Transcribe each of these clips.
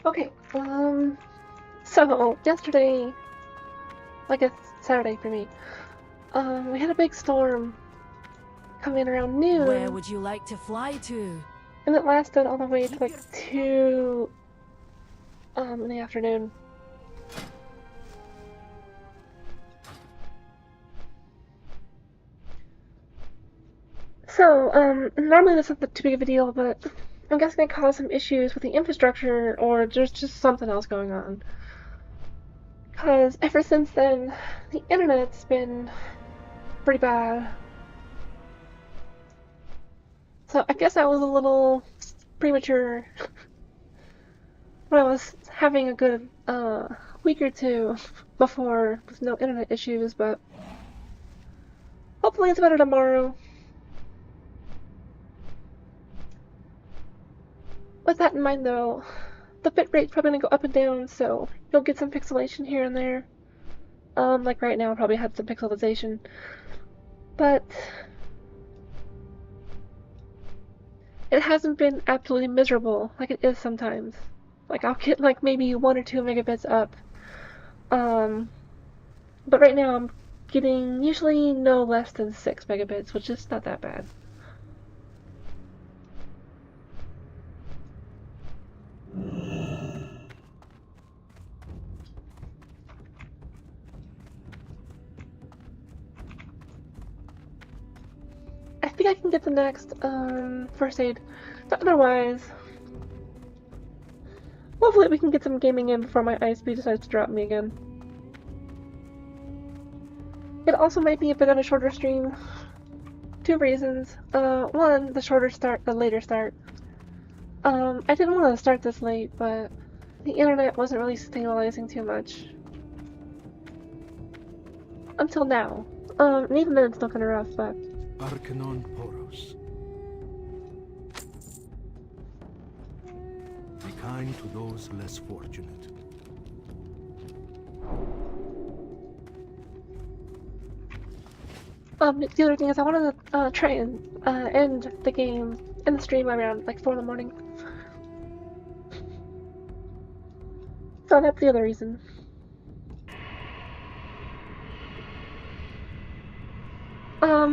Okay, so yesterday, like it's Saturday for me, we had a big storm come in around noon. Where would you like to fly to? And it lasted all the way to like 2, in the afternoon. So, normally this isn't too big of a deal, but I'm guessing it caused some issues with the infrastructure, or there's just something else going on. Because ever since then, the internet's been pretty bad. So I guess I was a little premature when I was having a good week or two before with no internet issues, but hopefully it's better tomorrow. With that in mind though, the bitrate's probably gonna go up and down, so you'll get some pixelation here and there. Like right now I probably had some pixelization. But it hasn't been absolutely miserable like it is sometimes. Like I'll get like maybe 1 or 2 megabits up. But right now I'm getting usually no less than 6 megabits, which is not that bad. I think I can get the next first aid, but otherwise, hopefully we can get some gaming in before my ISP decides to drop me again. It also might be a bit of a shorter stream. 2 reasons. One, the later start. I didn't want to start this late, but the internet wasn't really stabilizing too much. Until now. And even then it's still kind of rough, but... Arcanon Poros. Be kind to those less fortunate. The other thing is I wanted to try and end the game in the stream around like 4 in the morning. So that's the other reason.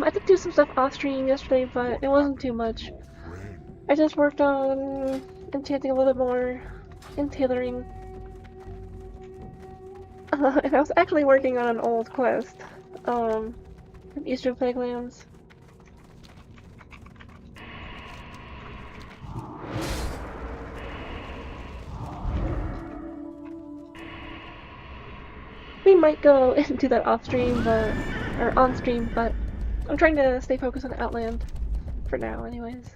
I did do some stuff off stream yesterday, but it wasn't too much. I just worked on enchanting a little bit more and tailoring. And I was actually working on an old quest, from Eastern Plaguelands. We might go and do that off stream, or on stream, but I'm trying to stay focused on Outland for now, anyways.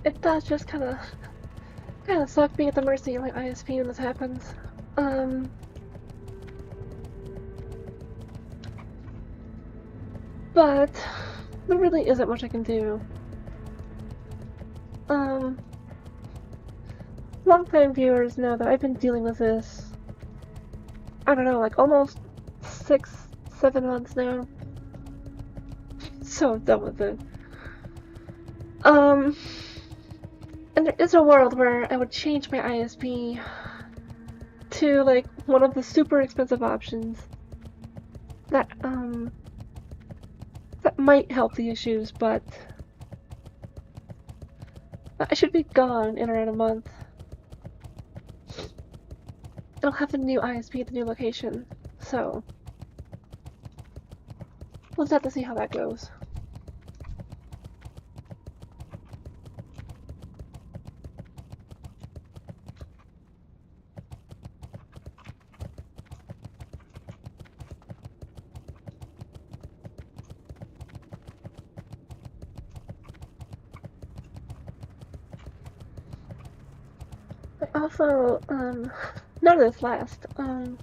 It does just kind of suck being at the mercy of my ISP when this happens. But there really isn't much I can do. Long-time viewers know that I've been dealing with this, I don't know, like almost 6, 7 months now. So done with it. And there is a world where I would change my ISP to like one of the super expensive options that might help the issues, but I should be gone in around a month. I'll have the new ISP at the new location, so we'll just have to see how that goes. I also, noticed last time,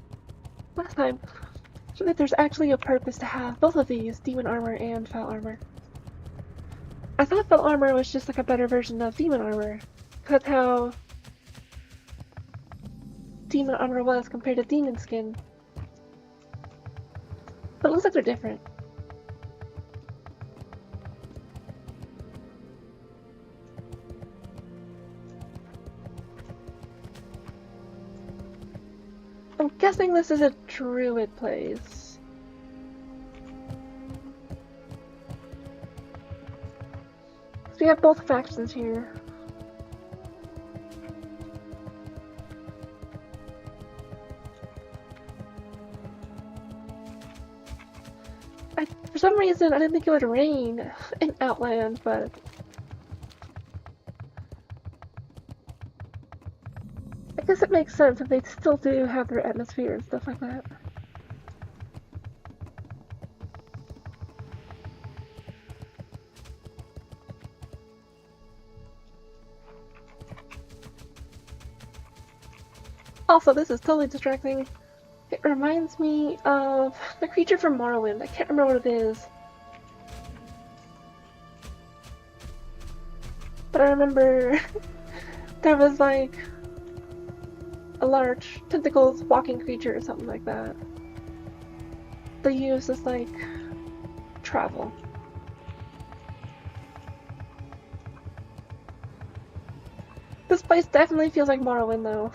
that there's actually a purpose to have both of these, Demon Armor and Fell Armor. I thought Fell Armor was just like a better version of Demon Armor, because how Demon Armor was compared to Demon Skin. But it looks like they're different. I'm guessing this is a druid place. So we have both factions here. For some reason, I didn't think it would rain in Outland, but I guess it makes sense if they still do have their atmosphere and stuff like that. Also, this is totally distracting. It reminds me of the creature from Morrowind. I can't remember what it is. But I remember there was like a large tentacles walking creature or something like that. They use this like travel. This place definitely feels like Morrowind though.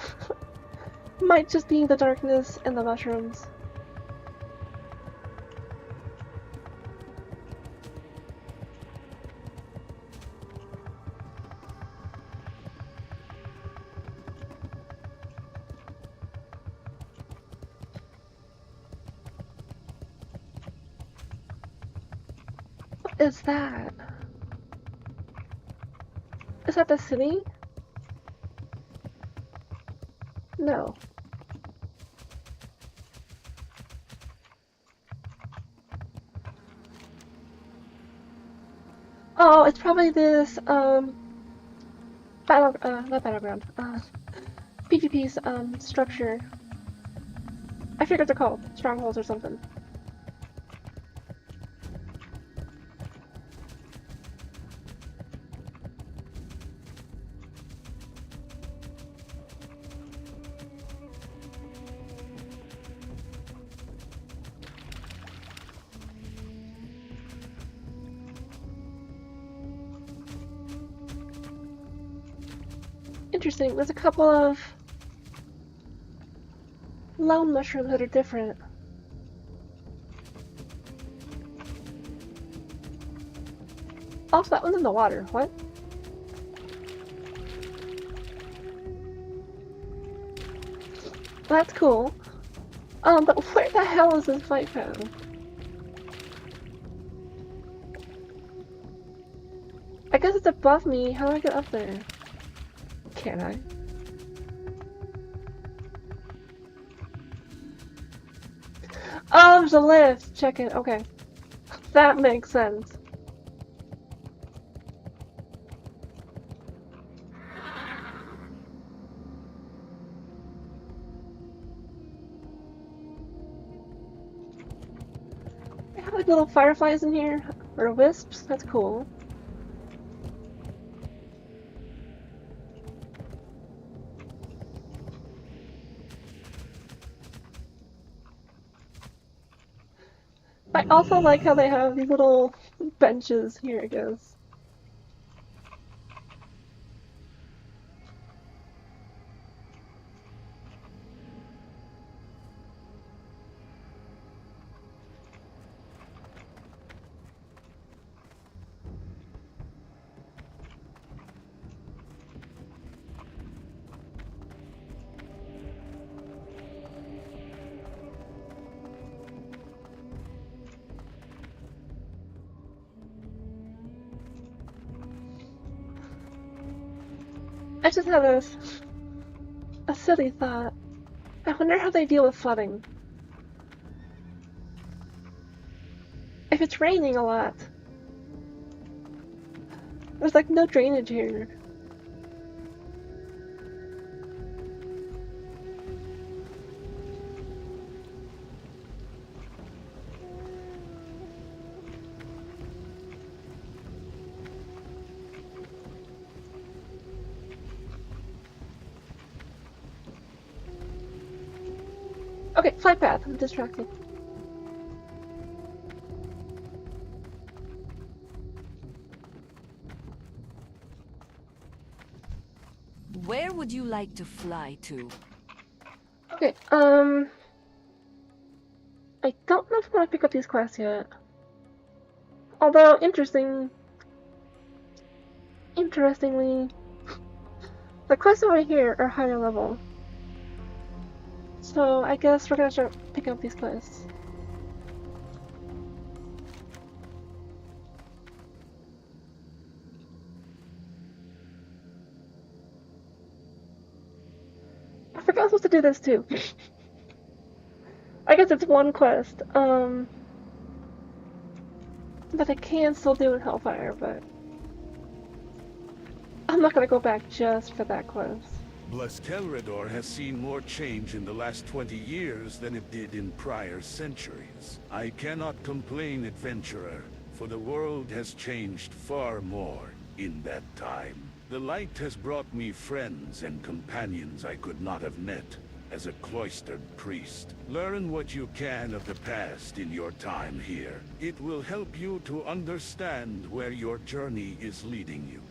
Might just be the darkness and the mushrooms. What is that? Is that the city? No. Oh, it's probably this, not battleground, PvP's, structure. I forget what they're called. Strongholds or something. Interesting. There's a couple of lone mushrooms that are different. Also, that one's in the water. What? That's cool. But where the hell is this fight path? I guess it's above me. How do I get up there? Can I? Oh, there's a lift! Check it. Okay. That makes sense. They have like little fireflies in here. Or wisps. That's cool. I also like how they have these little benches here, I guess. I just had a silly thought. I wonder how they deal with flooding. If it's raining a lot. There's like no drainage here. Okay, flight path. I'm distracted. Where would you like to fly to? Okay, I don't know if I want to pick up these quests yet. Although, interestingly, the quests over here are higher level. So I guess we're gonna start picking up these quests. I forgot I was supposed to do this too. I guess it's one quest, that I can still do in Hellfire, but I'm not gonna go back just for that quest. Blessed Telrador has seen more change in the last 20 years than it did in prior centuries. I cannot complain, adventurer, for the world has changed far more in that time. The light has brought me friends and companions I could not have met as a cloistered priest. Learn what you can of the past in your time here. It will help you to understand where your journey is leading you.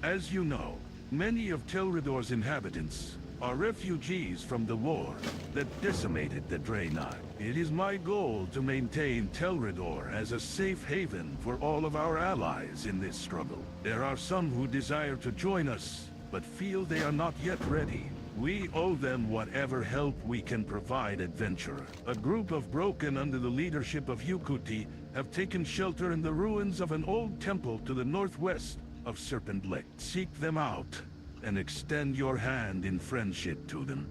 As you know, many of Telrador's inhabitants are refugees from the war that decimated the Draenei. It is my goal to maintain Telrador as a safe haven for all of our allies in this struggle. There are some who desire to join us, but feel they are not yet ready. We owe them whatever help we can provide, adventurer. A group of broken under the leadership of Yukuti have taken shelter in the ruins of an old temple to the northwest of Serpent Lake. Seek them out and extend your hand in friendship to them.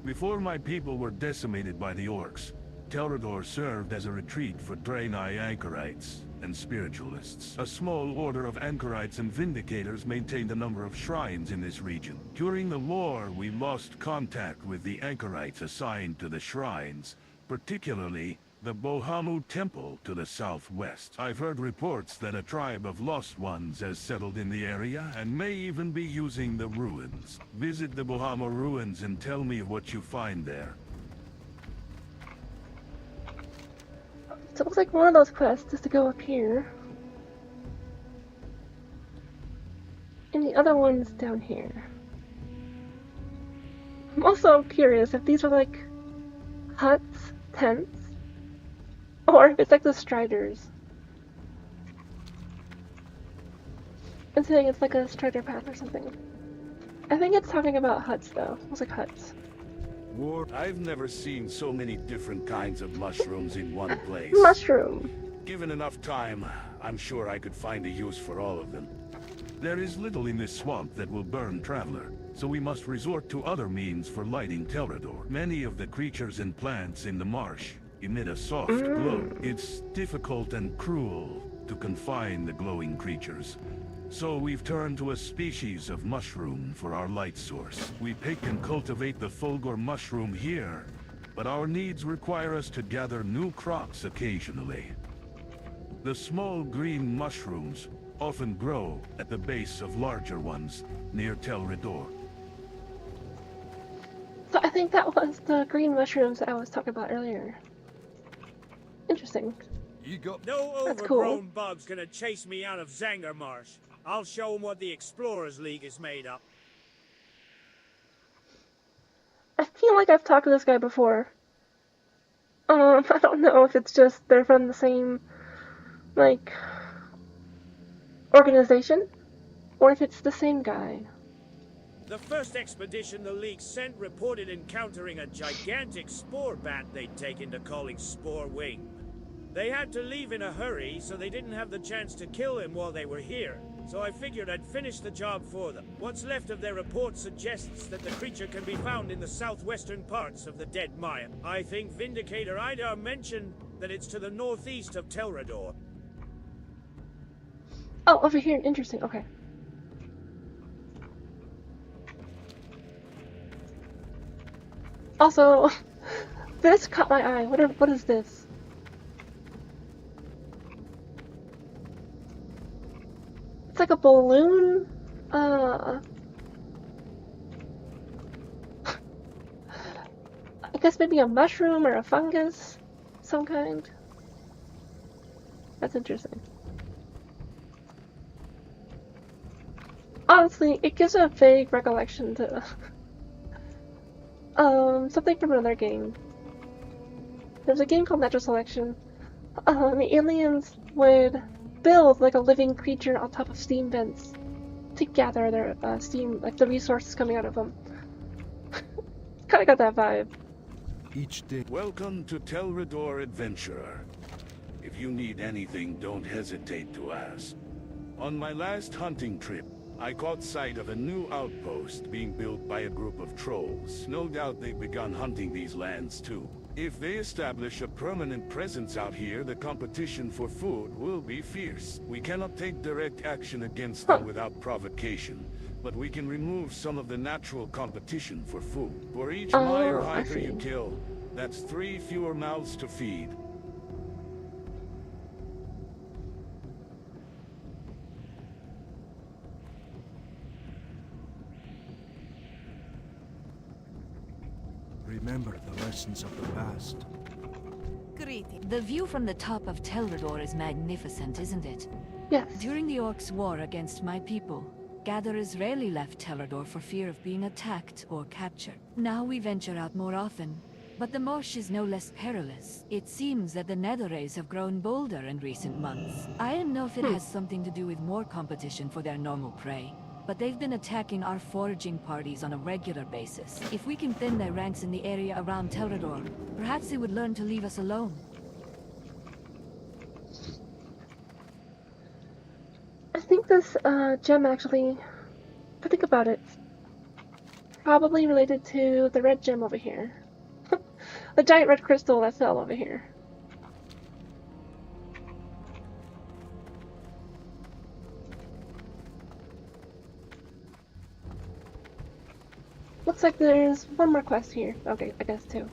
Before my people were decimated by the orcs, Telrador served as a retreat for Draenei anchorites and spiritualists. A small order of anchorites and vindicators maintained a number of shrines in this region. During the war, we lost contact with the anchorites assigned to the shrines, particularly the Bohamu Temple to the southwest. I've heard reports that a tribe of lost ones has settled in the area and may even be using the ruins. Visit the Bohamu ruins and tell me what you find there. So it looks like one of those quests is to go up here. And the other one's down here. I'm also curious if these are like huts, tents, or if it's like the Striders. I'm saying it's like a Strider path or something. I think it's talking about huts though. It looks like huts. I've never seen so many different kinds of mushrooms in one place. Mushroom! Given enough time, I'm sure I could find a use for all of them. There is little in this swamp that will burn Traveler, so we must resort to other means for lighting Telrador. Many of the creatures and plants in the marsh emit a soft glow. It's difficult and cruel to confine the glowing creatures, so we've turned to a species of mushroom for our light source. We pick and cultivate the Fulgor mushroom here, but our needs require us to gather new crops occasionally. The small green mushrooms often grow at the base of larger ones near Telrador. So I think that was the green mushrooms that I was talking about earlier. Interesting. You got No That's overgrown cool. bug's gonna chase me out of Zangarmarsh. I'll show 'em what the Explorers League is made up. I feel like I've talked to this guy before. I don't know if it's just they're from the same, like, organization, or if it's the same guy. The first expedition the League sent reported encountering a gigantic spore bat they'd taken to calling Spore Wing. They had to leave in a hurry, so they didn't have the chance to kill him while they were here. So I figured I'd finish the job for them. What's left of their report suggests that the creature can be found in the southwestern parts of the Dead Maya. I think Vindicator Idar mentioned that it's to the northeast of Telrador. Oh, over here. Interesting. Okay. Also, this caught my eye. What is this? It's like a balloon. I guess maybe a mushroom or a fungus, some kind. That's interesting. Honestly, it gives a vague recollection to something from another game. There's a game called Natural Selection. The aliens would build like a living creature on top of steam vents to gather their steam, like the resources coming out of them. Kinda got that vibe. Each day. Welcome to Telrador, Adventurer. If you need anything, don't hesitate to ask. On my last hunting trip, I caught sight of a new outpost being built by a group of trolls. No doubt they've begun hunting these lands too. If they establish a permanent presence out here, the competition for food will be fierce. We cannot take direct action against them without provocation, but we can remove some of the natural competition for food. For each Meyer Hydra you kill, that's 3 fewer mouths to feed. Remember the lessons of the past. The view from the top of Telrador is magnificent, isn't it? Yes. During the Orcs' war against my people, gatherers rarely left Telrador for fear of being attacked or captured. Now we venture out more often, but the marsh is no less perilous. It seems that the nether rays have grown bolder in recent months. I don't know if it has something to do with more competition for their normal prey, but they've been attacking our foraging parties on a regular basis. If we can thin their ranks in the area around Telrador, perhaps they would learn to leave us alone. I think this gem actually, if I think about it, probably related to the red gem over here. The giant red crystal that fell over here. Looks like there's one more quest here. Okay, I guess two.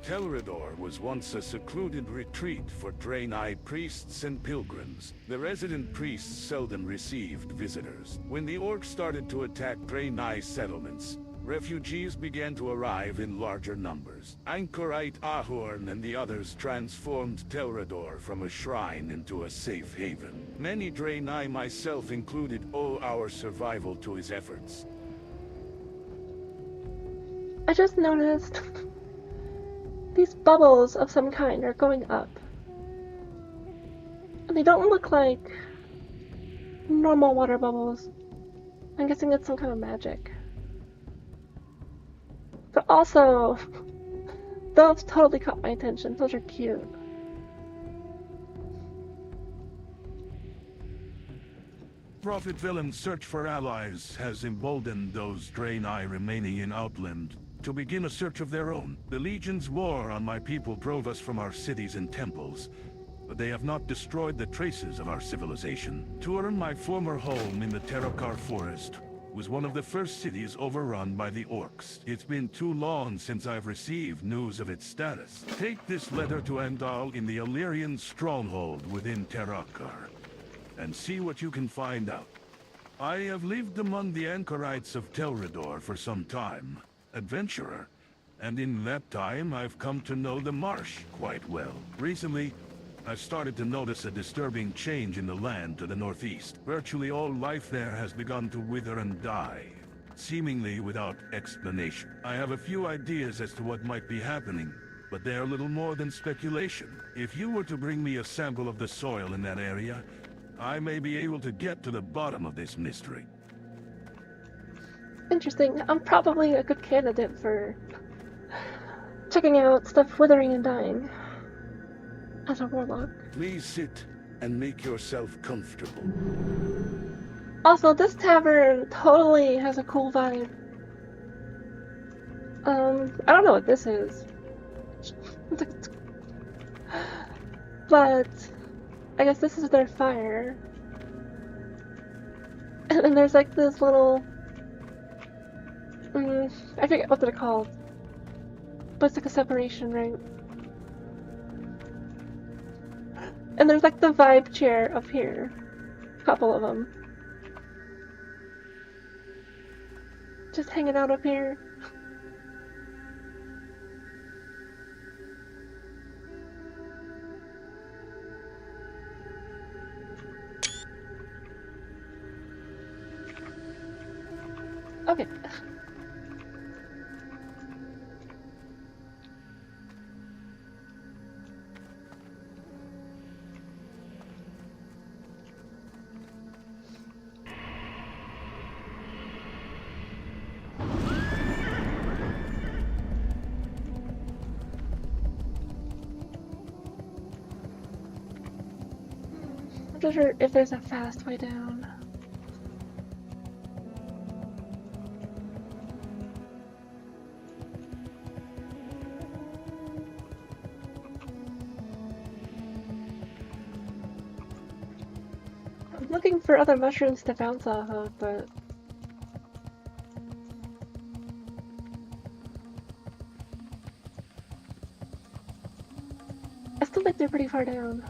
Telrador was once a secluded retreat for Draenei priests and pilgrims. The resident priests seldom received visitors. When the orcs started to attack Draenei settlements, refugees began to arrive in larger numbers. Anchorite Ahorn and the others transformed Telrador from a shrine into a safe haven. Many Draenei, myself included, owe our survival to his efforts. I just noticed these bubbles of some kind are going up. And they don't look like normal water bubbles. I'm guessing it's some kind of magic. But also, those totally caught my attention. Those are cute. Prophet Villain's search for allies has emboldened those Draenei remaining in Outland to begin a search of their own. The Legion's war on my people drove us from our cities and temples, but they have not destroyed the traces of our civilization. Turin, my former home in the Terrakar forest, was one of the first cities overrun by the orcs. It's been too long since I've received news of its status. Take this letter to Andal in the Illyrian stronghold within Terrakar, and see what you can find out. I have lived among the anchorites of Telrador for some time, adventurer, and in that time I've come to know the marsh quite well. Recently, I've started to notice a disturbing change in the land to the northeast. Virtually all life there has begun to wither and die, seemingly without explanation. I have a few ideas as to what might be happening, but they're little more than speculation. If you were to bring me a sample of the soil in that area, I may be able to get to the bottom of this mystery. Interesting. I'm probably a good candidate for checking out stuff withering and dying as a warlock. Please sit and make yourself comfortable. Also, this tavern totally has a cool vibe. I don't know what this is. But I guess this is their fire. And then there's like this little I forget what they're called. But it's like a separation ring. And there's like the vibe chair up here. A couple of them. Just hanging out up here. Okay. I'm not sure if there's a fast way down. I'm looking for other mushrooms to bounce off of, but I still think they're pretty far down.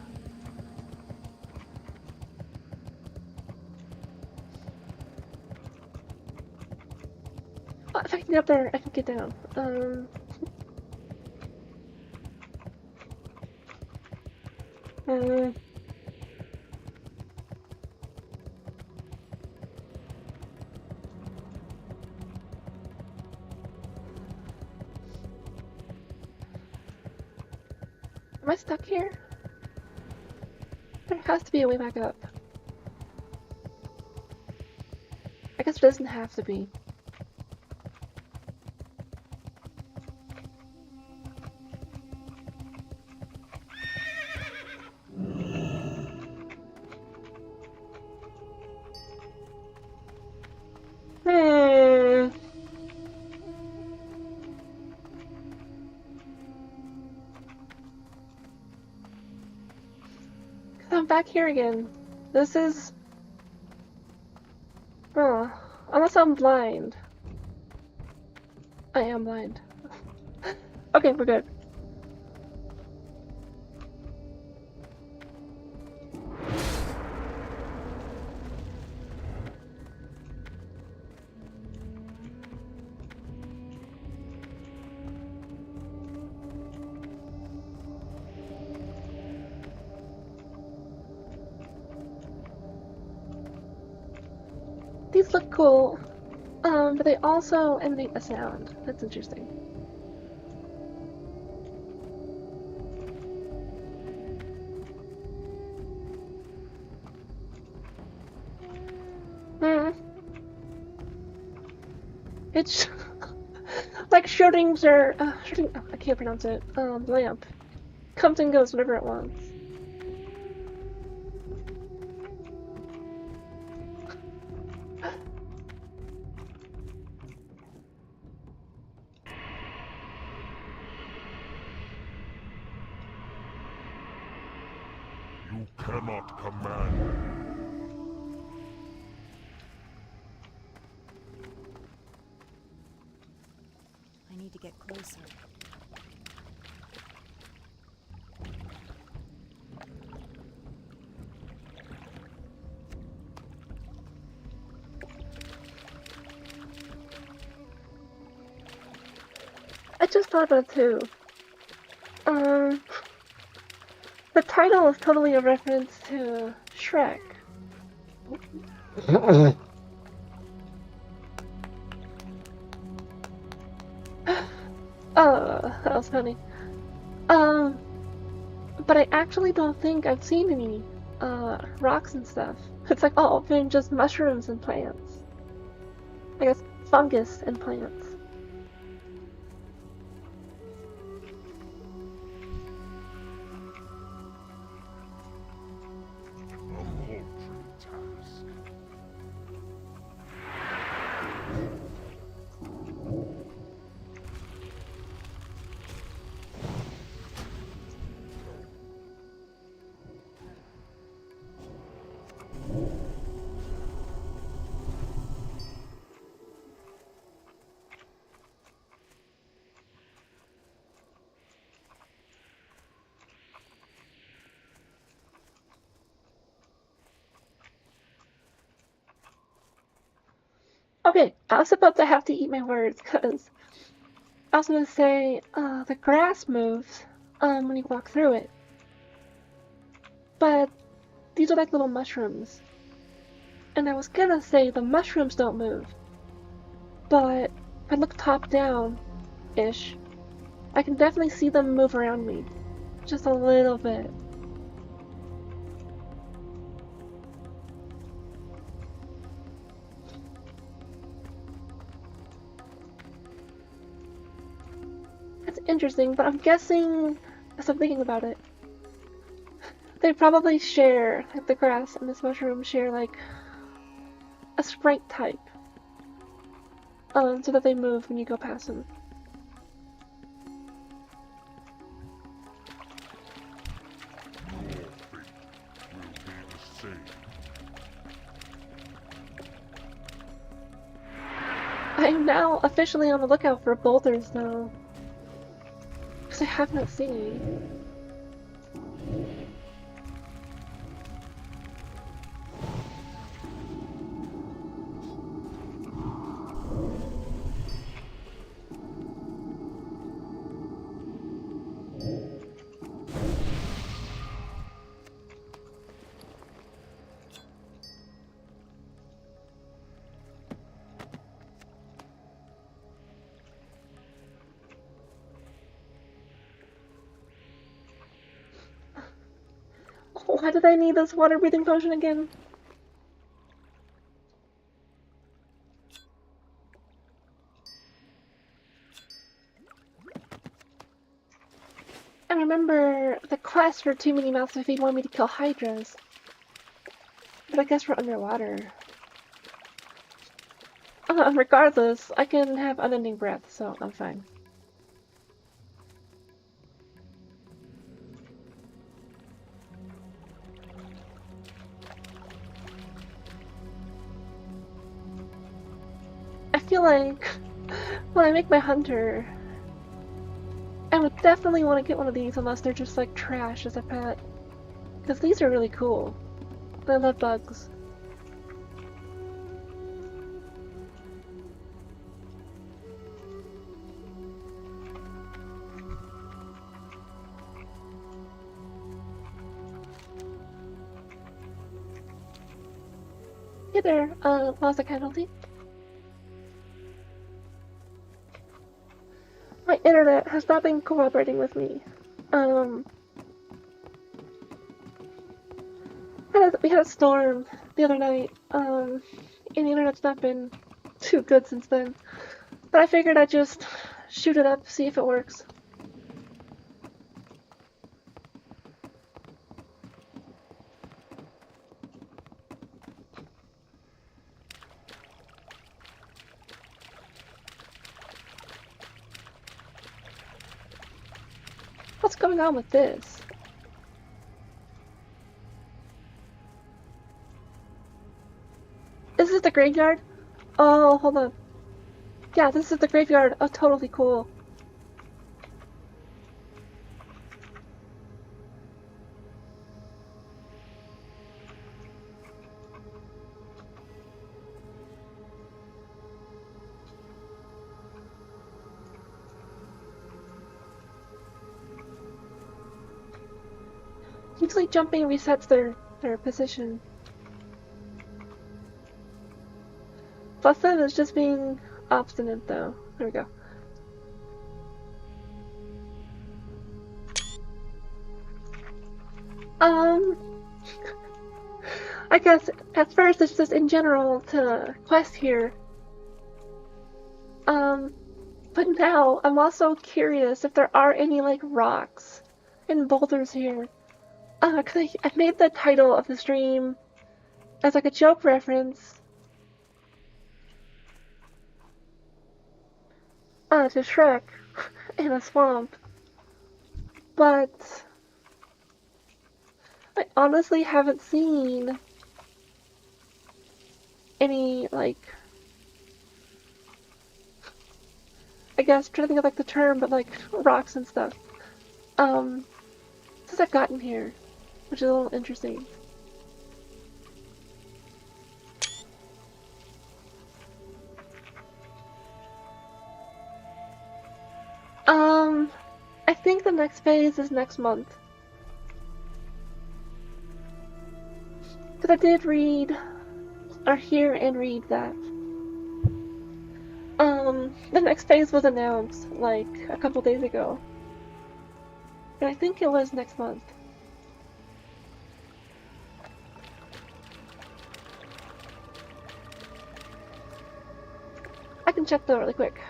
Oh, if I can get up there, I can get down. Uh, Am I stuck here? There has to be a way back up. I guess it doesn't have to be. I'm back here again. This is... Oh, unless I'm blind. I am blind. Okay, we're good. These look cool, but they also emanate a sound. That's interesting. It's like Schrödinger's, I can't pronounce it, lamp. Comes and goes whenever it wants. You cannot command me. I need to get closer. I just thought about it too. The title is totally a reference to Shrek. Oh, that was funny. But I actually don't think I've seen any, rocks and stuff. It's like all been just mushrooms and plants. I guess fungus and plants. A paltry task. Okay, I was about to have to eat my words, because I was gonna say, the grass moves, when you walk through it. But these are like little mushrooms. And I was gonna say the mushrooms don't move. But if I look top down-ish, I can definitely see them move around me. Just a little bit. That's interesting, but I'm guessing, as I'm thinking about it, they probably share, like the grass and this mushroom share like a sprite type. So that they move when you go past them. Your fate will be the same. I am now officially on the lookout for boulders though. Because I have not seen any. Why did I need this water breathing potion again? I remember the quest for too many mouths to feed wanted me to kill hydras. But I guess we're underwater. Regardless, I can have unending breath, so I'm fine. I feel like when I make my hunter, I would definitely want to get one of these unless they're just like trash as a pet. Because these are really cool. I love bugs. Hey there, Plaza Casualty. My internet has not been cooperating with me. We had a storm the other night, and the internet's not been too good since then. But I figured I'd just shoot it up, see if it works. What's going on with this? Is this the graveyard? Oh, hold on. Yeah, this is the graveyard. Oh, totally cool. Usually jumping resets their position. Busted is just being obstinate though. There we go. I guess at first it's just in general to quest here. But now I'm also curious if there are any like rocks and boulders here. Cause I made the title of the stream as like a joke reference. To Shrek in a swamp. But I honestly haven't seen any, like, I guess, trying to think of like the term, but like rocks and stuff. Since I've gotten here, which is a little I think the next phase is next month. Because I did read, or hear and read that. The next phase was announced, like, a couple days ago. And I think it was next month. I can check though really quick.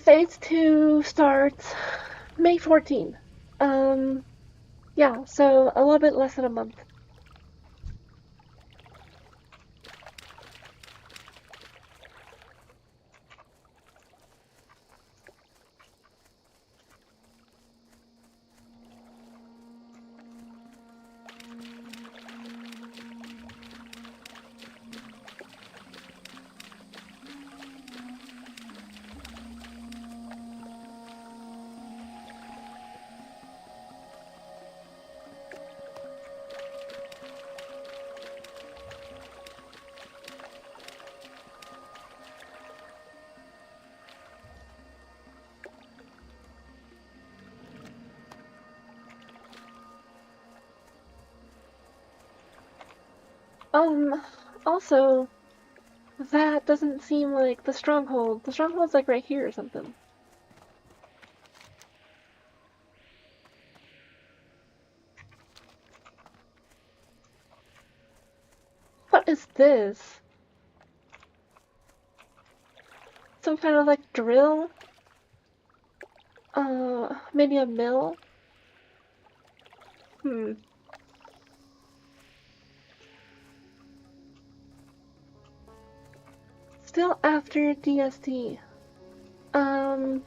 Phase 2 starts May 14th. Yeah, so a little bit less than a month. Also, that doesn't seem like the stronghold. The stronghold's like right here or something. What is this? Some kind of like drill? Maybe a mill? Still after DST. I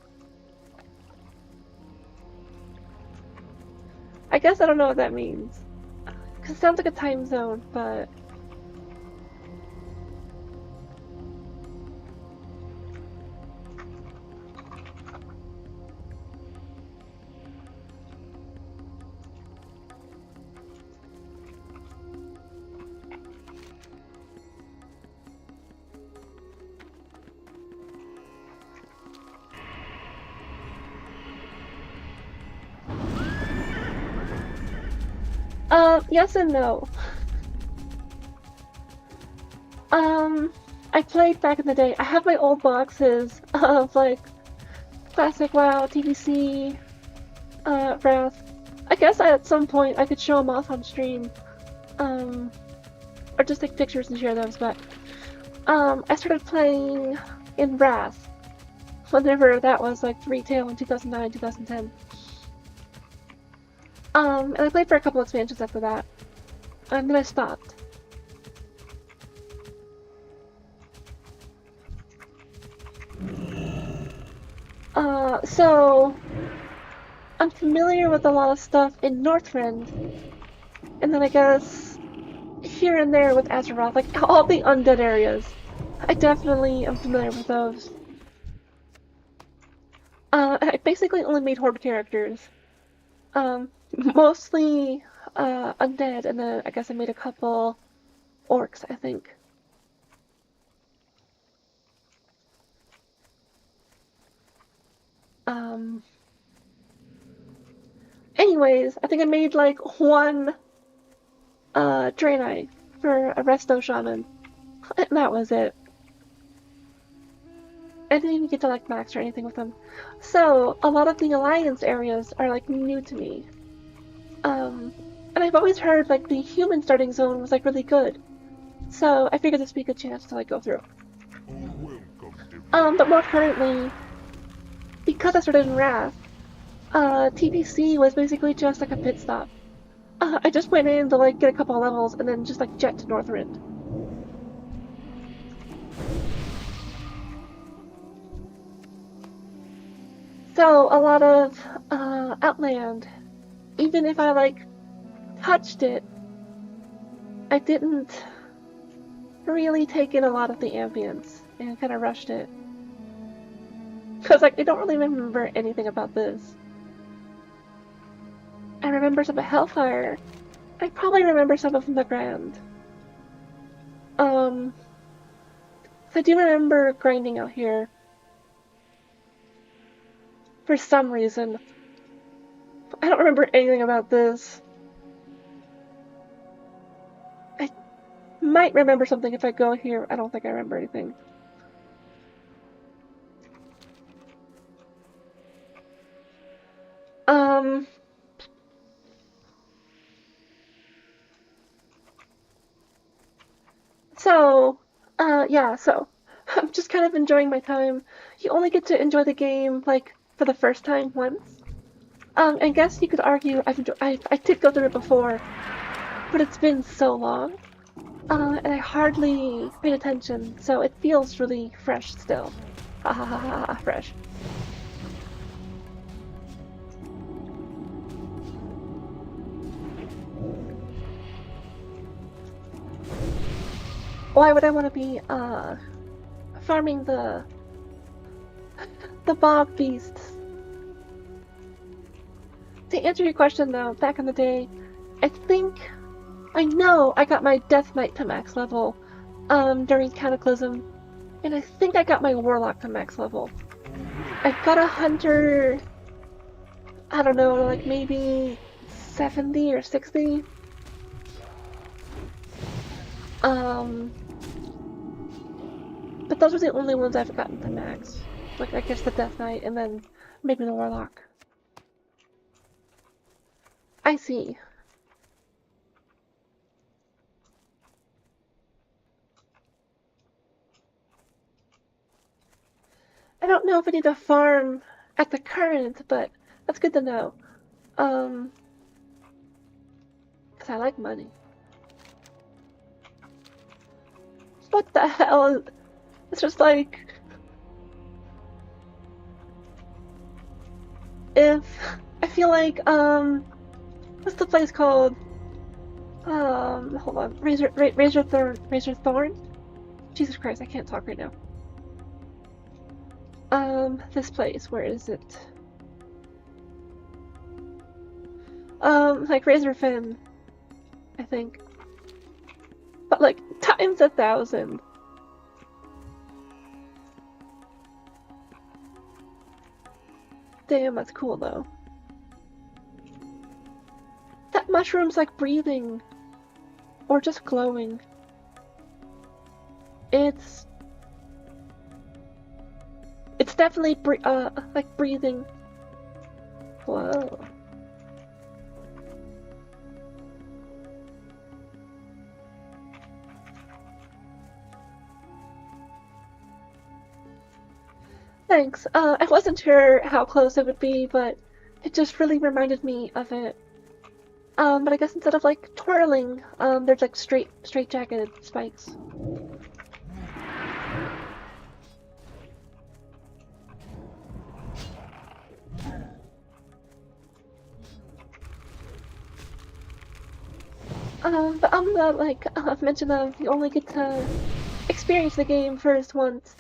guess I don't know what that means. 'Cause it sounds like a time zone, but... yes and no. I played back in the day. I have my old boxes of like classic WoW, TBC, Wrath. I guess at some point I could show them off on stream, or just take pictures and share those. But I started playing in Wrath whenever that was like retail in 2009, 2010. And I played for a couple expansions after that, and then I stopped. So I'm familiar with a lot of stuff in Northrend, and then I guess here and there with Azeroth, like all the undead areas. I definitely am familiar with those. I basically only made Horde characters. Mostly undead, and then I guess I made a couple orcs, I think. Anyways, I think I made like one Draenei for a Resto Shaman, and that was it. I didn't even get to like max or anything with them. So a lot of the Alliance areas are like new to me. And I've always heard like the human starting zone was like really good. So I figured this would be a good chance to like go through. But more currently, because I started in Wrath, TBC was basically just like a pit stop. I just went in to like get a couple of levels and then just like jet to Northrend. So a lot of Outland, even if I like touched it, I didn't really take in a lot of the ambience and kind of rushed it. Cause like I don't really remember anything about this. I remember some of Hellfire. I probably remember some of the Grand. So I do remember grinding out here. For some reason. I don't remember anything about this. I might remember something if I go here. I don't think I remember anything. Yeah, so I'm just kind of enjoying my time. You only get to enjoy the game, like, for the first time once. I guess you could argue I did go through it before, but it's been so long. And I hardly paid attention, so it feels really fresh still. Ha ha ha ha ha, fresh. Why would I want to be, farming the bog beasts? To answer your question though, back in the day, I know I got my Death Knight to max level, during Cataclysm, and I think I got my Warlock to max level. I got a Hunter, I don't know, like maybe 70 or 60. But those are the only ones I've gotten to max. Like, I guess the Death Knight, and then maybe the Warlock. I see. I don't know if I need to farm at the current, but that's good to know. 'Cause I like money. What the hell? It's just like... I feel like, what's the place called? Hold on. Razor Thorn? Jesus Christ, I can't talk right now. This place, where is it? Like Razorfen, I think. But like, times 1,000. Damn, that's cool though. That mushroom's like breathing. Or just glowing. It's definitely like breathing. Whoa. Thanks. I wasn't sure how close it would be, but it just really reminded me of it. But I guess instead of like twirling, there's like straight-jagged spikes. But on the like mention of you only get to experience the game first once.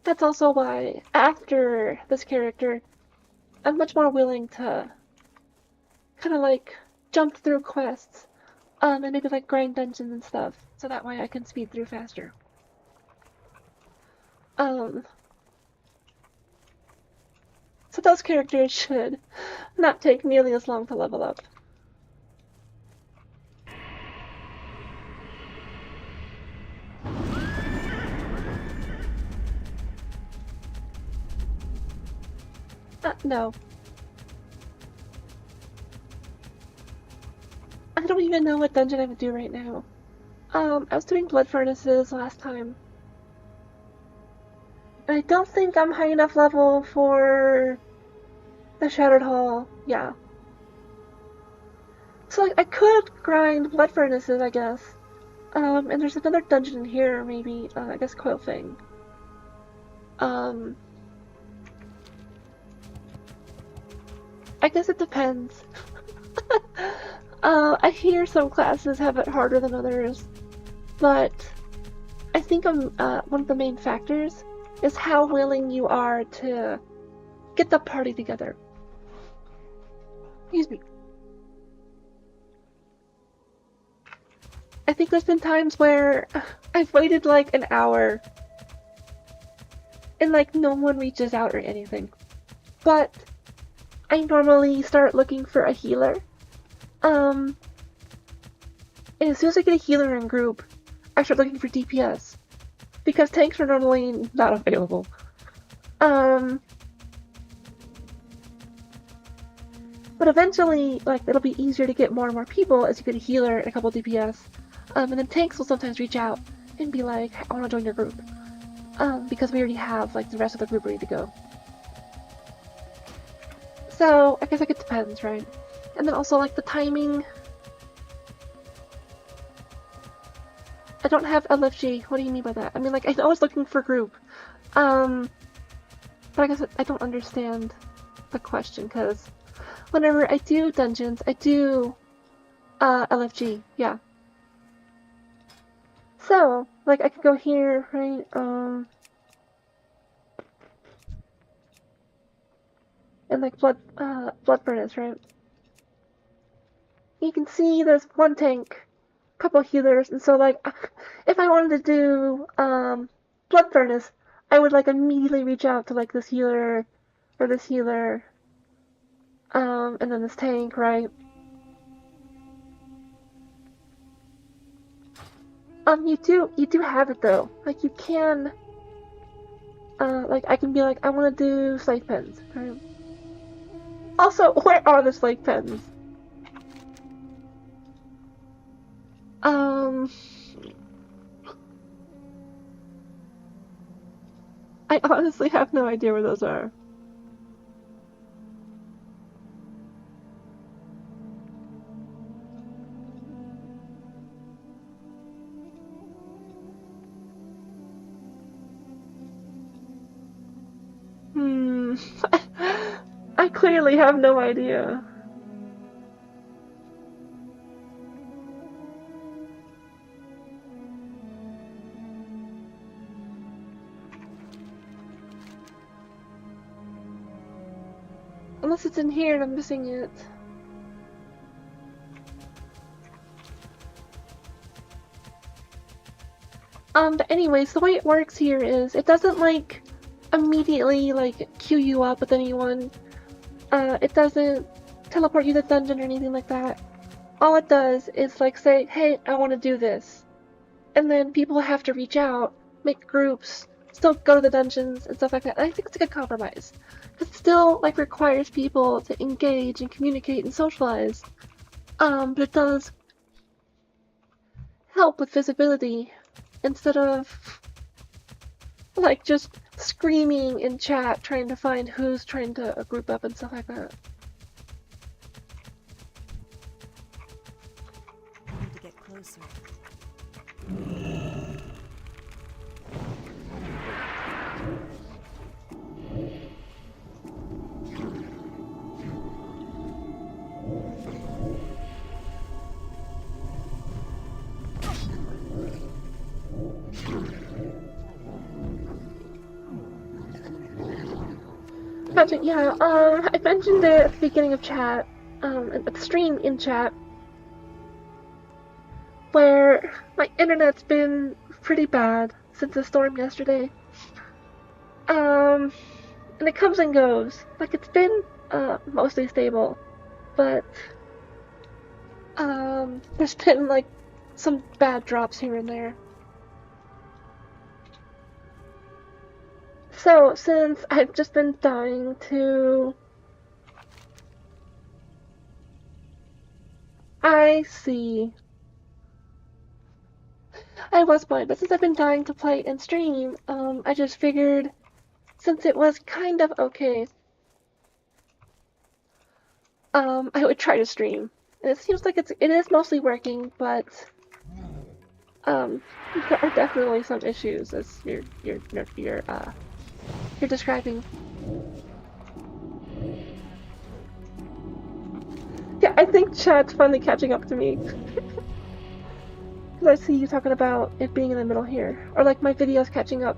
That's also why after this character, I'm much more willing to kind of like jump through quests, and maybe like grind dungeons and stuff, so that way I can speed through faster. So those characters should not take nearly as long to level up. No. I don't even know what dungeon I would do right now. I was doing blood furnaces last time. And I don't think I'm high enough level for the Shattered Hall. Yeah. So like, I could grind blood furnaces, I guess. And there's another dungeon in here, maybe, I guess Coil Fang. I guess it depends. I hear some classes have it harder than others, but I think one of the main factors is how willing you are to get the party together. Excuse me. I think there's been times where I've waited like an hour and like no one reaches out or anything. But I normally start looking for a healer. And as soon as I get a healer in group, I start looking for DPS. Because tanks are normally not available. But eventually, like, it'll be easier to get more and more people as you get a healer and a couple DPS. And then tanks will sometimes reach out and be like, I want to join your group. Because we already have, like, the rest of the group ready to go. So, I guess like, it depends, right? And then also, like, the timing. I don't have LFG. What do you mean by that? I mean, like, I'm always looking for group. But I guess I don't understand the question, because whenever I do dungeons, I do LFG, yeah. So, like, I could go here, right, and like blood furnace, right? You can see there's one tank, couple healers, and so like, if I wanted to do blood furnace, I would like immediately reach out to like this healer, or this healer, and then this tank, right? You do have it though. Like you can, like I can be like, I want to do slave pens, right? Also, where are the slave pens? I honestly have no idea where those are. I clearly have no idea. Unless it's in here and I'm missing it. But anyways, the way it works here is it doesn't like immediately like queue you up with anyone. It doesn't teleport you to the dungeon or anything like that. All it does is like say, hey, I want to do this. And then people have to reach out, make groups, still go to the dungeons and stuff like that. And I think it's a good compromise. It still like requires people to engage and communicate and socialize. But it does help with visibility instead of like just screaming in chat trying to find who's trying to group up and stuff like that. I need to get closer. Gotcha, yeah, I mentioned it at the beginning of chat, at the stream in chat, where my internet's been pretty bad since the storm yesterday. And it comes and goes. Like, it's been, mostly stable, but, there's been, like, some bad drops here and there. So, since I've just been dying to... I see. I was blind, but since I've been dying to play and stream, I just figured, since it was kind of okay, I would try to stream. And it seems like it is mostly working, but, there are definitely some issues, as you're describing. Yeah, I think chat's finally catching up to me. Because I see you talking about it being in the middle here. Or like my videos catching up.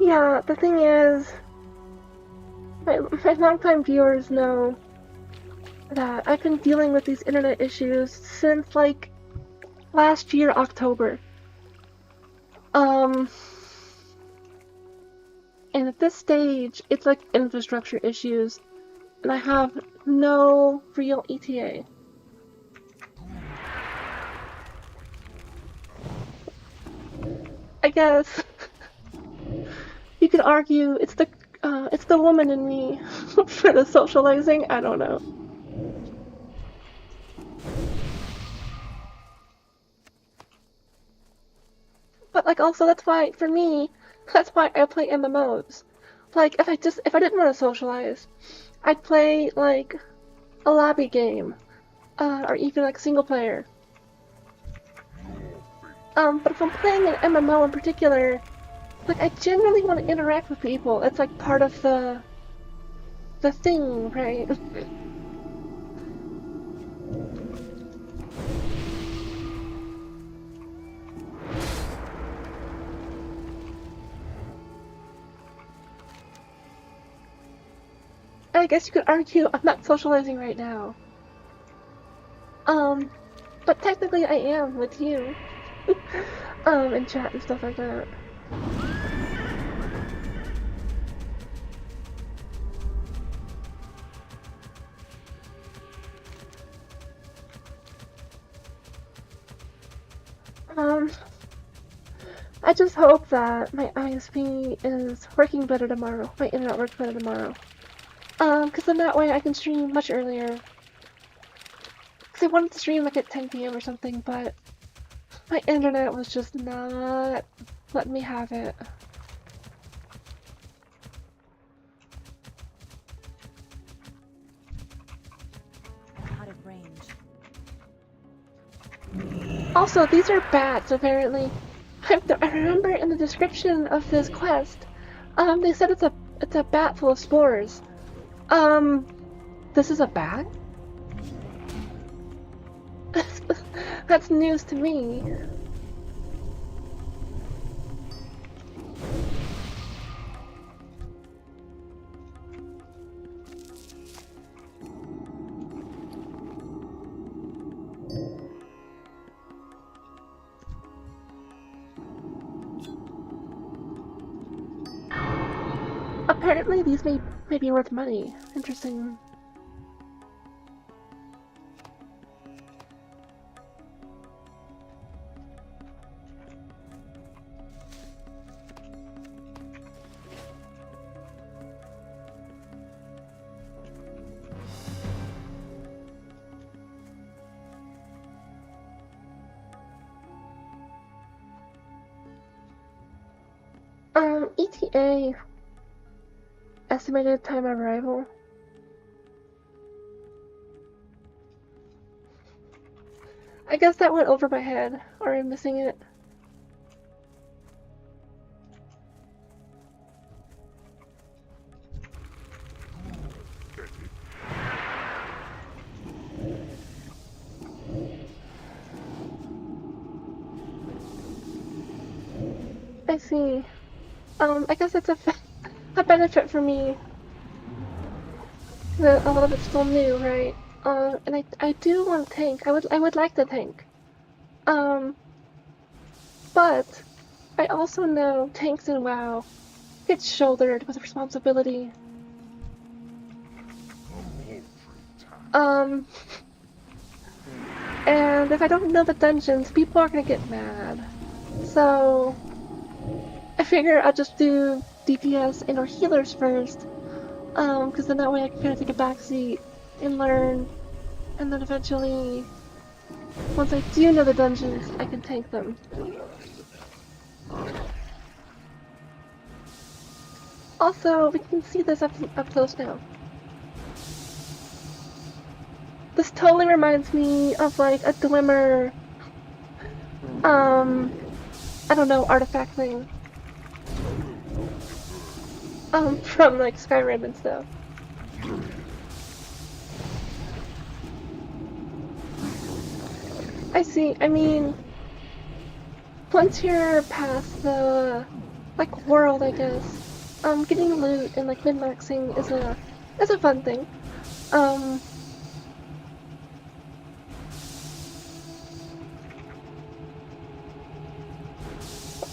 Yeah, the thing is, my longtime viewers know that I've been dealing with these internet issues since, like, last year, October. And at this stage, it's like infrastructure issues, and I have no real ETA. I guess you could argue it's the woman in me for the socializing. I don't know. But like also that's why for me, that's why I play MMOs. Like if I didn't want to socialize, I'd play like a lobby game, or even like single player. But if I'm playing an MMO in particular, like I generally want to interact with people. It's like part of the thing, right? I guess you could argue I'm not socializing right now. But technically I am with you. In chat and stuff like that. I just hope that my ISP is working better tomorrow. My internet works better tomorrow. Cause then that way I can stream much earlier. Cause I wanted to stream like at 10 PM or something, but my internet was just not letting me have it. Out of range. Also, these are bats, apparently. I remember in the description of this quest, they said it's a bat full of spores. This is a bat? That's news to me. Apparently these may be worth money. Interesting. ETA estimated time of arrival. I guess that went over my head, or I'm missing it. I see. I guess it's a benefit for me that a lot of it's still new, right? And I do want to tank. I would like to tank. But I also know tanks in WoW get shouldered with responsibility. And if I don't know the dungeons, people are gonna get mad. So I figure I'll just do DPS and or healers first, because then that way I can kind of take a backseat and learn, and then eventually, once I do know the dungeons, I can tank them. Also, we can see this up close now. This totally reminds me of like a Dwemer, I don't know, artifact thing. From like Skyrim and stuff. I see. I mean, once you're past the like world, I guess. Getting loot and like min-maxing is a fun thing.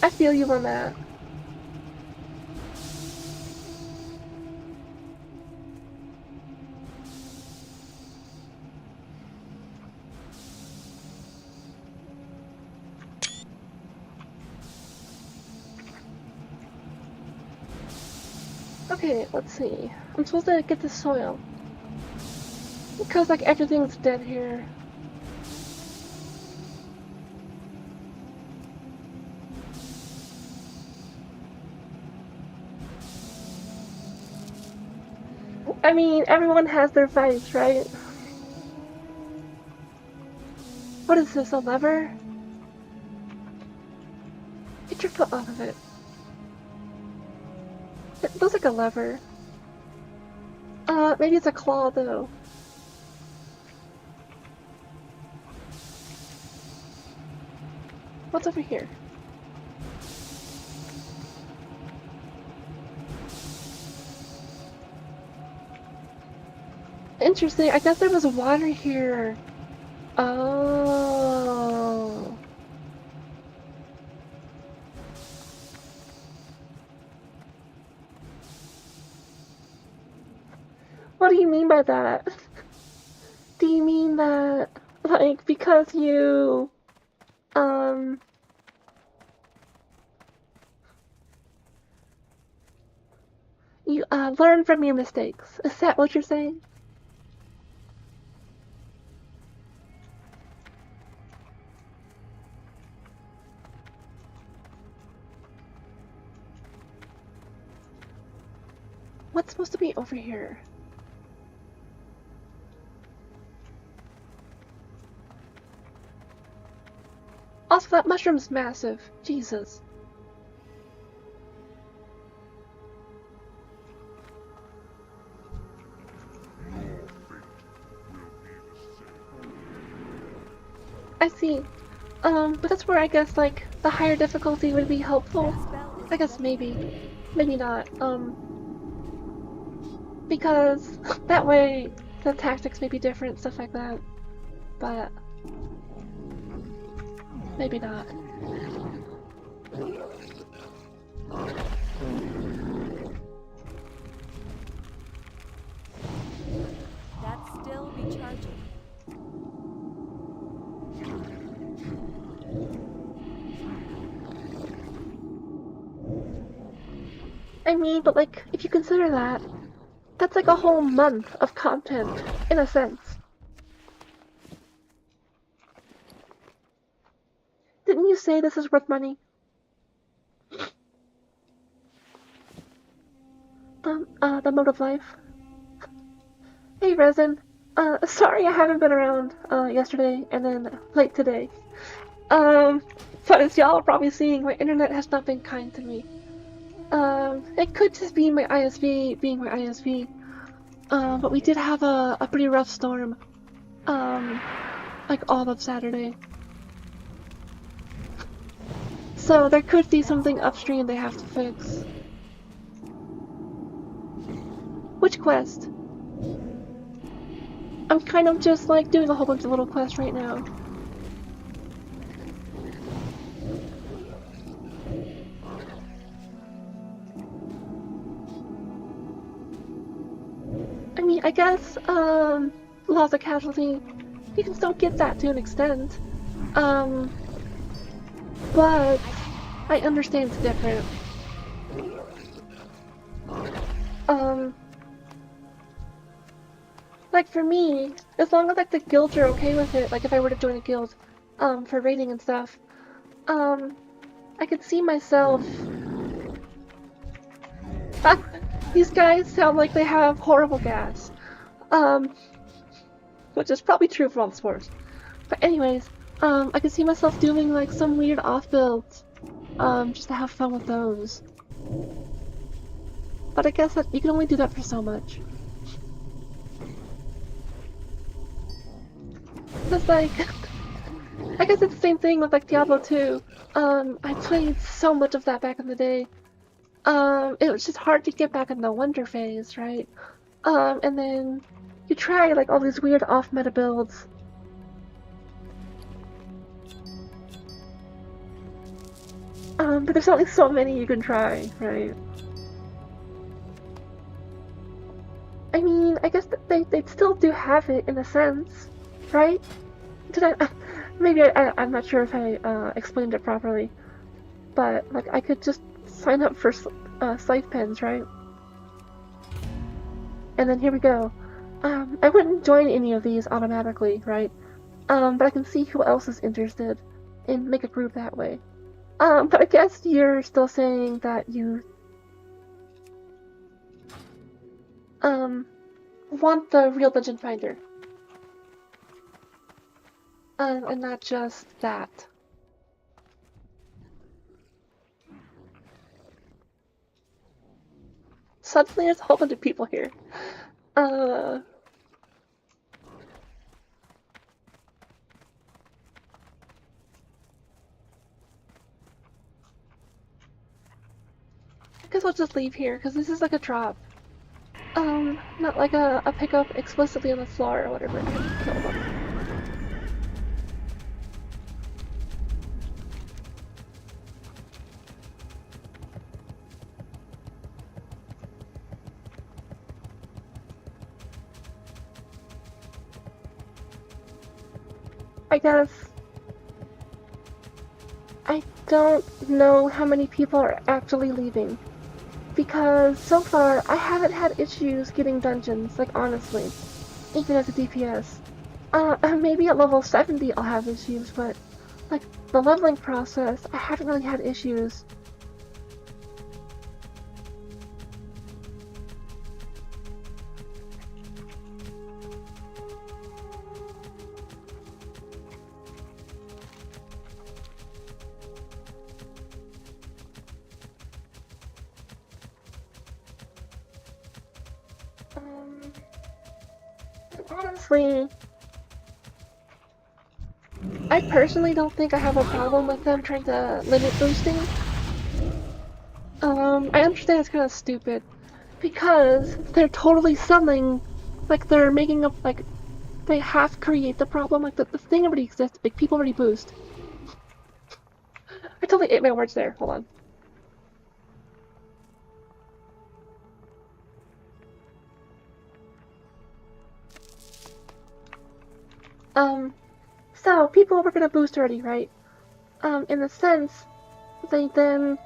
I feel you on that. Okay, let's see. I'm supposed to get the soil. Because, like, everything's dead here. I mean, everyone has their fights, right? What is this, a lever? Get your foot off of it. It looks like a lever. Maybe it's a claw, though. What's over here? Interesting, I guess there was water here. Oh. What do you mean by that? Do you mean that, like, because you, learn from your mistakes? Is that what you're saying? What's supposed to be over here? Also, that mushroom's massive. Jesus. I see. But that's where I guess, like, the higher difficulty would be helpful. I guess maybe. Maybe not. Because that way the tactics may be different, stuff like that. But maybe not. That's still recharging. I mean, but like, if you consider that, that's like a whole month of content, in a sense. Didn't you say this is worth money? The mode of life. Hey, Resin. Sorry I haven't been around, yesterday and then late today. But as y'all are probably seeing, my internet has not been kind to me. It could just be my ISP being my ISP. But we did have a pretty rough storm. Like all of Saturday. So there could be something upstream they have to fix. Which quest? I'm kind of just like doing a whole bunch of little quests right now. I mean, I guess, loss of casualty, you can still get that to an extent. But I understand it's different. Like for me, as long as like the guilds are okay with it, like if I were to join a guild, for raiding and stuff, I could see myself. These guys sound like they have horrible gas. Which is probably true for all the sports. But anyways, I could see myself doing like some weird off builds, just to have fun with those. But I guess that you can only do that for so much. It's like, I guess it's the same thing with like Diablo 2. I played so much of that back in the day. it was just hard to get back in the wonder phase, right? And then you try like all these weird off-meta builds. But there's only so many you can try, right? I mean, I guess that they still do have it in a sense, right? Did I? Maybe I'm not sure if I explained it properly, but like I could just sign up for scythe pens, right? And then here we go. I wouldn't join any of these automatically, right? But I can see who else is interested and make a group that way. But I guess you're still saying that you want the real dungeon finder. And not just that. Suddenly there's a whole bunch of people here. I guess I'll just leave here, because this is like a drop. Not like a pickup explicitly on the floor or whatever. Kill them. I guess I don't know how many people are actually leaving, because so far I haven't had issues getting dungeons, like honestly, even as a DPS. Maybe at level 70 I'll have issues, but like the leveling process, I haven't really had issues. Honestly, I personally don't think I have a problem with them trying to limit boosting. I understand it's kind of stupid, because they're totally selling, like they're making up, like, they half create the problem, like the thing already exists, like people already boost. I totally ate my words there, hold on. So people were gonna boost already, right? In a sense, they then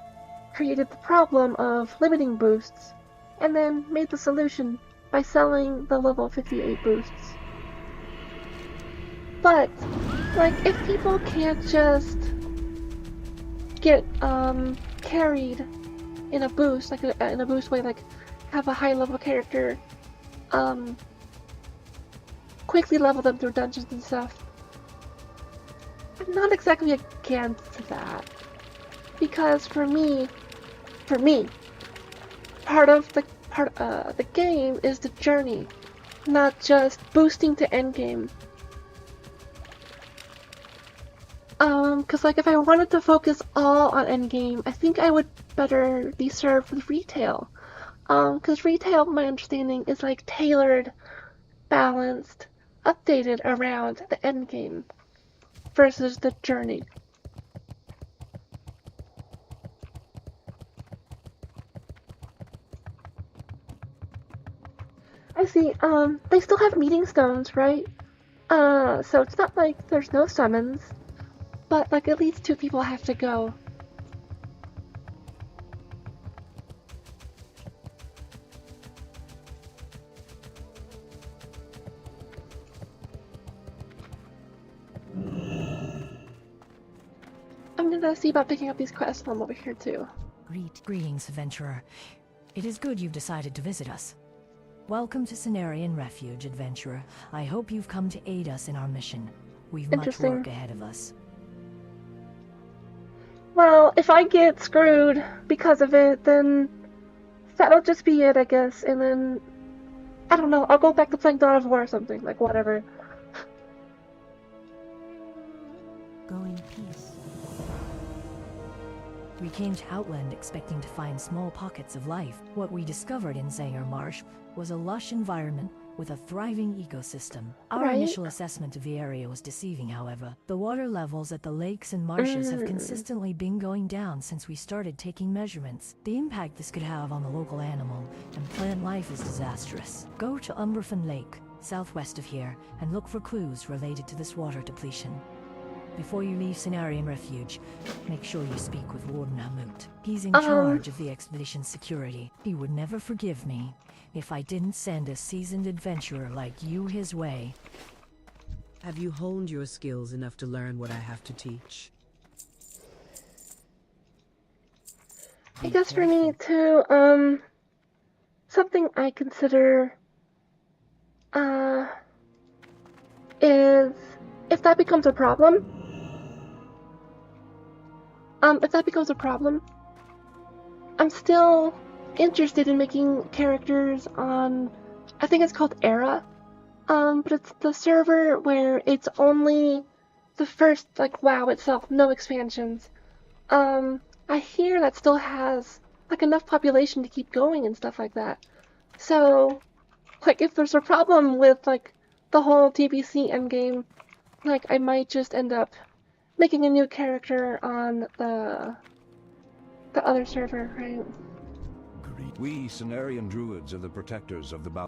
created the problem of limiting boosts, and then made the solution by selling the level 58 boosts. But, like, if people can't just get, carried in a boost, like in a boost way, like, have a high level character, quickly level them through dungeons and stuff, I'm not exactly against that, because for me, part of the game is the journey, not just boosting to endgame. Cause like if I wanted to focus all on endgame, I think I would better be served with retail. Cause retail, my understanding, is like tailored, balanced, updated around the endgame versus the journey. I see, they still have meeting stones, right? So it's not like there's no summons, but like at least 2 people have to go. I'm gonna see about picking up these quests from over here too. Greetings, adventurer. It is good you've decided to visit us. Welcome to Cenarian Refuge, adventurer. I hope you've come to aid us in our mission. We've much work ahead of us. Well, if I get screwed because of it, then that'll just be it, I guess. And then, I don't know, I'll go back to playing Dawn of War or something, like whatever. Go in peace. We came to Outland expecting to find small pockets of life. What we discovered in Zangarmarsh was a lush environment with a thriving ecosystem. Our initial assessment of the area was deceiving, however. The water levels at the lakes and marshes have consistently been going down since we started taking measurements. The impact this could have on the local animal and plant life is disastrous. Go to Umberfen Lake, southwest of here, and look for clues related to this water depletion. Before you leave Cenarian Refuge, make sure you speak with Warden Hamut. He's in charge of the expedition's security. He would never forgive me if I didn't send a seasoned adventurer like you his way. Have you honed your skills enough to learn what I have to teach? I guess for me too, something I consider, is if that becomes a problem, I'm still interested in making characters on, I think it's called Era, but it's the server where it's only the first, like, WoW itself, no expansions. I hear that still has, like, enough population to keep going and stuff like that. So, like, if there's a problem with, like, the whole TBC endgame, like, I might just end up making a new character on the other server, right? We, Cenarian Druids, are the protectors of the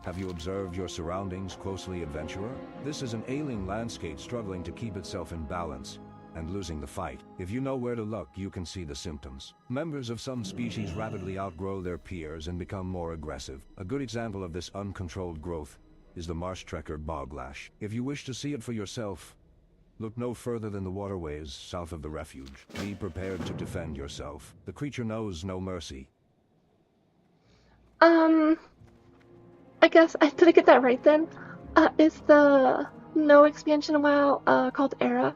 Have you observed your surroundings closely, adventurer? This is an alien landscape struggling to keep itself in balance and losing the fight. If you know where to look, you can see the symptoms. Members of some species rapidly outgrow their peers and become more aggressive. A good example of this uncontrolled growth is the marsh trekker boglash. If you wish to see it for yourself, look no further than the waterways south of the refuge. Be prepared to defend yourself. The creature knows no mercy. I guess, did I get that right then? Is the no expansion WoW, called Era?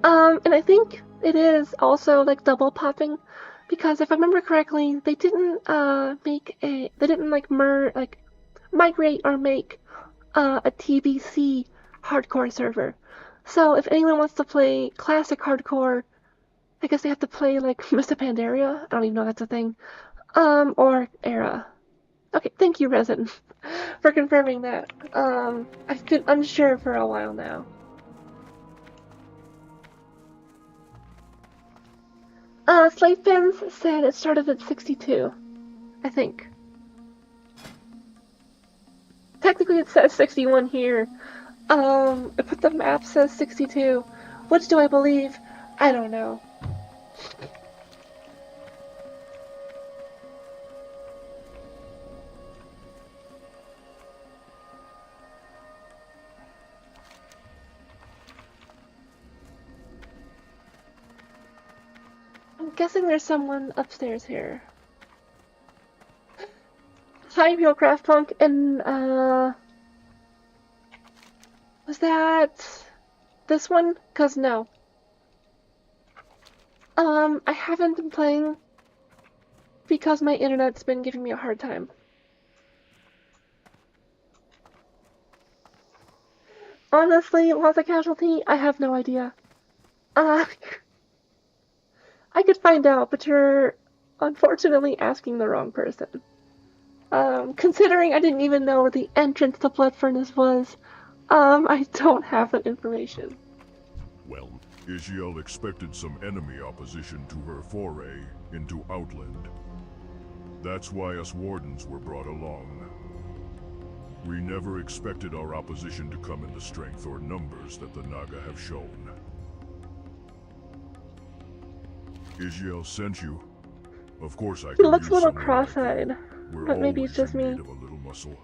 And I think it is also, like, double popping, because if I remember correctly, they didn't, migrate or make a TBC hardcore server. So if anyone wants to play classic hardcore, I guess they have to play like Mr. Pandaria. I don't even know if that's a thing. Or Era. Okay, thank you, Resin, for confirming that. I've been unsure for a while now. Slave Pins said it started at 62, I think. Technically it says 61 here, but the map says 62. Which do I believe? I don't know. I'm guessing there's someone upstairs here. Hi, Real Craft Punk, and, was that this one? 'Cause no. I haven't been playing because my internet's been giving me a hard time. Honestly, was a casualty? I have no idea. I could find out, but you're unfortunately asking the wrong person. Considering I didn't even know where the entrance to Blood Furnace was, I don't have that information. Well, Isiel expected some enemy opposition to her foray into Outland. That's why us wardens were brought along. We never expected our opposition to come in the strength or numbers that the Naga have shown. Isiel sent you. Of course I can He looks use a little someone cross-eyed, like you. but maybe it's just We're me. always in need of a little muscle.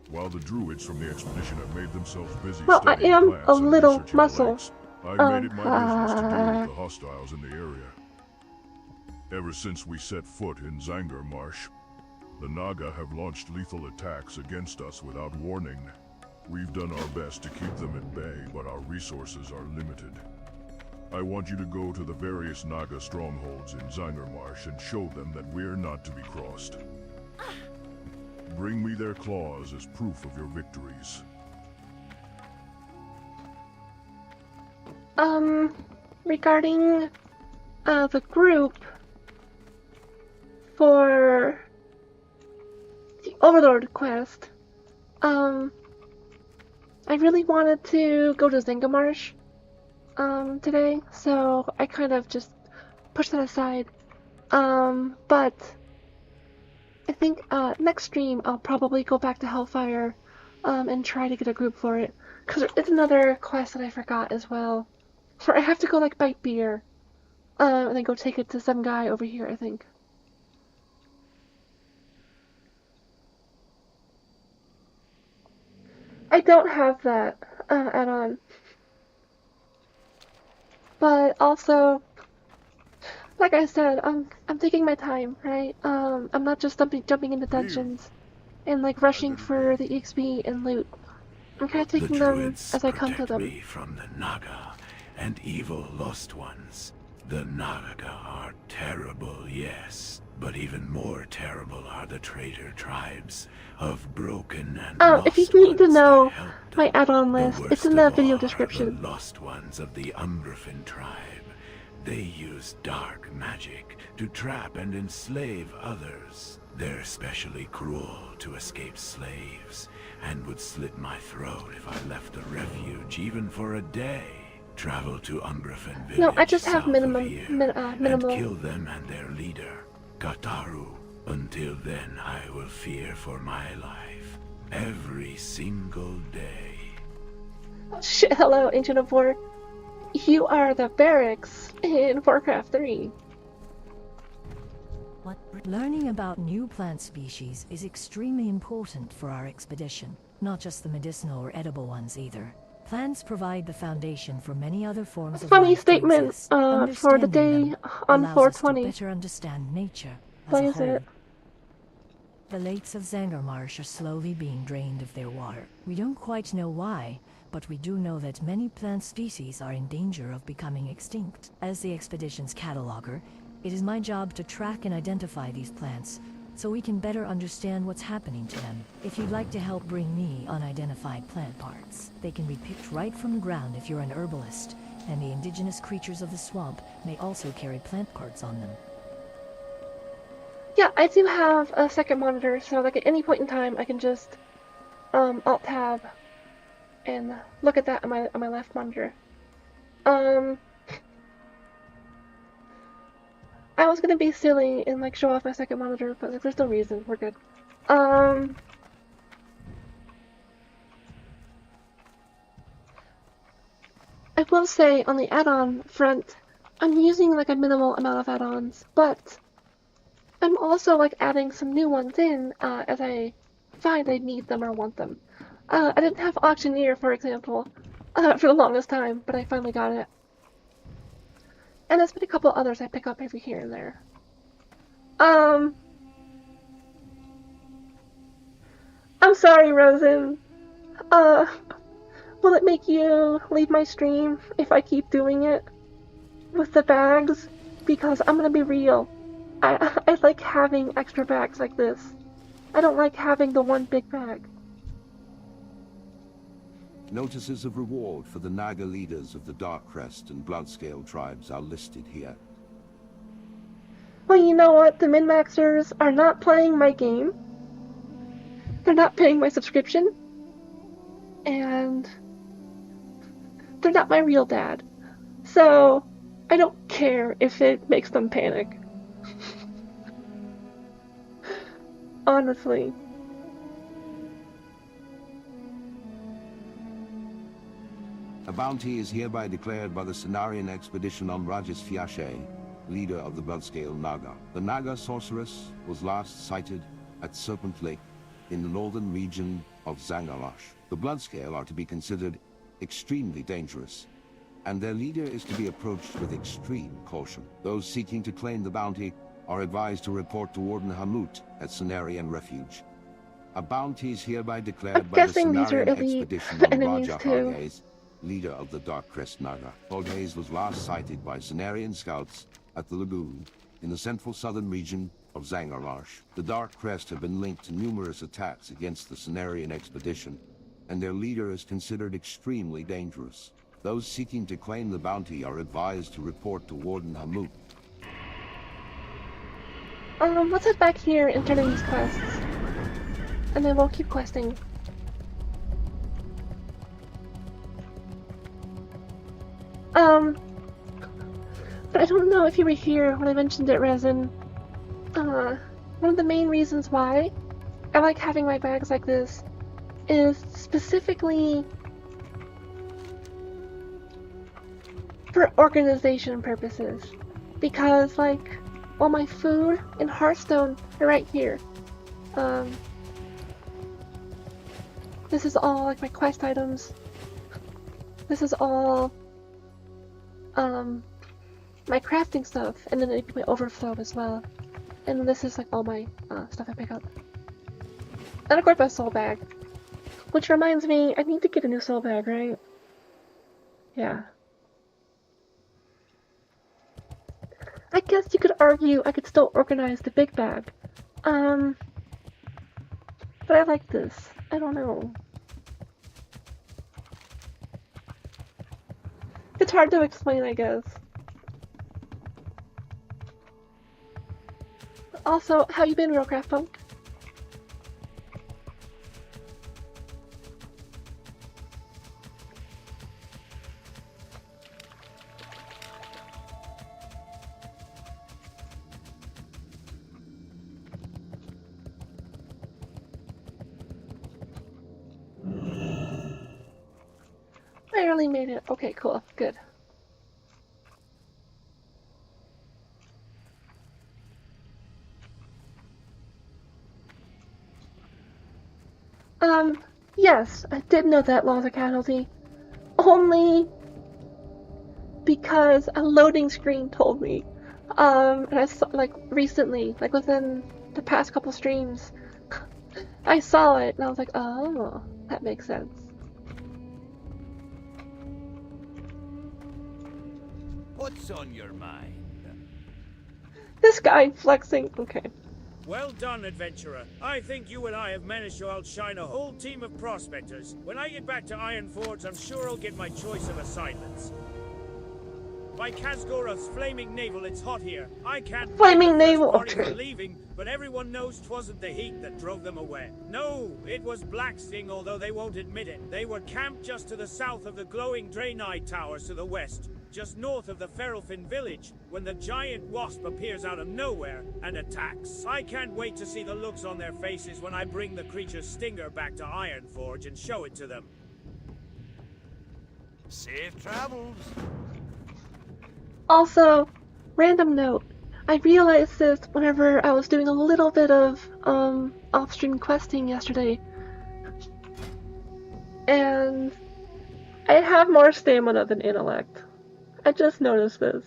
While the druids from the expedition have made themselves busy Well, I studying am plants a and little researching the muscle. lakes, I've made it my business to deal with the hostiles in the area. Ever since we set foot in Zangarmarsh, the Naga have launched lethal attacks against us without warning. We've done our best to keep them at bay, but our resources are limited. I want you to go to the various Naga strongholds in Zangarmarsh and show them that we're not to be crossed. Bring me their claws as proof of your victories. Regarding the group for the Overlord quest, I really wanted to go to Zangarmarsh today, so I kind of just pushed that aside. But I think next stream I'll probably go back to Hellfire and try to get a group for it, because it's another quest that I forgot as well, where I have to go like bite beer and then go take it to some guy over here, I think. I don't have that add-on. But also, like I said, I'm taking my time, right? I'm not just jumping into dungeons and like rushing for the EXP and loot. I'm kind of taking them as I come to them. Me from the Naga and evil lost ones. The Naga are terrible, yes, but even more terrible are the traitor tribes of broken and if you need to know my add-on list, it's in the video description. The lost ones of the Umbrafin tribe. They use dark magic to trap and enslave others. They're especially cruel to escaped slaves, and would slit my throat if I left the refuge even for a day. Travel to Umbrafin village. No, I just have minimal. And kill them and their leader, Kataru. Until then, I will fear for my life every single day. Oh shit! Hello, Ancient of War. You are the barracks in Warcraft 3. Learning about new plant species is extremely important for our expedition, not just the medicinal or edible ones either. Plants provide the foundation for many other forms of funny life statement for the day on 420. Better understand nature as Why a is whole. it? The lakes of Zangarmarsh are slowly being drained of their water. We don't quite know why, but we do know that many plant species are in danger of becoming extinct. As the expedition's cataloger, it is my job to track and identify these plants, so we can better understand what's happening to them. If you'd like to help bring me unidentified plant parts, they can be picked right from the ground if you're an herbalist, and the indigenous creatures of the swamp may also carry plant parts on them. Yeah, I do have a second monitor, so like at any point in time I can just Alt-Tab and look at that on my left monitor. I was gonna be silly and like show off my second monitor, but like, there's no reason. We're good. I will say on the add-on front, I'm using like a minimal amount of add-ons, but I'm also like adding some new ones in as I find I need them or want them. I didn't have Auctioneer, for example, for the longest time, but I finally got it. And there's been a couple others I pick up every here and there. I'm sorry, Rosen. Will it make you leave my stream if I keep doing it with the bags? Because I'm gonna be real. I like having extra bags like this. I don't like having the one big bag. Notices of reward for the Naga leaders of the Darkcrest and Bloodscale tribes are listed here. Well, you know what? The min-maxers are not playing my game. They're not paying my subscription. And they're not my real dad. So I don't care if it makes them panic. Honestly. A bounty is hereby declared by the Cenarian expedition on Rajas Fiashe, leader of the Bloodscale Naga. The Naga sorceress was last sighted at Serpent Lake in the northern region of Zangarmarsh. The Bloodscale are to be considered extremely dangerous, and their leader is to be approached with extreme caution. Those seeking to claim the bounty are advised to report to Warden Hamut at Cenarian Refuge. A bounty is hereby declared by the Cenarian expedition on Raja Harghaze, leader of the Darkcrest Naga. Harghaze was last sighted by Cenarian scouts at the lagoon in the central southern region of Zangarmarsh. The Darkcrest have been linked to numerous attacks against the Cenarian expedition, and their leader is considered extremely dangerous. Those seeking to claim the bounty are advised to report to Warden Hamut. Let's head back here and turn in these quests. And then we'll keep questing. But I don't know if you were here when I mentioned it, Resin. One of the main reasons why I like having my bags like this is specifically for organization purposes. Because, like, all my food and Hearthstone are right here. This is all, like, my quest items. This is all, my crafting stuff, and then my overflow as well. And this is, like, all my, stuff I pick up. And of course my soul bag. Which reminds me, I need to get a new soul bag, right? Yeah. I guess you could argue I could still organize the big bag. But I like this. I don't know. It's hard to explain, I guess. Also, how you been, Real Craft Punk? Barely made it. Okay, cool. Good. Yes, I did know that loss of casualty. Only because a loading screen told me. And I saw, like, recently, like within the past couple streams, I saw it and I was like, oh, that makes sense. What's on your mind? This guy flexing. Okay. Well done, adventurer. I think you and I have managed to outshine a whole team of prospectors. When I get back to Ironforge, I'm sure I'll get my choice of assignments. By Kazgorath's flaming navel, it's hot here. I can't flaming navel. Okay. Leaving, but everyone knows 'twasn't the heat that drove them away. No, it was Blacksting, although they won't admit it. They were camped just to the south of the glowing Draenei Towers to the west, just north of the Ferelfin village, when the giant wasp appears out of nowhere and attacks. I can't wait to see the looks on their faces when I bring the creature's stinger back to Ironforge and show it to them. Safe travels. Also, random note, I realized this whenever I was doing a little bit of off-stream questing yesterday. And I have more stamina than intellect. I just noticed this.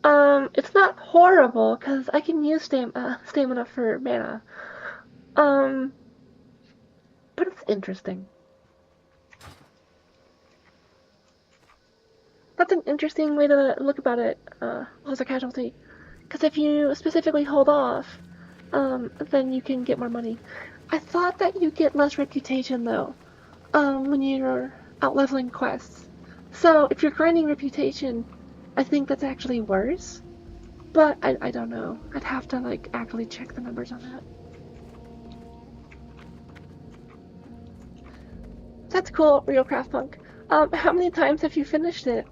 It's not horrible, because I can use stamina for mana. But it's interesting. That's an interesting way to look about it, as a casualty. Because if you specifically hold off, then you can get more money. I thought that you get less reputation, though, when you're out-leveling quests. So, if you're grinding reputation, I think that's actually worse. But, I don't know. I'd have to, like, actually check the numbers on that. That's cool, Real Craft Punk. How many times have you finished it?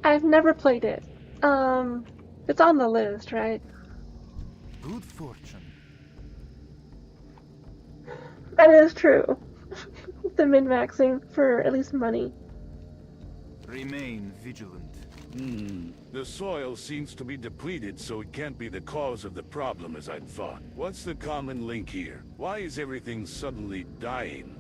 I've never played it. It's on the list, right? Good fortune. That is true. The min-maxing for at least money. Remain vigilant. The soil seems to be depleted, so it can't be the cause of the problem as I'd thought. What's the common link here? Why is everything suddenly dying?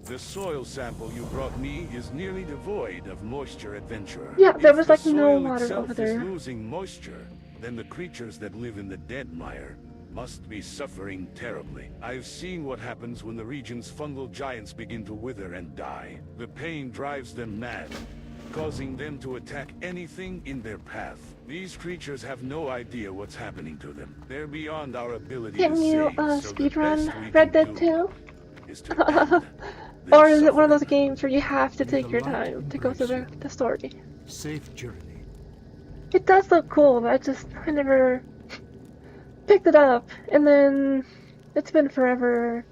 The soil sample you brought me is nearly devoid of moisture, adventurer. Yeah, there was like If the no soil water itself over there. is losing moisture, then the creatures that live in the dead mire must be suffering terribly. I've seen what happens when the region's fungal giants begin to wither and die. The pain drives them mad, causing them to attack anything in their path. These creatures have no idea what's happening to them. They're beyond our ability Can to you save, so the best we speedrun can Red Dead do 2? is to end. Or is it one of those games where you have to take your time to go through the story? Safe journey. It does look cool, but I never picked it up, and then it's been forever.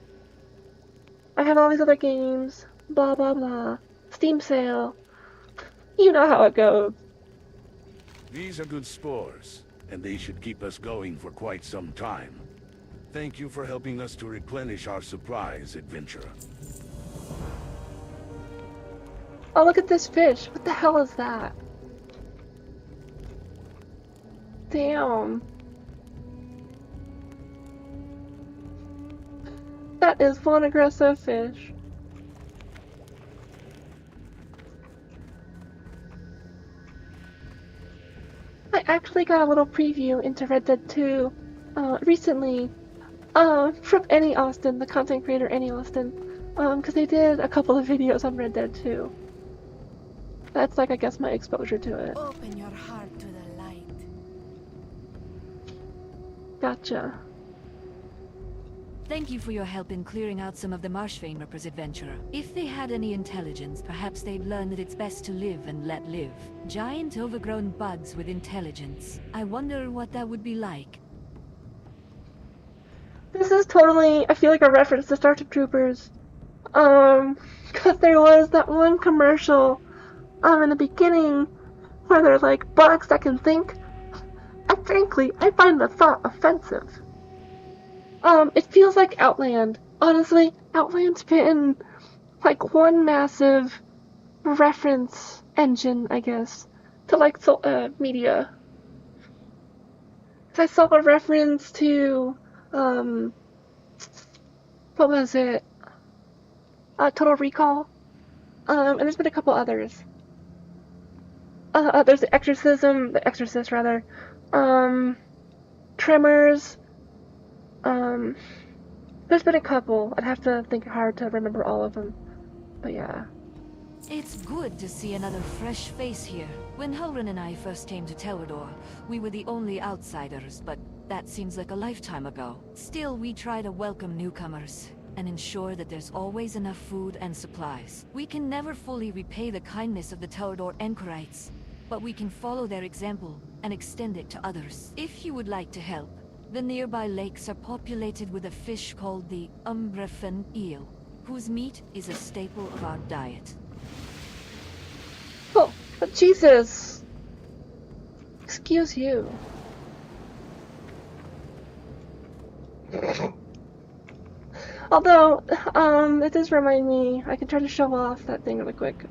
I have all these other games, blah blah blah, Steam sale. You know how it goes. These are good spores, and they should keep us going for quite some time. Thank you for helping us to replenish our supplies, adventurer. Oh, look at this fish. What the hell is that? Damn. That is one aggressive fish. I actually got a little preview into Red Dead 2 recently from Annie Austin, the content creator Annie Austin, because they did a couple of videos on Red Dead 2. That's like, I guess, my exposure to it. Open your heart to the light. Gotcha. Thank you for your help in clearing out some of the marsh veinrippers, adventurer. If they had any intelligence, perhaps they'd learn that it's best to live and let live. Giant overgrown bugs with intelligence. I wonder what that would be like. This is totally, I feel like, a reference to Starship Troopers. Because there was that one commercial in the beginning where they're like bugs that can think. And frankly, I find the thought offensive. It feels like Outland. Honestly, Outland's been like one massive reference engine, I guess, to like media. I saw a reference to, what was it? Total Recall. And there's been a couple others. There's The Exorcist rather. Tremors. There's been a couple. I'd have to think hard to remember all of them. But yeah. It's good to see another fresh face here. When Hulrin and I first came to Teledor, we were the only outsiders, but that seems like a lifetime ago. Still, we try to welcome newcomers and ensure that there's always enough food and supplies. We can never fully repay the kindness of the Teledor Anchorites, but we can follow their example and extend it to others. If you would like to help, the nearby lakes are populated with a fish called the umbrefin eel, whose meat is a staple of our diet. Oh, but Jesus! Excuse you. Although, it does remind me, I can try to show off that thing really quick.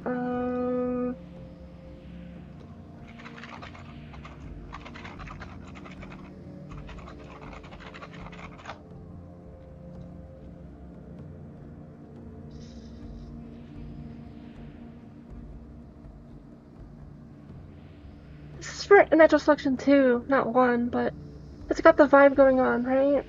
This is for a natural selection 2, not 1, but it's got the vibe going on, right?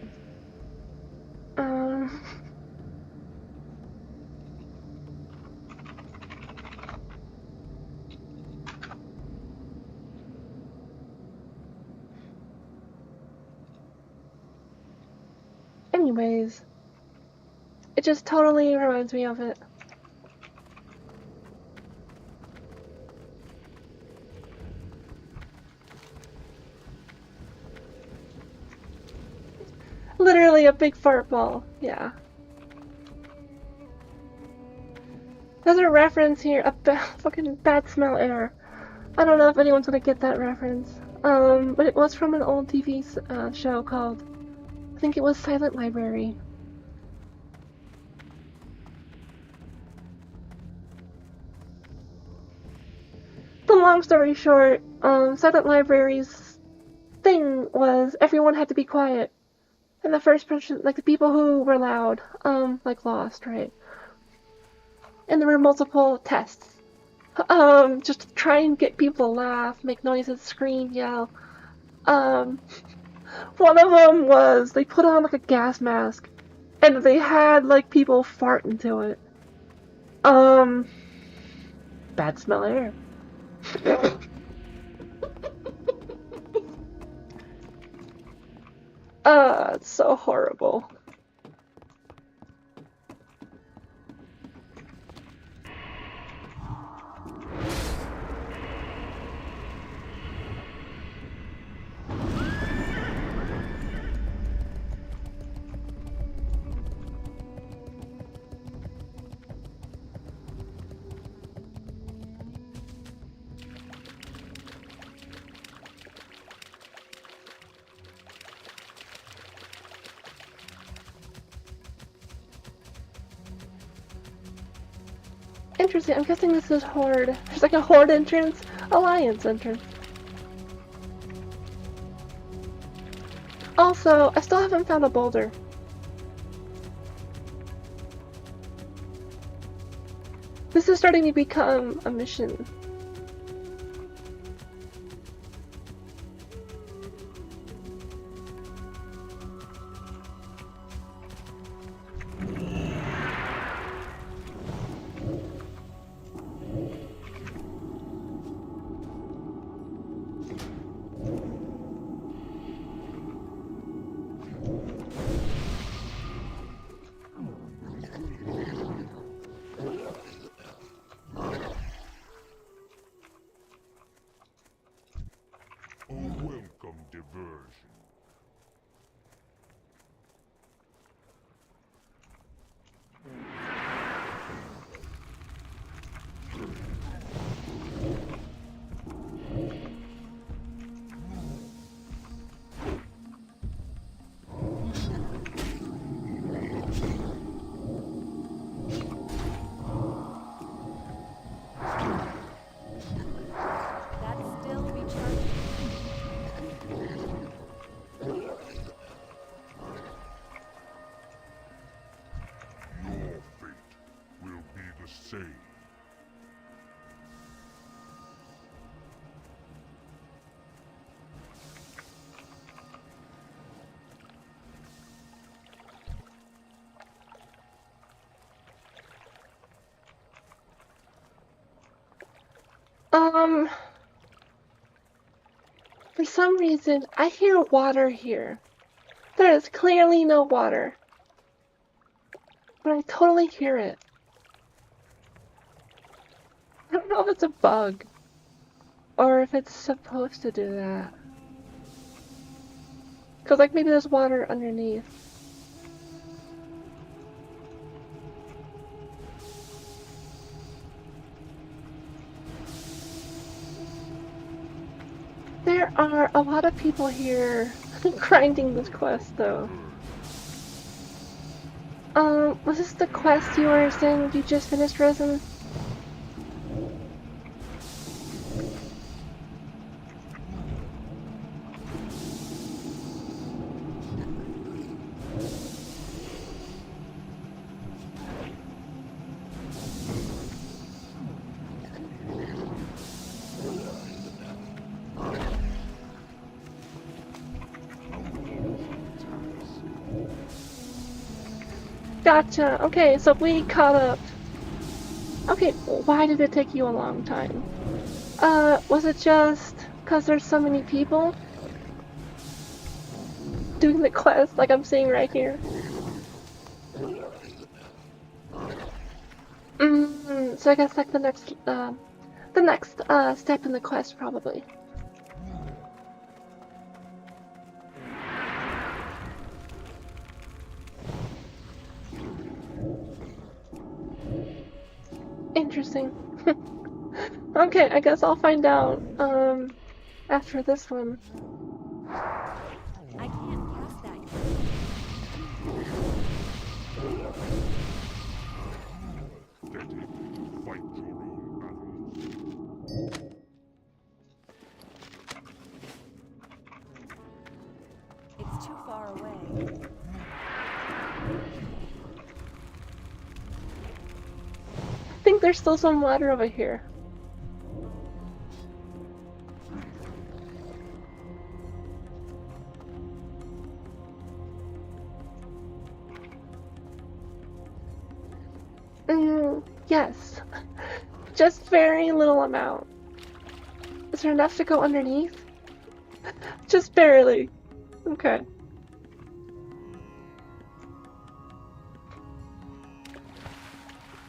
Anyways, it just totally reminds me of it. Literally a big fart ball, yeah. There's a reference here, fucking bad smell air. I don't know if anyone's gonna get that reference. But it was from an old TV show called, I think it was Silent Library. The long story short, Silent Library's thing was everyone had to be quiet. And the first person, like the people who were loud, like lost, right? And there were multiple tests. Just to try and get people to laugh, make noises, scream, yell. One of them was they put on like a gas mask, and they had like people fart into it. Bad smell air. It's so horrible. Interesting. I'm guessing this is Horde. There's like a Horde entrance, Alliance entrance. Also, I still haven't found a boulder. This is starting to become a mission. For some reason, I hear water here. There is clearly no water. But I totally hear it. I don't know if it's a bug. Or if it's supposed to do that. Because like maybe there's water underneath. There are a lot of people here grinding this quest though. Was this the quest you were saying you just finished, Risen? Gotcha. Okay, so we caught up. Okay, why did it take you a long time? Was it just because there's so many people doing the quest like I'm seeing right here? So I guess like the next step in the quest probably. Interesting. Okay, I guess I'll find out after this one. I can't pass that. It's too far away. I think there's still some water over here. Yes. Just very little amount. Is there enough to go underneath? Just barely. Okay.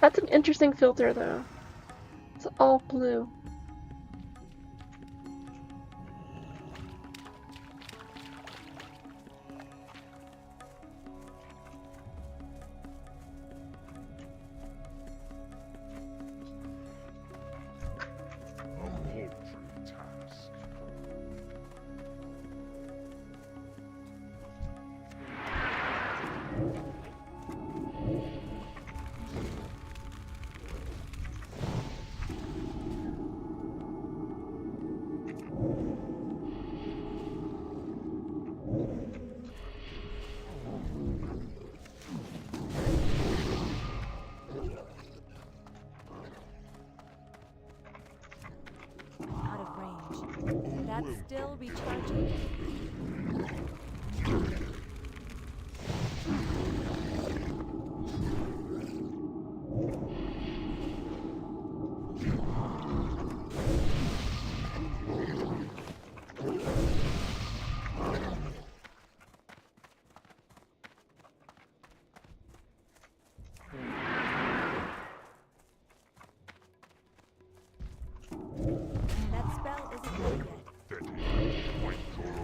That's an interesting filter though. It's all blue. That's still recharging.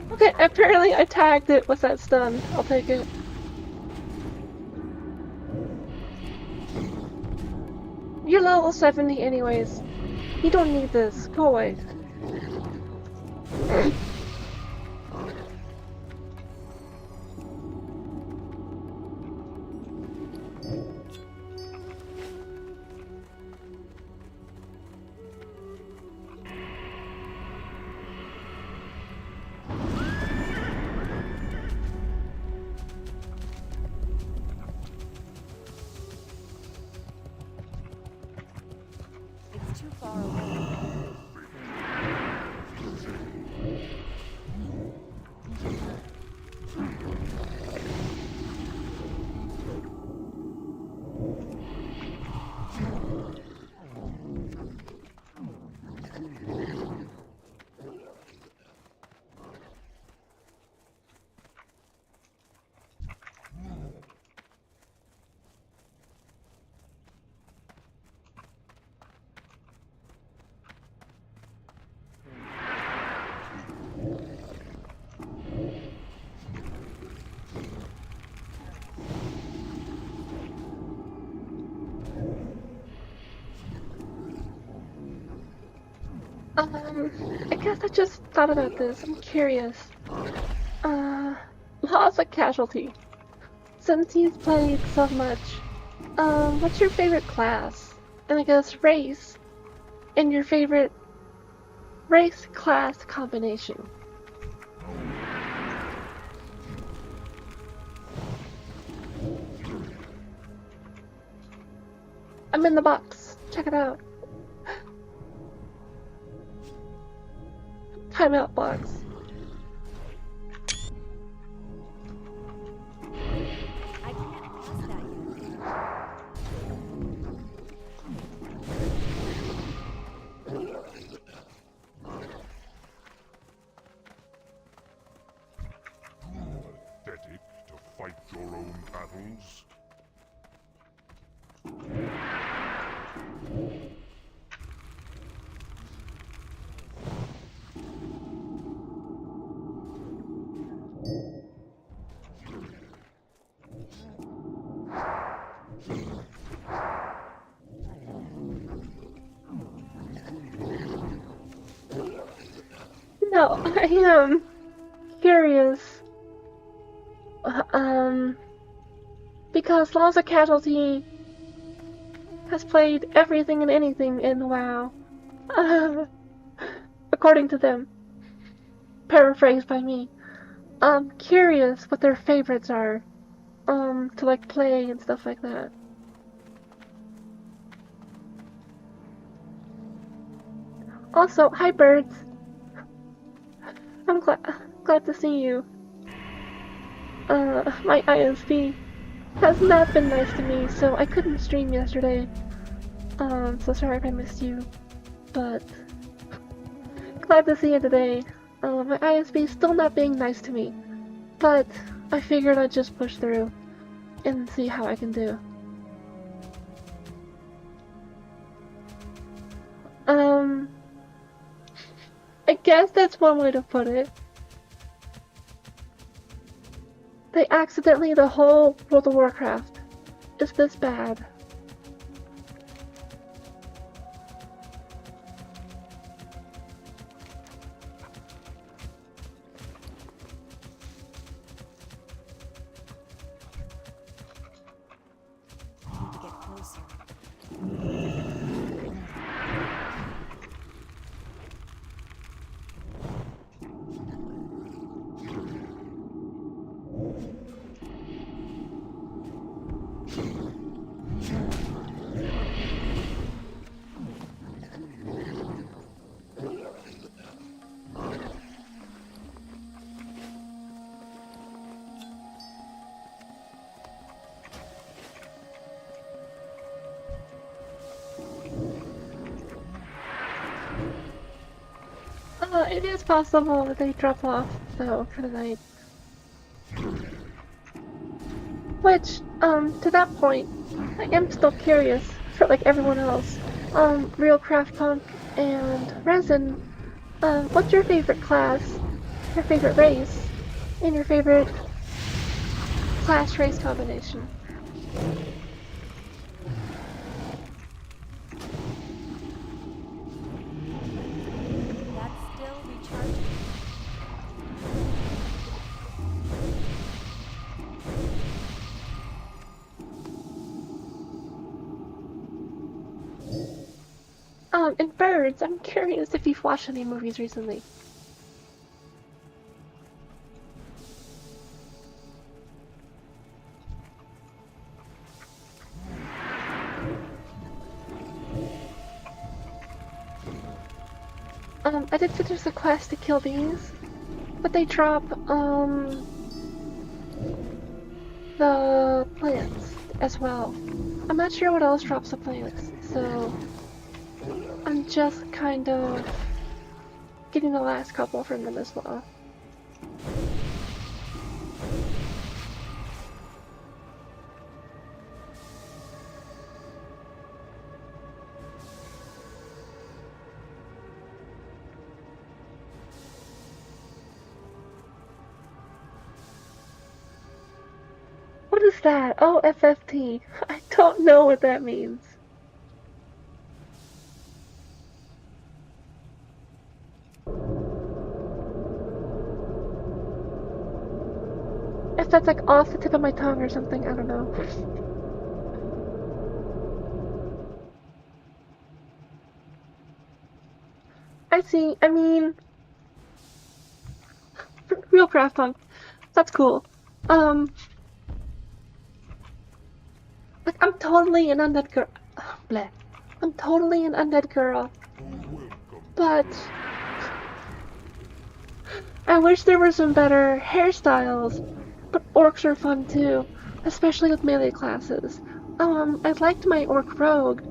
Okay, apparently I tagged it with that stun. I'll take it. You're level 70 anyways. You don't need this. Go away. It's too far away. I guess I just thought about this. I'm curious. Laws of Casualty. Since you've played so much, what's your favorite class? And I guess race, and your favorite race-class combination? I'm in the box. Check it out. Timeout box. I can't pass that Pathetic to fight your own battles. No, I am curious. Because Laws of Casualty has played everything and anything in WoW. According to them. Paraphrased by me. I'm curious what their favorites are. To like play and stuff like that. Also, hi birds. I'm glad to see you. My ISP has not been nice to me, so I couldn't stream yesterday. So sorry if I missed you, but glad to see you today. My ISP is still not being nice to me, but I figured I'd just push through and see how I can do. I guess that's one way to put it. They accidentally the whole World of Warcraft is this bad. I need to get closer. It is possible that they drop off, though, for the night. Which, to that point, I am still curious, for like everyone else. Real Craft Punk and Resin, what's your favorite class, your favorite race, and your favorite class race combination? That's still recharging. And birds, I'm curious if you've watched any movies recently. I did finish the quest to kill these, but they drop, the plants as well. I'm not sure what else drops the plants, so I'm just kind of getting the last couple from them as well. What is that? Oh, FFT. I don't know what that means. If that's like off the tip of my tongue or something, I don't know. I see. I mean, real craft punk. That's cool. Like I'm totally an undead girl. Bleh. I'm totally an undead girl. But I wish there were some better hairstyles. But orcs are fun too, especially with melee classes. I liked my orc rogue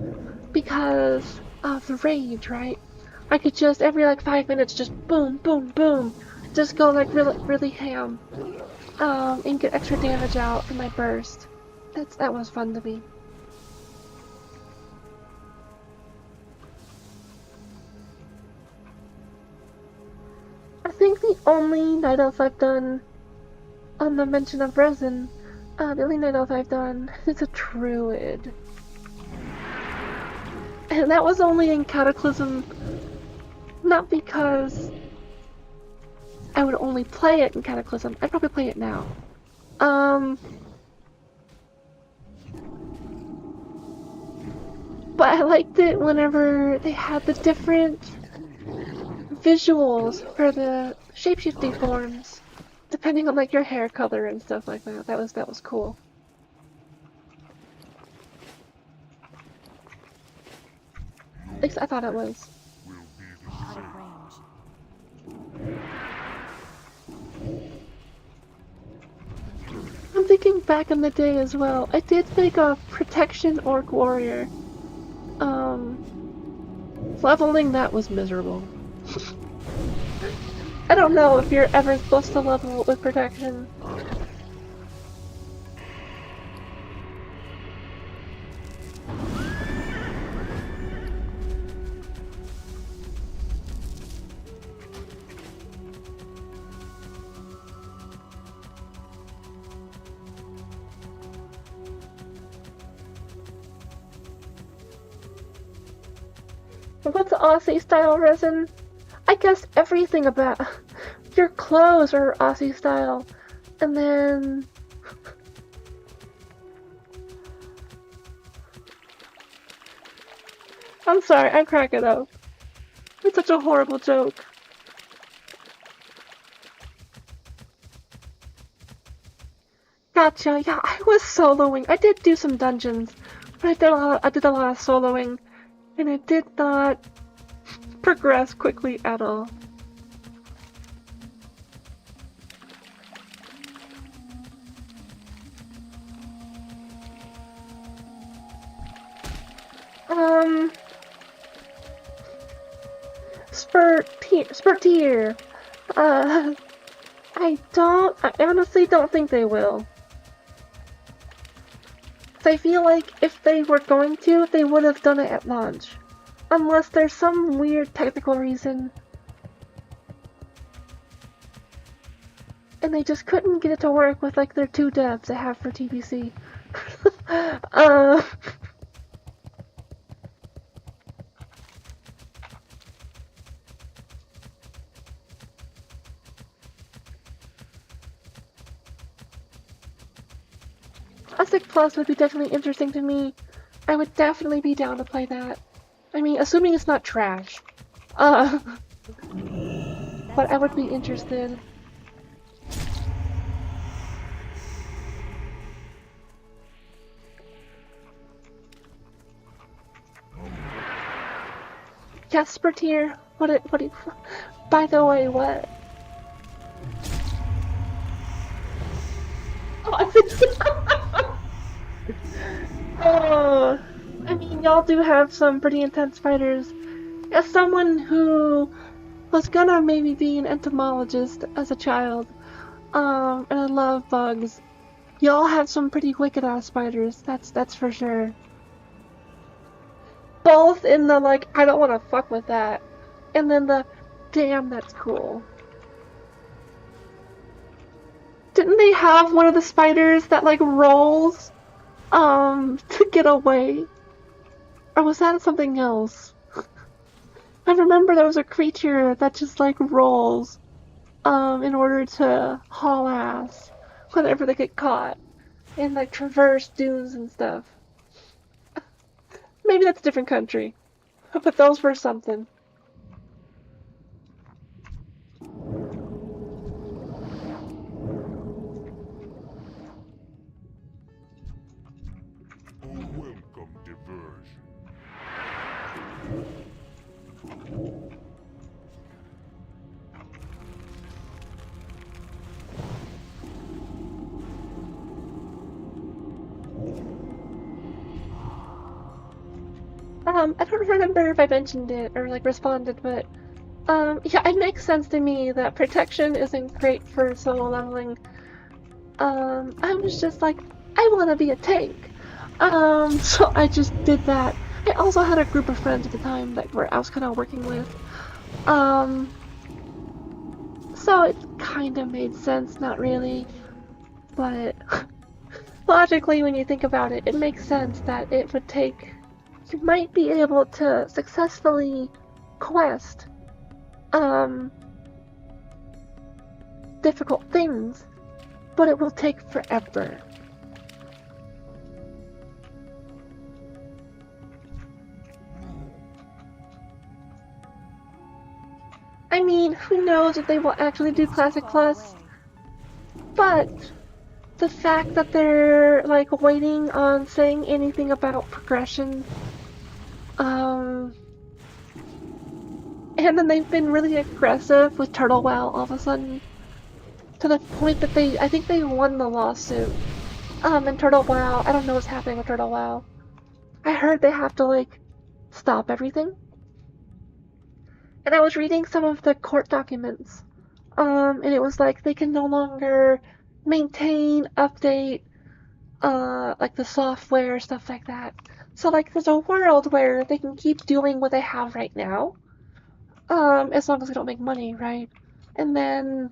because of the rage, right? I could just every like 5 minutes just boom, boom, boom, just go like really ham, and get extra damage out from my burst. That was fun to me. I think the only night elf I've done on the mention of resin, the only night elf I've done is a druid. And that was only in Cataclysm, not because I would only play it in Cataclysm. I'd probably play it now. But I liked it whenever they had the different visuals for the shapeshifting forms, depending on like your hair color and stuff like that. That was cool. At least I thought it was. Out of range. I'm thinking back in the day as well. I did make a protection orc warrior. Leveling that was miserable. I don't know if you're ever supposed to level with protection. What's Aussie style resin? I guess everything about your clothes are Aussie style. And then I'm sorry, I'm cracking up. It's such a horrible joke. Gotcha, yeah, I was soloing. I did do some dungeons, but I did a lot of soloing. And it did not progress quickly at all. Spurtier. I honestly don't think they will. I feel like if they were going to, they would have done it at launch. Unless there's some weird technical reason. And they just couldn't get it to work with like their 2 devs they have for TBC. Classic Plus would be definitely interesting to me. I would definitely be down to play that. I mean, assuming it's not trash. But I would be interested. Jasper tier. By the way, what? Oh, I mean, y'all do have some pretty intense fighters. As someone who was gonna maybe be an entomologist as a child, and I love bugs, y'all have some pretty wicked-ass spiders, that's for sure. Both in the, like, I don't want to fuck with that, and then the, damn, that's cool. Didn't they have one of the spiders that, like, rolls, to get away? Or was that something else? I remember there was a creature that just, like, rolls, in order to haul ass whenever they get caught, and, like, traverse dunes and stuff. Maybe that's a different country, but those were something. Welcome diversion. I don't remember if I mentioned it or like responded, but yeah, it makes sense to me that protection isn't great for solo leveling. I was just like, I want to be a tank. So I just did that. I also had a group of friends at the time that I was kind of working with. So it kind of made sense, not really, but logically when you think about it, it makes sense that it would take. You might be able to successfully quest difficult things, but it will take forever. I mean, who knows if they will actually do Classic Plus, but the fact that they're like waiting on saying anything about progression, and then they've been really aggressive with Turtle Wow all of a sudden, to the point that I think they won the lawsuit. And Turtle Wow, I don't know what's happening with Turtle Wow. I heard they have to like stop everything. And I was reading some of the court documents, and it was like they can no longer maintain, update, like the software, stuff like that. So like there's a world where they can keep doing what they have right now, as long as they don't make money, right? And then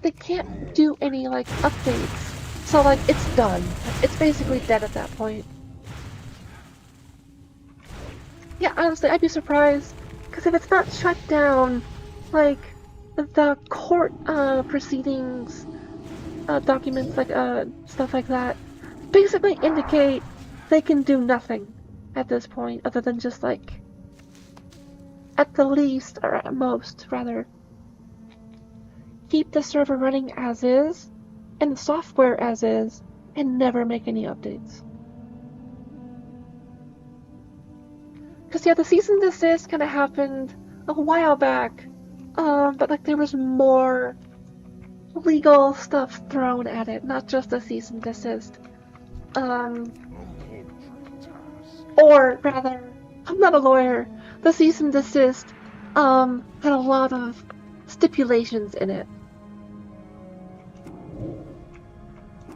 they can't do any like updates. So like it's done. It's basically dead at that point. Yeah, honestly, I'd be surprised, because if it's not shut down, like the court proceedings, documents, like stuff like that, basically indicate they can do nothing at this point, other than just like, at the least, or at most, rather, keep the server running as is, and the software as is, and never make any updates. Because yeah, the cease and desist kind of happened a while back, but like there was more legal stuff thrown at it, not just a cease and desist. Or rather, I'm not a lawyer. The cease and desist had a lot of stipulations in it.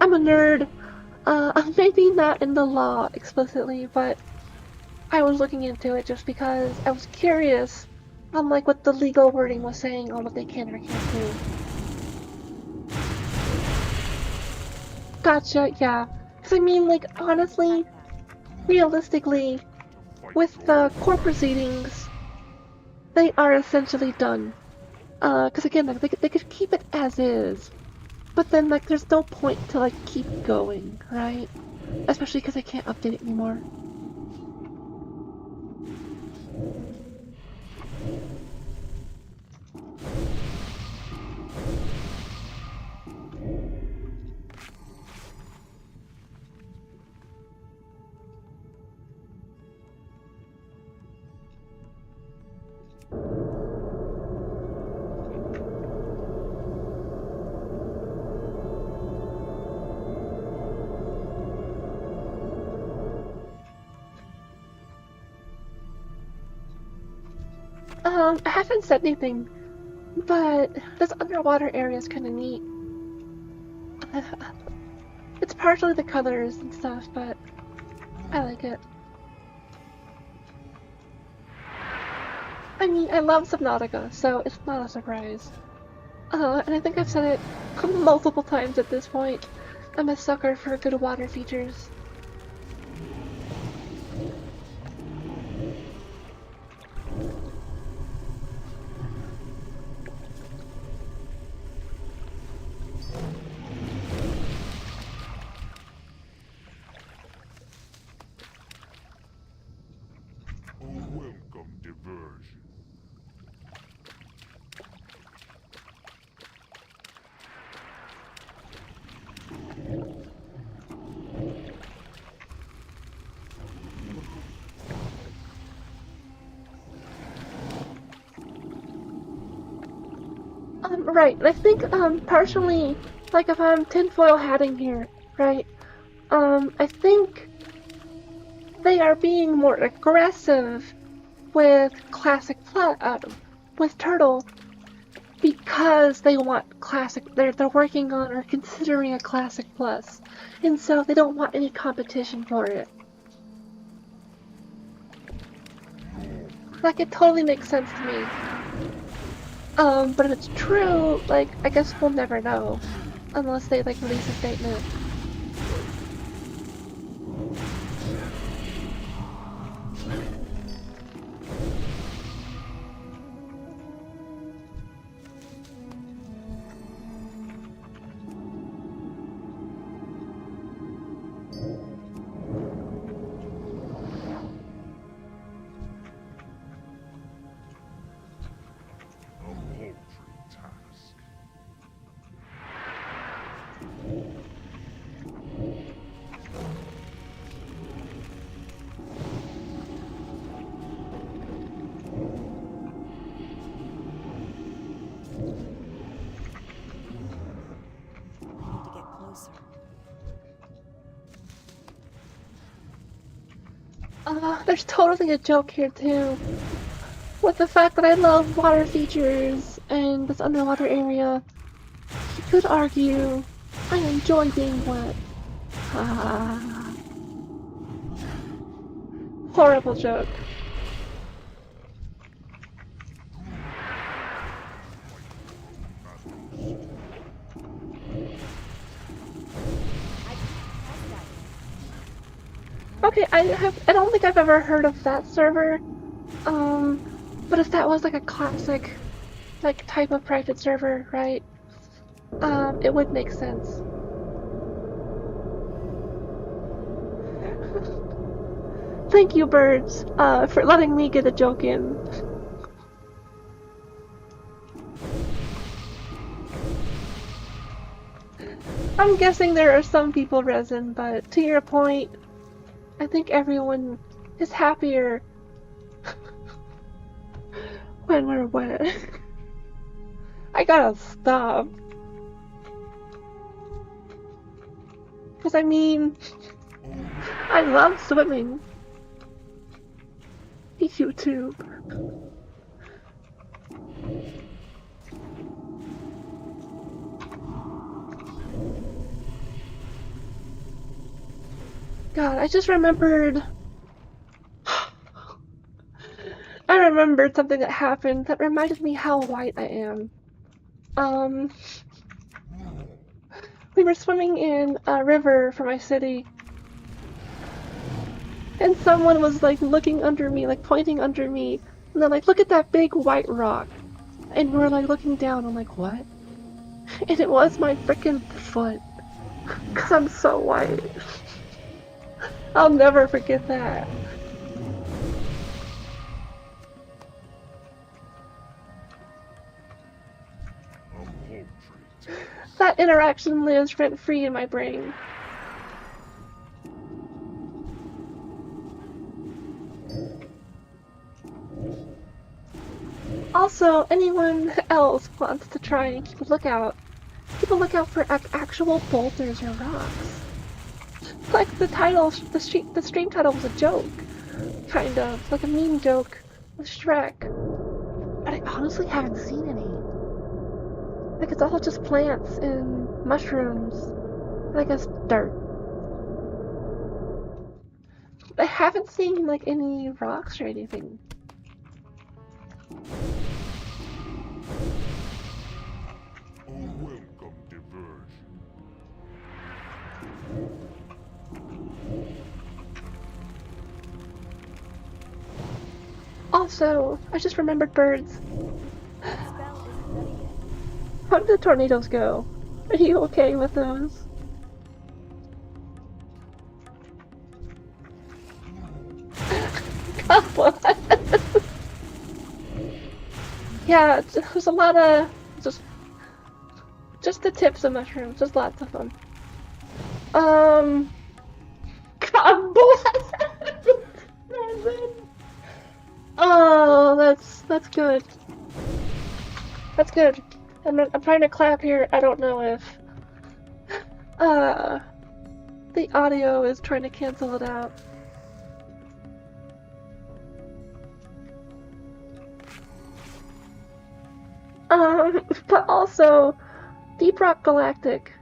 I'm a nerd. Maybe not in the law explicitly, but I was looking into it just because I was curious on like what the legal wording was saying on what they can or can't do. Gotcha, yeah. Because I mean, like, honestly, realistically, with the court proceedings, they are essentially done. Because again, like, they could keep it as is, but then, like, there's no point to, like, keep going, right? Especially because I can't update it anymore. I haven't said anything, but this underwater area is kind of neat. It's partially the colors and stuff, but I like it. I mean, I love Subnautica, so it's not a surprise. And I think I've said it multiple times at this point. I'm a sucker for good water features. Welcome diversion. Right, and I think, partially, like, if I'm tinfoil hatting here, right, I think they are being more aggressive with with Turtle, because they want Classic, they're working on or considering a Classic Plus, and so they don't want any competition for it. Like, it totally makes sense to me. But if it's true, like, I guess we'll never know. Unless they, like, release a statement. There's totally a joke here too. With the fact that I love water features and this underwater area. You could argue I enjoy being wet. Horrible joke. Okay, I don't think I've ever heard of that server. But if that was like a classic, like, type of private server, right? It would make sense. Thank you, birds, for letting me get a joke in. I'm guessing there are some people resin, but to your point, I think everyone is happier when we're wet. I gotta stop. Because I mean, I love swimming. YouTube. God, I just remembered. I remembered something that happened that reminded me how white I am. We were swimming in a river for my city, and someone was like looking under me, like pointing under me, and they're like, "Look at that big white rock," and we're like looking down. I'm like, "What?" And it was my freaking foot, 'cause I'm so white. I'll never forget that. That interaction lives rent-free in my brain. Also, anyone else wants to try and keep a lookout for actual boulders or rocks. Like the title, the stream title was a joke, kind of like a meme joke with Shrek. But I honestly haven't seen any. Like it's all just plants and mushrooms, and I guess dirt. I haven't seen like any rocks or anything. Welcome, diversion. Also, I just remembered birds. How did the tornadoes go? Are you okay with those? Come on! Yeah, there's a lot of just the tips of mushrooms, just lots of them. God bless. Oh, that's good. That's good. I'm trying to clap here. I don't know if the audio is trying to cancel it out. But also Deep Rock Galactic.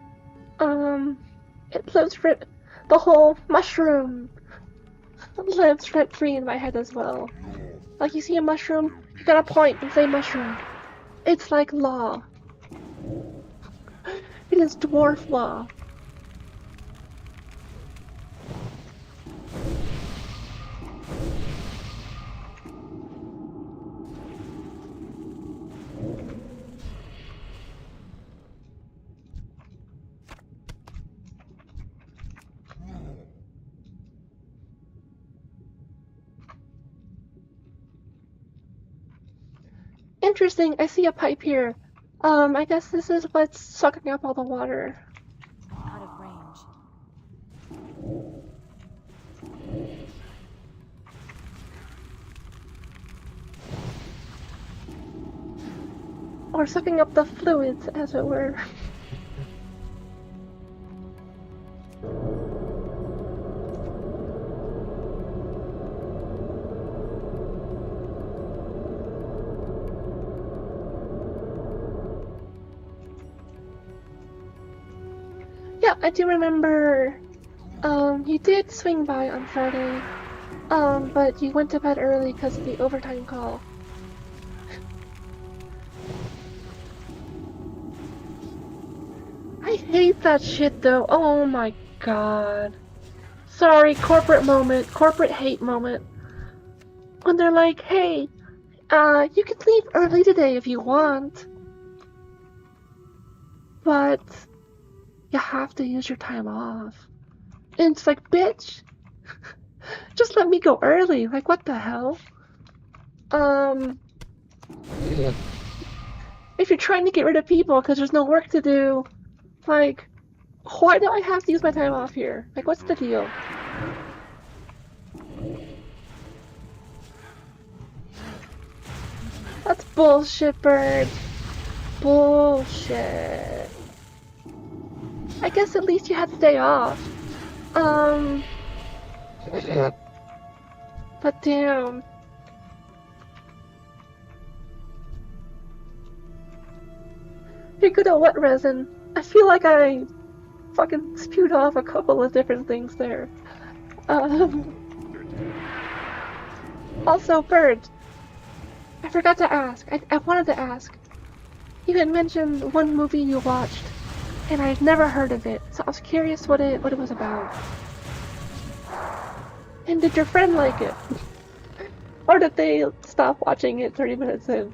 It lives the whole mushroom lives rent free in my head as well. Like you see a mushroom, you gotta point and say mushroom. It's like law. It is dwarf law. Interesting, I see a pipe here. I guess this is what's sucking up all the water. Out of range. Or sucking up the fluids, as it were. Yeah, I do remember, you did swing by on Friday, but you went to bed early because of the overtime call. I hate that shit though, oh my god. Sorry, corporate moment, corporate hate moment. When they're like, hey, you can leave early today if you want, but you have to use your time off. And it's like, bitch, just let me go early. Like, what the hell? If you're trying to get rid of people because there's no work to do, like, why do I have to use my time off here? Like, what's the deal? That's bullshit, Bird. Bullshit. I guess at least you had to stay off. But damn. You're good at wet resin. I feel like I fucking spewed off a couple of different things there. Also, Bird, I forgot to ask. I wanted to ask. You had mentioned one movie you watched, and I'd never heard of it, so I was curious what it was about. And did your friend like it? Or did they stop watching it 30 minutes in?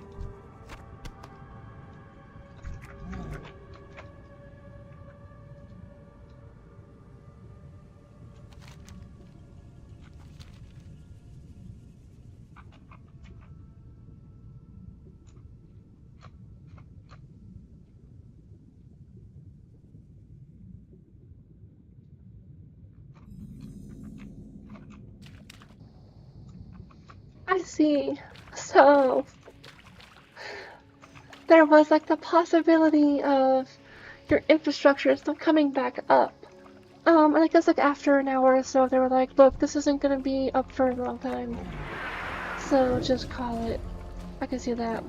I see. So there was like the possibility of your infrastructure still coming back up. And I guess like after an hour or so they were like, look, this isn't gonna be up for a long time. So just call it. I can see that.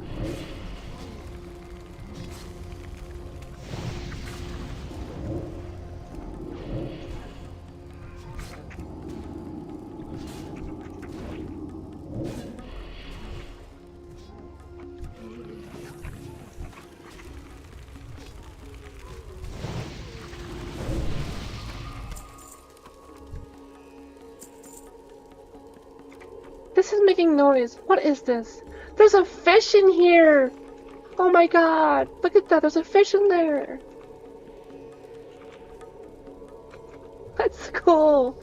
This is making noise. What is this? There's a fish in here! Oh my god! Look at that, there's a fish in there! That's cool!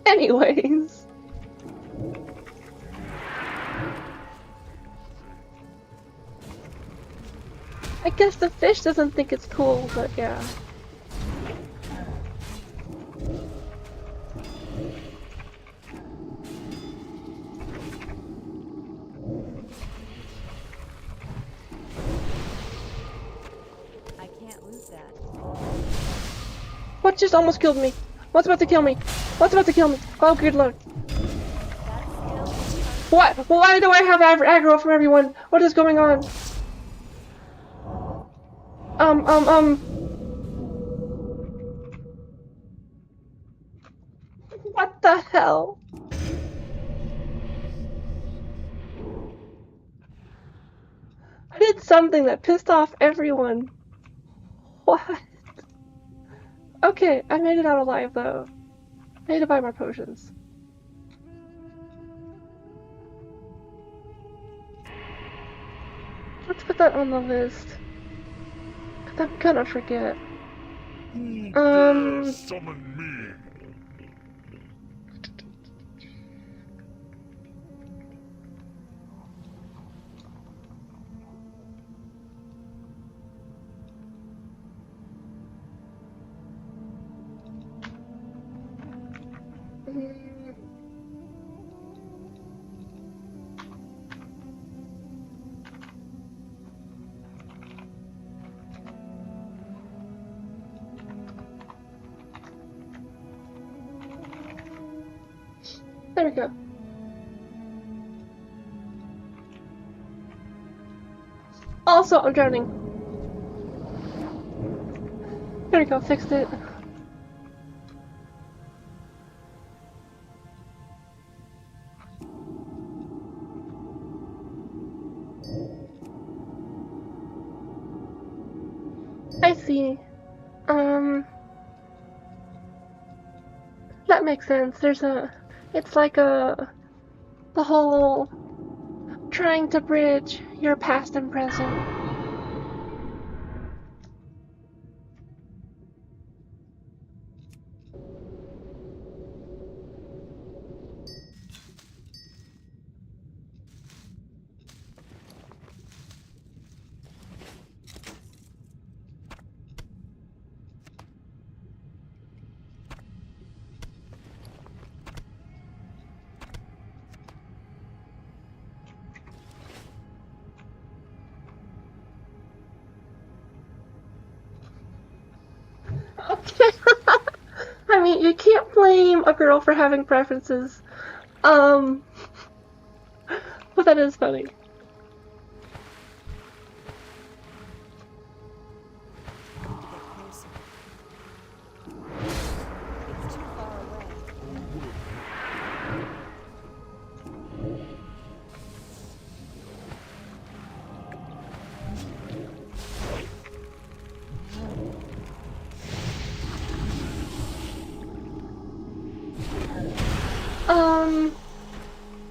Anyways... I guess the fish doesn't think it's cool, but yeah. I can't lose that. What just almost killed me? What's about to kill me? What's about to kill me? Oh, good lord. What? Why do I have aggro from everyone? What is going on? What the hell? I did something that pissed off everyone. What? Okay, I made it out alive though. I need to buy more potions. Let's put that on the list. I'm gonna forget. Summon me. There we go. Also, I'm drowning. There we go, fixed it. I see. That makes sense. It's like the whole trying to bridge your past and present. I mean, you can't blame a girl for having preferences. But that is funny.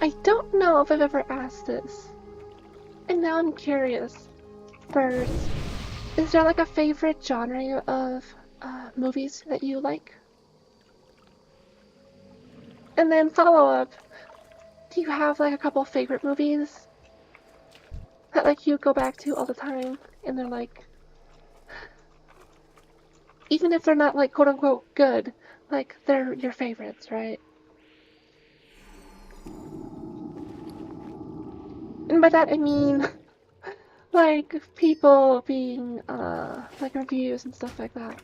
I don't know if I've ever asked this, and now I'm curious. First, is there like a favorite genre of movies that you like? And then follow up, do you have like a couple favorite movies that like you go back to all the time, and they're like, even if they're not like quote unquote good, like they're your favorites, right? And by that I mean like people being like reviews and stuff like that.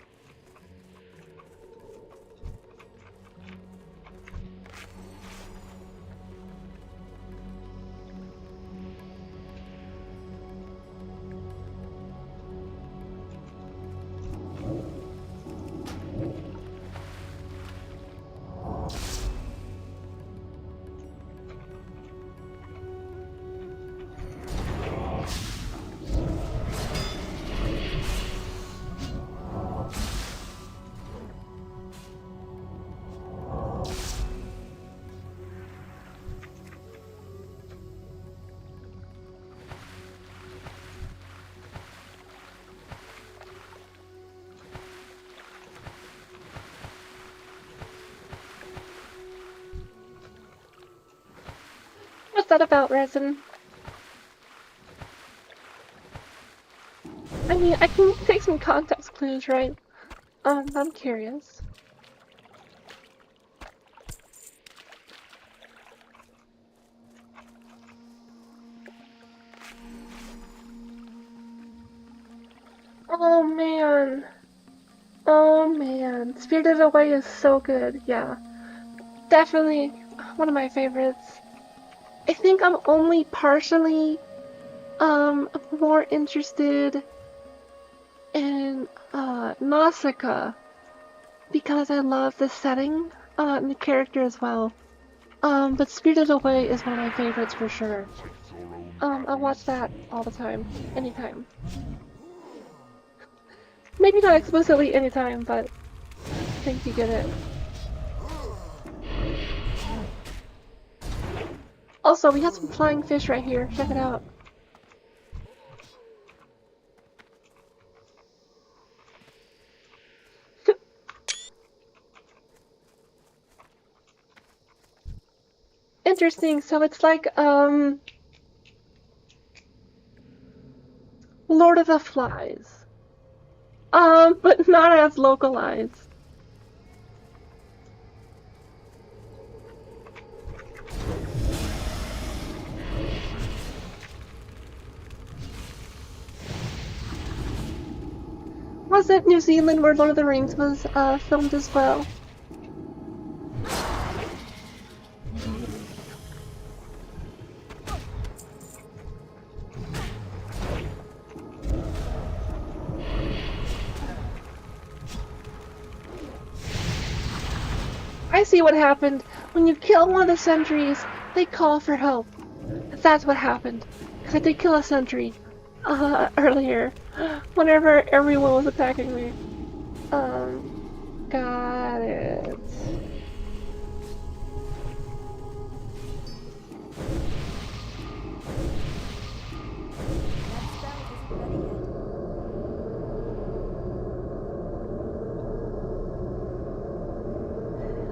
What's that about, resin? I mean, I can take some context clues, right? I'm curious. Oh man. Oh man. Spirited Away is so good, yeah. Definitely one of my favorites. I think I'm only partially more interested in Nausicaa because I love the setting and the character as well. But Spirited Away is one of my favorites for sure. I watch that all the time, anytime. Maybe not explicitly anytime, but I think you get it. Also, we have some flying fish right here. Check it out. Interesting. So it's like, Lord of the Flies. But not as localized. Was it New Zealand where Lord of the Rings was filmed as well? I see what happened. When you kill one of the sentries, they call for help. That's what happened. Because I did kill a sentry earlier, whenever everyone was attacking me. Got it.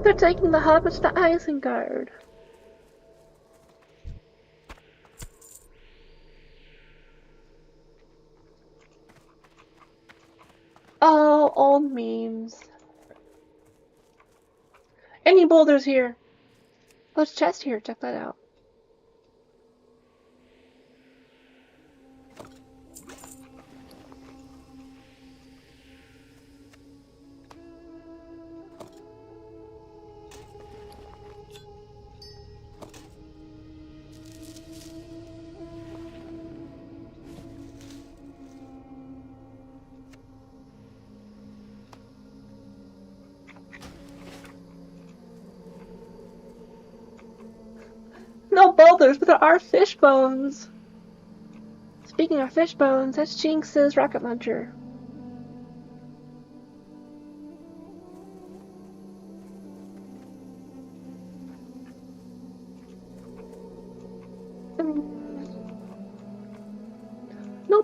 They're taking the hobbits to Isengard. Oh, old memes. Any boulders here? There's a chest here, check that out. No boulders, but there are fish bones. Speaking of fish bones, that's Jinx's rocket launcher.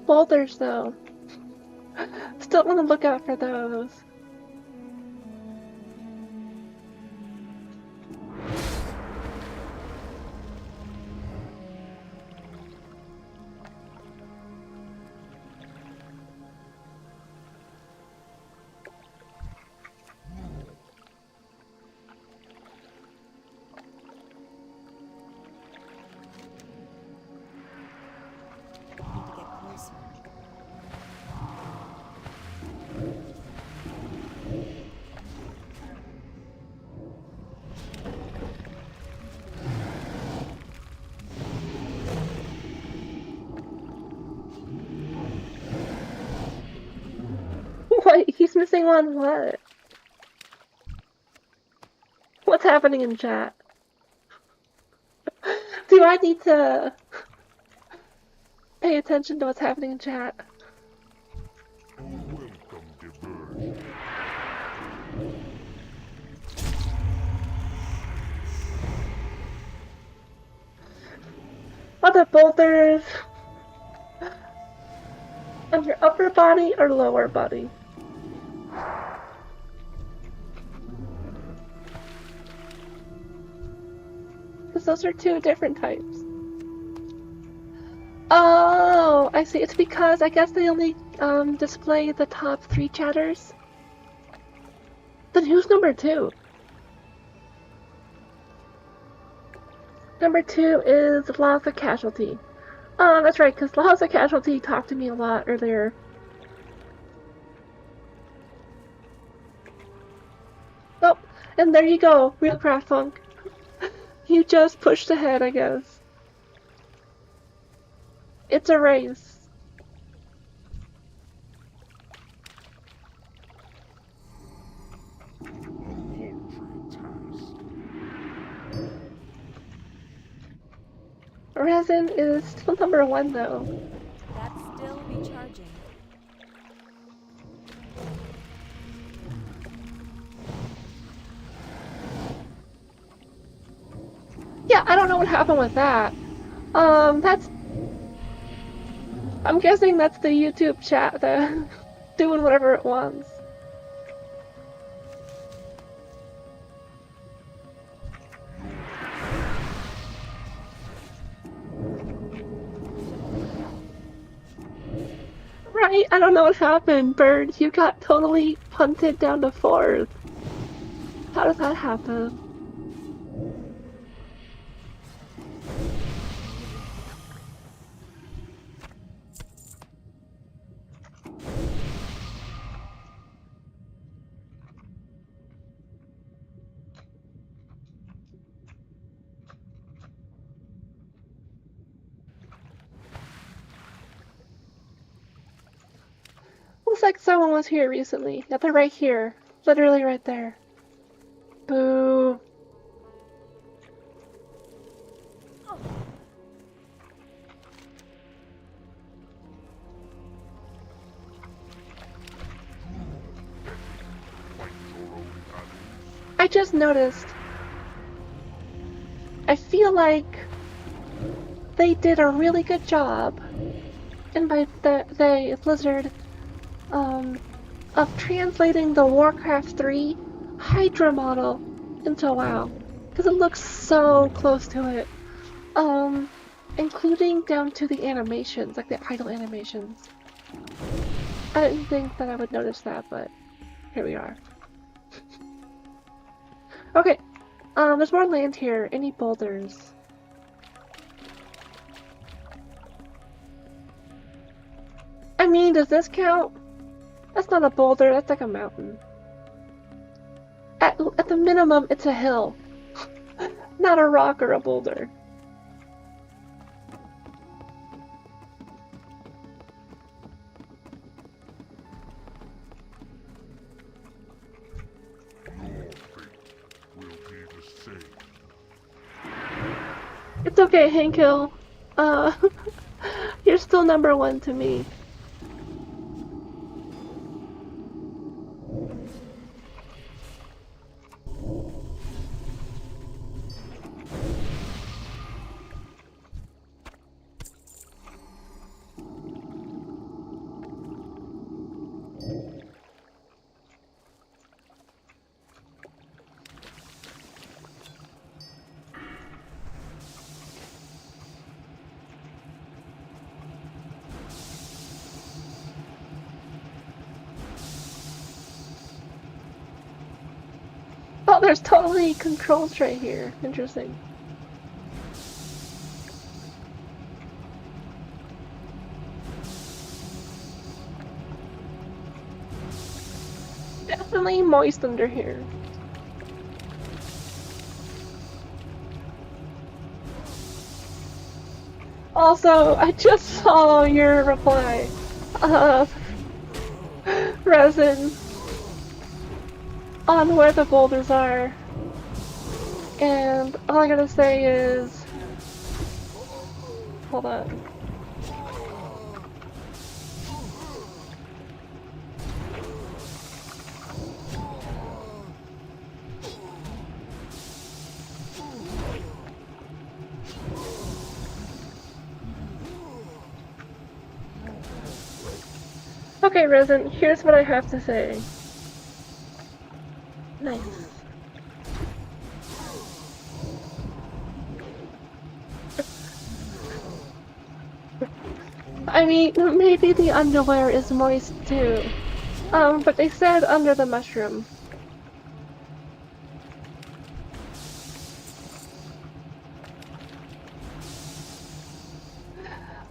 boulders though. Still on the lookout for those. What? He's missing one what? What's happening in chat? Do I need to pay attention to what's happening in chat? Are the boulders on your upper body or lower body? Because those are two different types. Oh, I see. It's because I guess they only display the top 3 chatters. Then who's number 2? Number 2 is Lava Casualty. Oh, that's right, because Lava Casualty talked to me a lot earlier. Oh, and there you go, Real Craft Funk. You just pushed ahead, I guess. It's a race. Resin is still number 1 though. That's still recharging. Yeah, I don't know what happened with that. I'm guessing that's the YouTube chat doing whatever it wants. Right, I don't know what happened, Bird. You got totally punted down to 4th. How does that happen? Looks like someone was here recently. Yeah, they're right here. Literally right there. Boo. I just noticed. I feel like they did a really good job, and by they Blizzard, of translating the Warcraft 3 Hydra model into WoW, because it looks so close to it, including down to the animations, like the idle animations. I didn't think that I would notice that, but here we are. Okay, there's more land here. Any boulders? I mean, does this count? That's not a boulder, that's like a mountain. At the minimum, it's a hill. Not a rock or a boulder. It's okay, Hank Hill. You're still number 1 to me. Oh, there's totally control tray here. Interesting. Definitely moist under here. Also, I just saw your reply. Resin. On where the boulders are. And all I gotta say is... Hold on. Okay, Resin, here's what I have to say. Nice. I mean, maybe the underwear is moist too. But they said under the mushroom.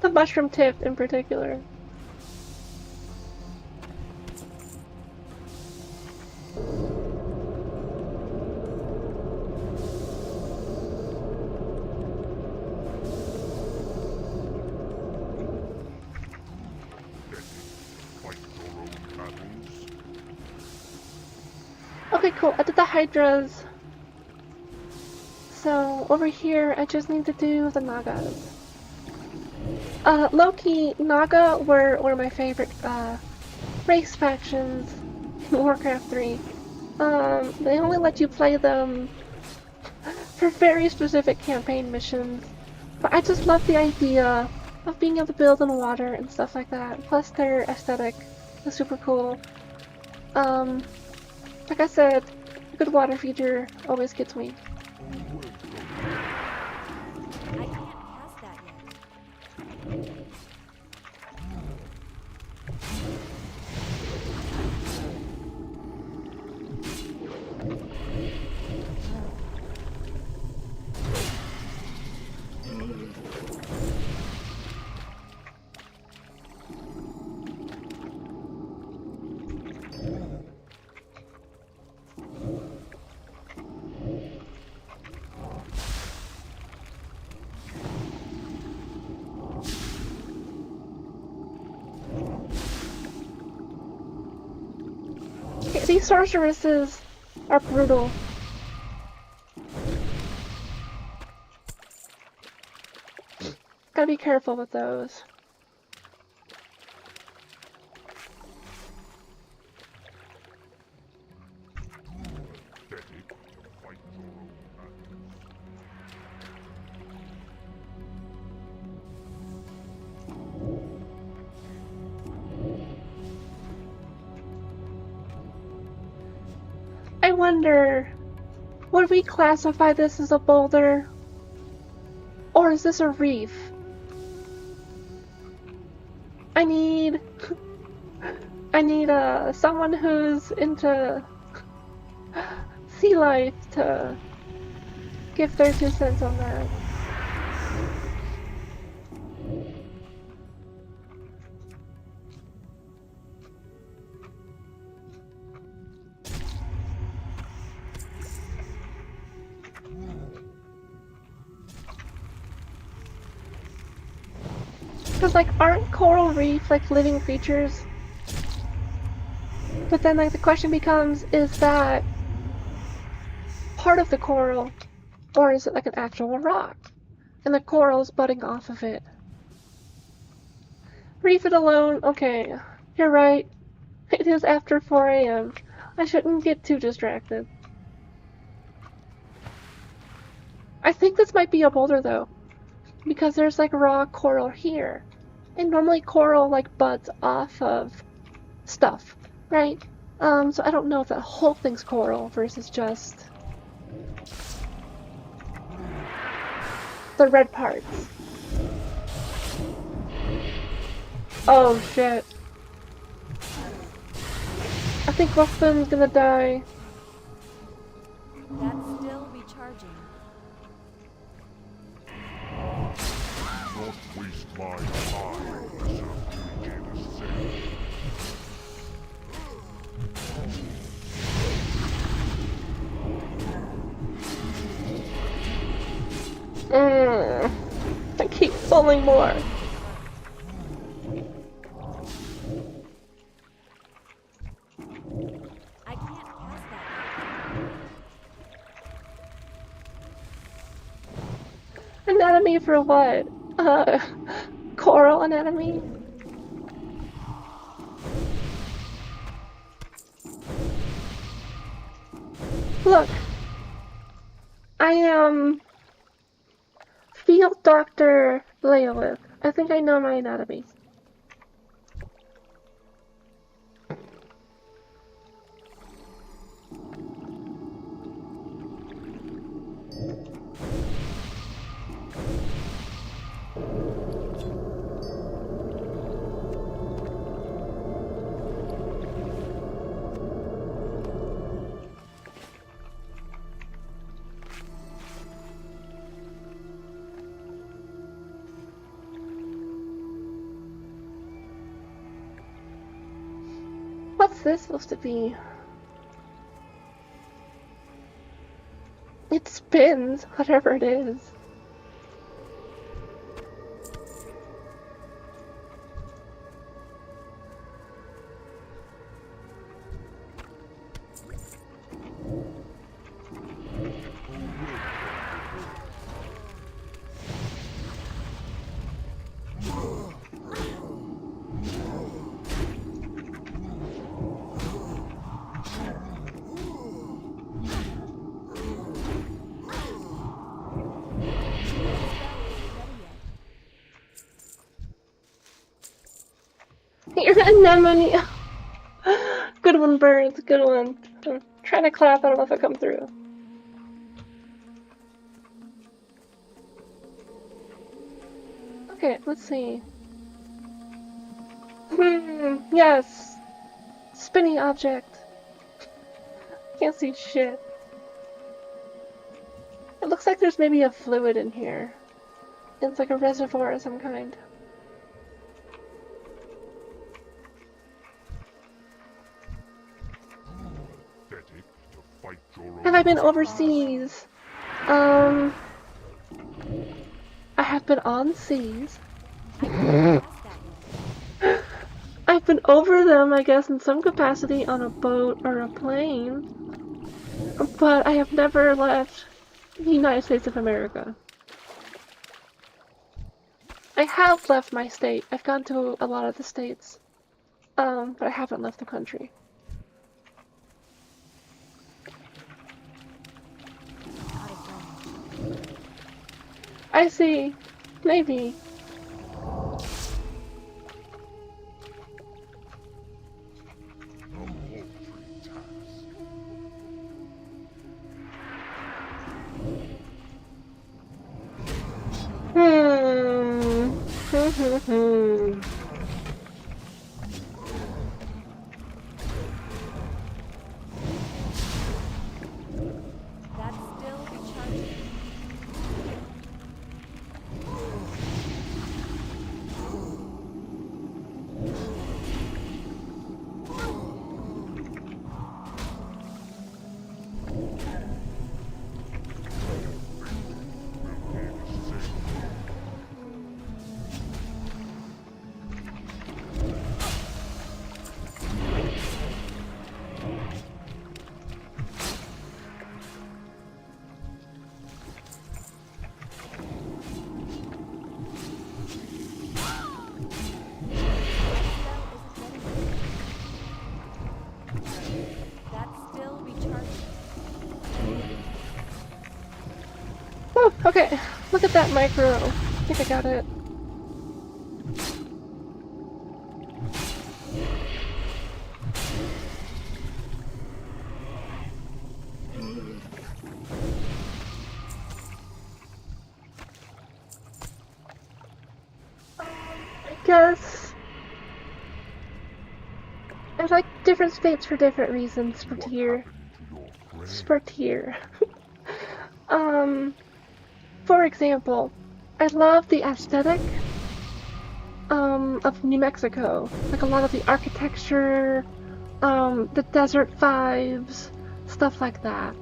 The mushroom tip in particular. Okay, cool. I did the hydras. So over here, I just need to do the nagas. Low-key, Naga were one of my favorite race factions in Warcraft 3. They only let you play them for very specific campaign missions. But I just love the idea of being able to build in water and stuff like that. Plus their aesthetic is super cool. Like I said, a good water feature always gets me. I can't pass that yet. These sorceresses are brutal. Gotta be careful with those. I wonder, would we classify this as a boulder? Or is this a reef? I need someone who's into sea life to give their 2 cents on that. Because, like, aren't coral reef, like, living creatures? But then, like, the question becomes, is that part of the coral? Or is it, like, an actual rock? And the coral's budding off of it. Reef it alone? Okay, you're right. It is after 4 AM. I shouldn't get too distracted. I think this might be a boulder, though. Because there's, like, raw coral here. And normally coral, like, buds off of stuff, right? So I don't know if that whole thing's coral versus just the red parts. Oh, shit. I think Wolfman's gonna die. That's still recharging. Not waste my time, Sir I keep falling more. I can't pass that. Anatomy for what? Coral anatomy? Look, I am Field Doctor Leolith. I think I know my anatomy. What's this supposed to be? It spins, whatever it is. Your anemone. Good one, birds. Good one. I'm trying to clap. I don't know if I come through. Okay, let's see. Yes. Spinning object. Can't see shit. It looks like there's maybe a fluid in here. It's like a reservoir of some kind. Have I been overseas? I have been on seas. I've been over them, I guess, in some capacity on a boat or a plane. But I have never left the United States of America. I have left my state. I've gone to a lot of the states. But I haven't left the country. I see. Maybe. That's still recharging. Oh, okay. Look at that micro. I think I got it. I guess there's like different states for different reasons from here. Spurtier. For example, I love the aesthetic of New Mexico. Like a lot of the architecture, the desert vibes, stuff like that.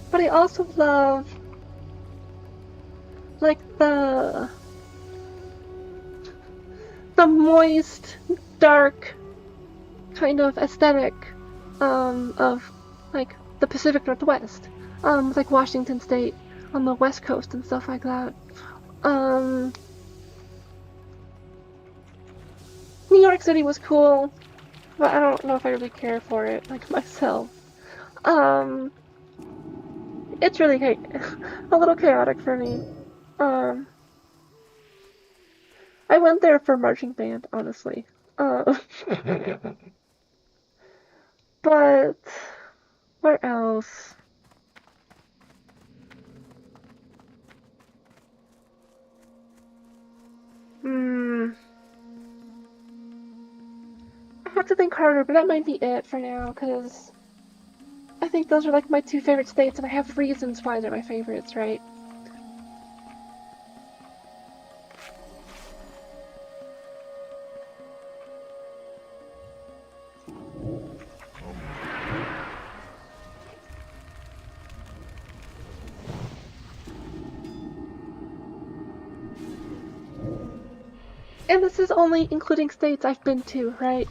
But I also love like the moist, dark kind of aesthetic of like the Pacific Northwest, like Washington State on the West Coast and stuff like that. New York City was cool, but I don't know if I really care for it, like myself. It's really a little chaotic for me. I went there for marching band, honestly. But where else? I have to think harder, but that might be it for now, because I think those are like my two favorite states, and I have reasons why they're my favorites, right? And this is only including states I've been to, right?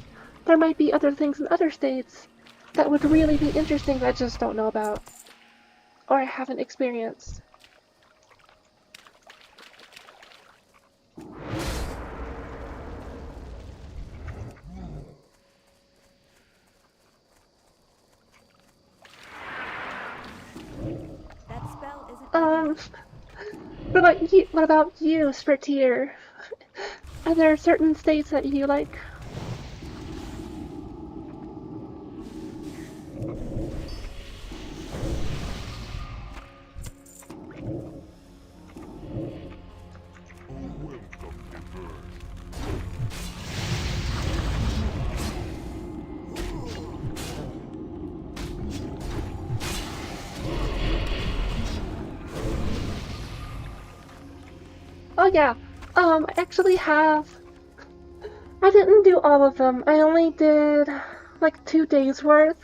There might be other things in other states that would really be interesting that I just don't know about. Or I haven't experienced. That spell isn't what about you, Spurtier? Are there certain states that you like? Oh yeah, I actually have... I didn't do all of them. I only did like 2 days worth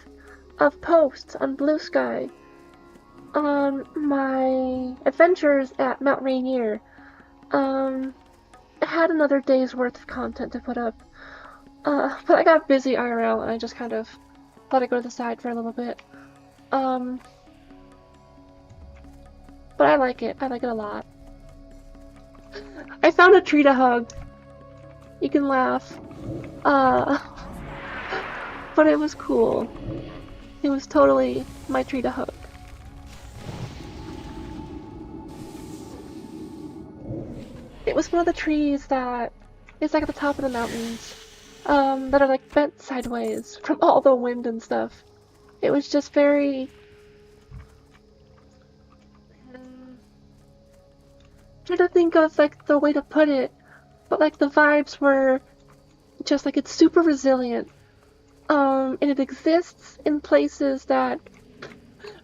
of posts on Blue Sky on my adventures at Mount Rainier. I had another day's worth of content to put up, but I got busy IRL and I just kind of let it go to the side for a little bit. But I like it. I like it a lot. I found a tree to hug. You can laugh. But it was cool. It was totally my tree to hug. It was one of the trees that is like at the top of the mountains, that are like bent sideways from all the wind and stuff. It was just very... trying to think of like the way to put it, but like the vibes were just like it's super resilient, and it exists in places that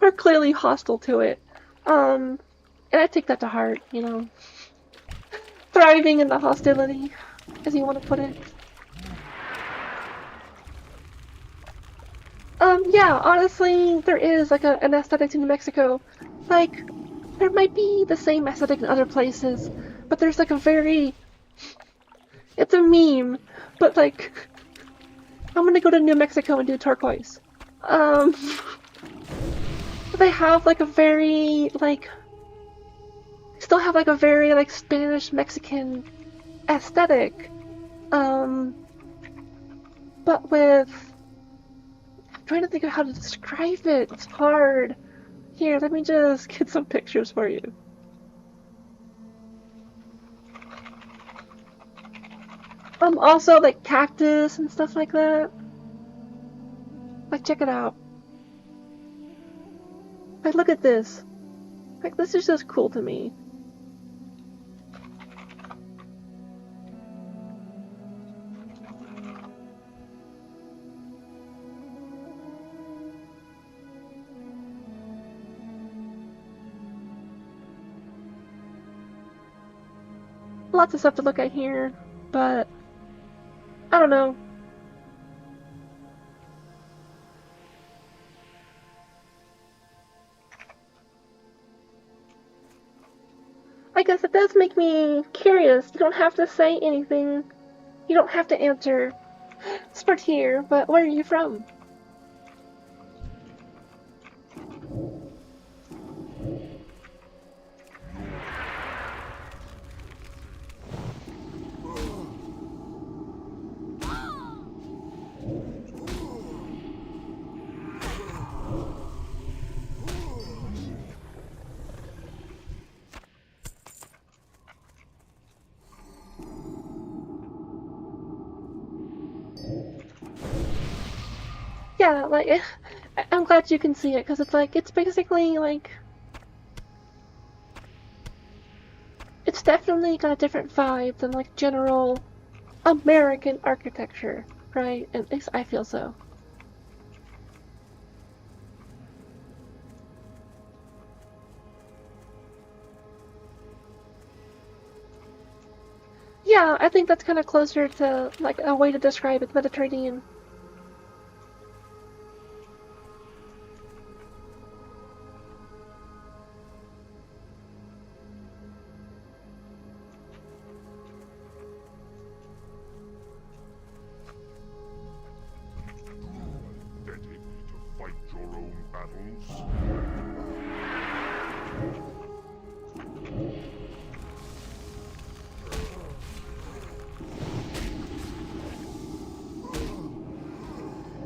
are clearly hostile to it, and I take that to heart, you know. Thriving in the hostility, as you want to put it. Yeah, honestly, there is like an aesthetic to New Mexico. Like, there might be the same aesthetic in other places, but there's like a very... it's a meme, but like... I'm gonna go to New Mexico and do turquoise. They have like a very, like... still have like a very like Spanish Mexican aesthetic, but with... I'm trying to think of how to describe it. It's hard. Here, let me just get some pictures for you. Also like cactus and stuff like that. Like, check it out. Like, look at this. Like, this is just cool to me. lots of stuff to look at here, but I don't know. I guess it does make me curious. You don't have to say anything. You don't have to answer. Start here, but where are you from? Yeah, like, I'm glad you can see it, because it's like, it's basically like, it's definitely got a different vibe than like general American architecture, right? And at least I feel so. Yeah, I think that's kind of closer to like a way to describe it, Mediterranean.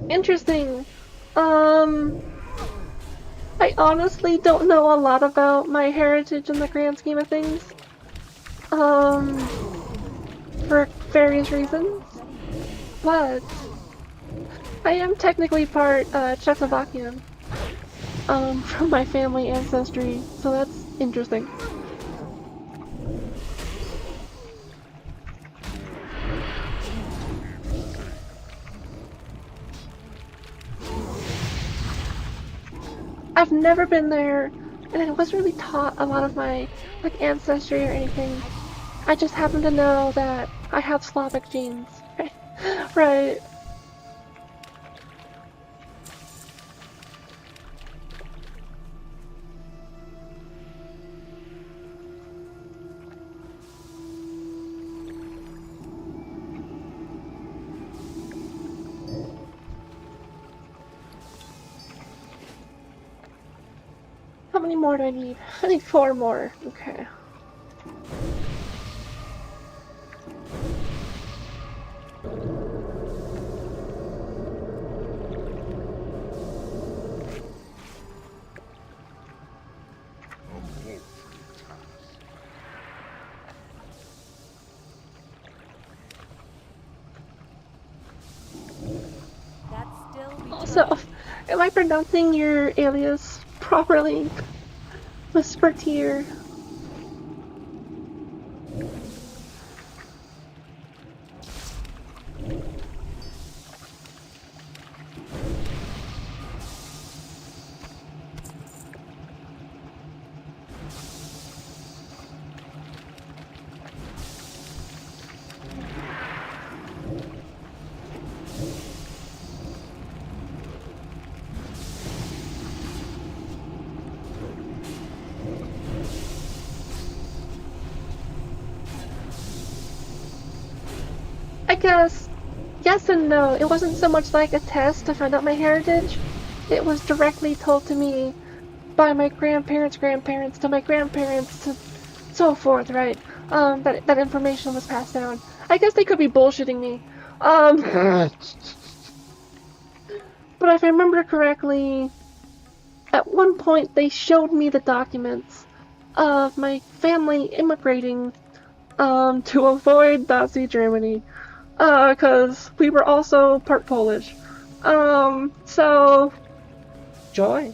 Interesting. I honestly don't know a lot about my heritage in the grand scheme of things. For various reasons. But I am technically part Czechoslovakian. From my family ancestry, so that's interesting. I've never been there, and I wasn't really taught a lot of my like ancestry or anything. I just happen to know that I have Slavic genes. Right. How many more do I need? I need 4 more. Okay. Also, am I pronouncing your alias properly? Whisper Tier. I guess yes and no. It wasn't so much like a test to find out my heritage. It was directly told to me by my grandparents' grandparents to my grandparents to so forth, right? That information was passed down. I guess they could be bullshitting me. But if I remember correctly, at one point they showed me the documents of my family immigrating to avoid Nazi Germany. Because we were also part Polish. So joy.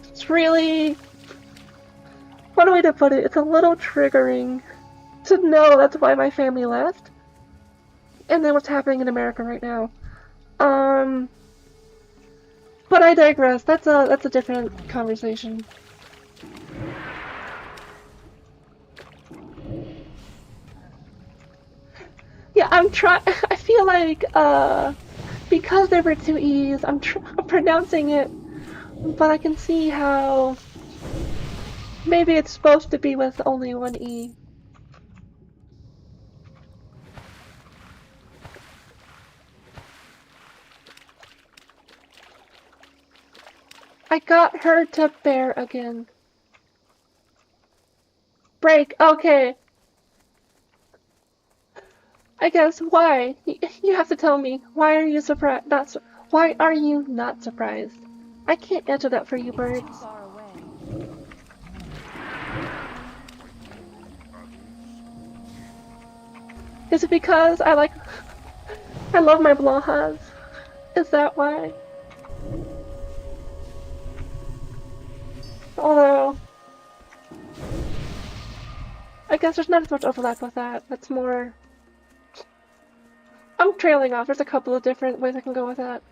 It's really, what way to put it? It's a little triggering to know that's why my family left. And then what's happening in America right now. But I digress. That's a different conversation. I'm trying. I feel like because there were two E's, I'm pronouncing it, but I can see how maybe it's supposed to be with only one E. I got her to bear again. Break. Okay. I guess why? You have to tell me. Why are you surprised? Why are you not surprised? I can't answer that for you, birds. Is it because I love my Blahas? Is that why? Although, I guess there's not as much overlap with that. That's more... I'm trailing off. There's a couple of different ways I can go with that.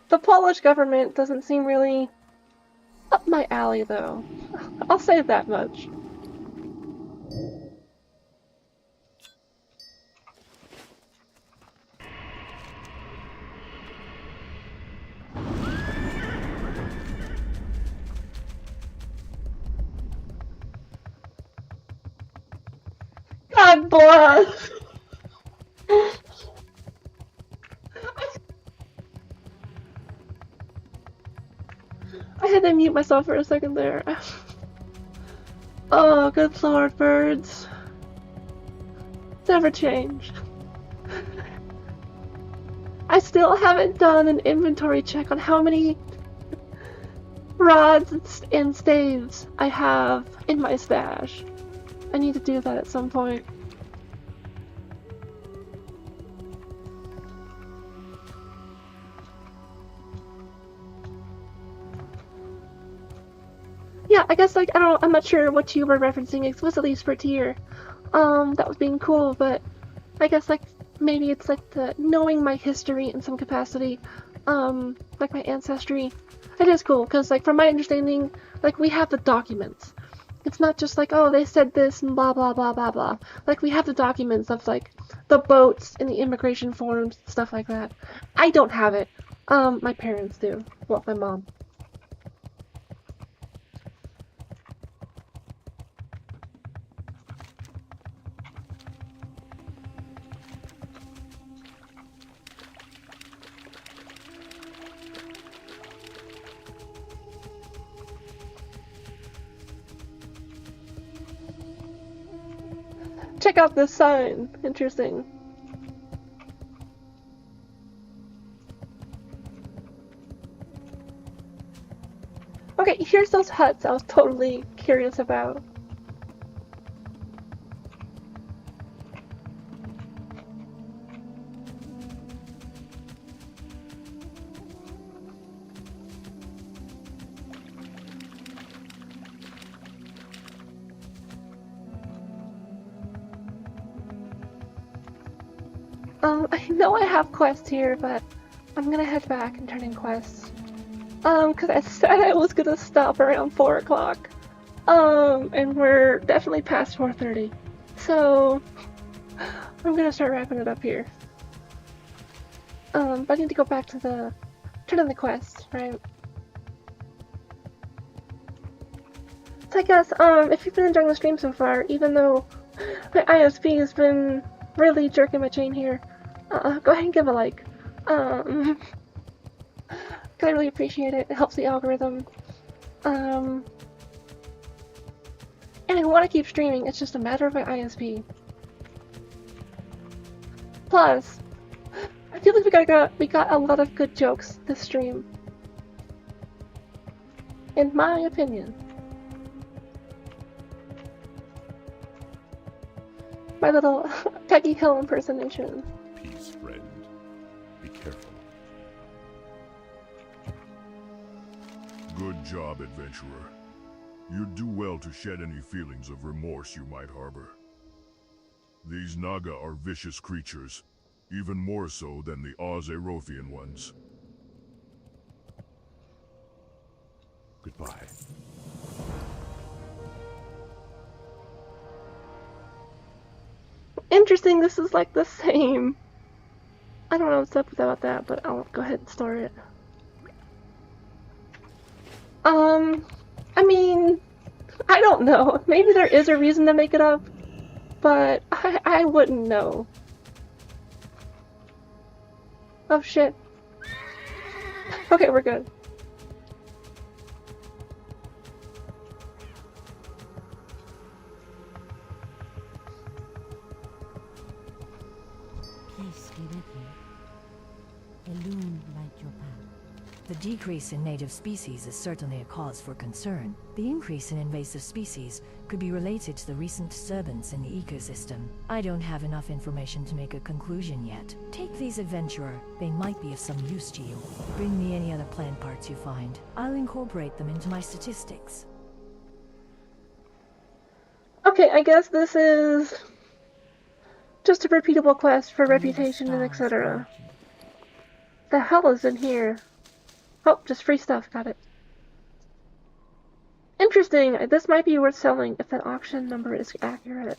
The Polish government doesn't seem really up my alley, though. I'll say that much. God bless! I had to mute myself for a second there. Oh, good lord, birds. Never change. I still haven't done an inventory check on how many rods and staves I have in my stash. I need to do that at some point. Yeah, I guess I'm not sure what you were referencing explicitly for tier. That was being cool, but I guess maybe it's the knowing my history in some capacity, like my ancestry. It is cool, because from my understanding, we have the documents. It's not just oh, they said this and blah blah blah blah blah. We have the documents of the boats and the immigration forms, stuff like that. I don't have it. My parents do. Well, my mom. Check out this sign. Interesting. Okay, here's those huts I was totally curious about. I know I have quests here, but I'm gonna head back and turn in quests. Cause I said I was gonna stop around 4 o'clock. And we're definitely past 4:30. So, I'm gonna start wrapping it up here. But I need to go back to turn in the quest, right? So I guess, if you've been enjoying the stream so far, even though my ISP has been really jerking my chain here, go ahead and give a like. I really appreciate it. It helps the algorithm. And I want to keep streaming. It's just a matter of my ISP. Plus, I feel like we got a lot of good jokes this stream. In my opinion. My little Peggy Hill impersonation. Peace, friend. Be careful. Good job, adventurer. You'd do well to shed any feelings of remorse you might harbor. These Naga are vicious creatures, even more so than the Oz-Erothian ones. Goodbye. Interesting, this is like the same. I don't know what's up about that, but I'll go ahead and store it. I mean, I don't know. Maybe there is a reason to make it up, but I wouldn't know. Oh shit. Okay, we're good. Peace be with you. Illume light your path. The decrease in native species is certainly a cause for concern. The increase in invasive species could be related to the recent disturbance in the ecosystem. I don't have enough information to make a conclusion yet. Take these, adventurer. They might be of some use to you. Bring me any other plant parts you find. I'll incorporate them into my statistics. Okay, I guess this is just a repeatable quest for reputation and etc. The hell is in here? Oh, just free stuff, got it. Interesting, this might be worth selling if that auction number is accurate.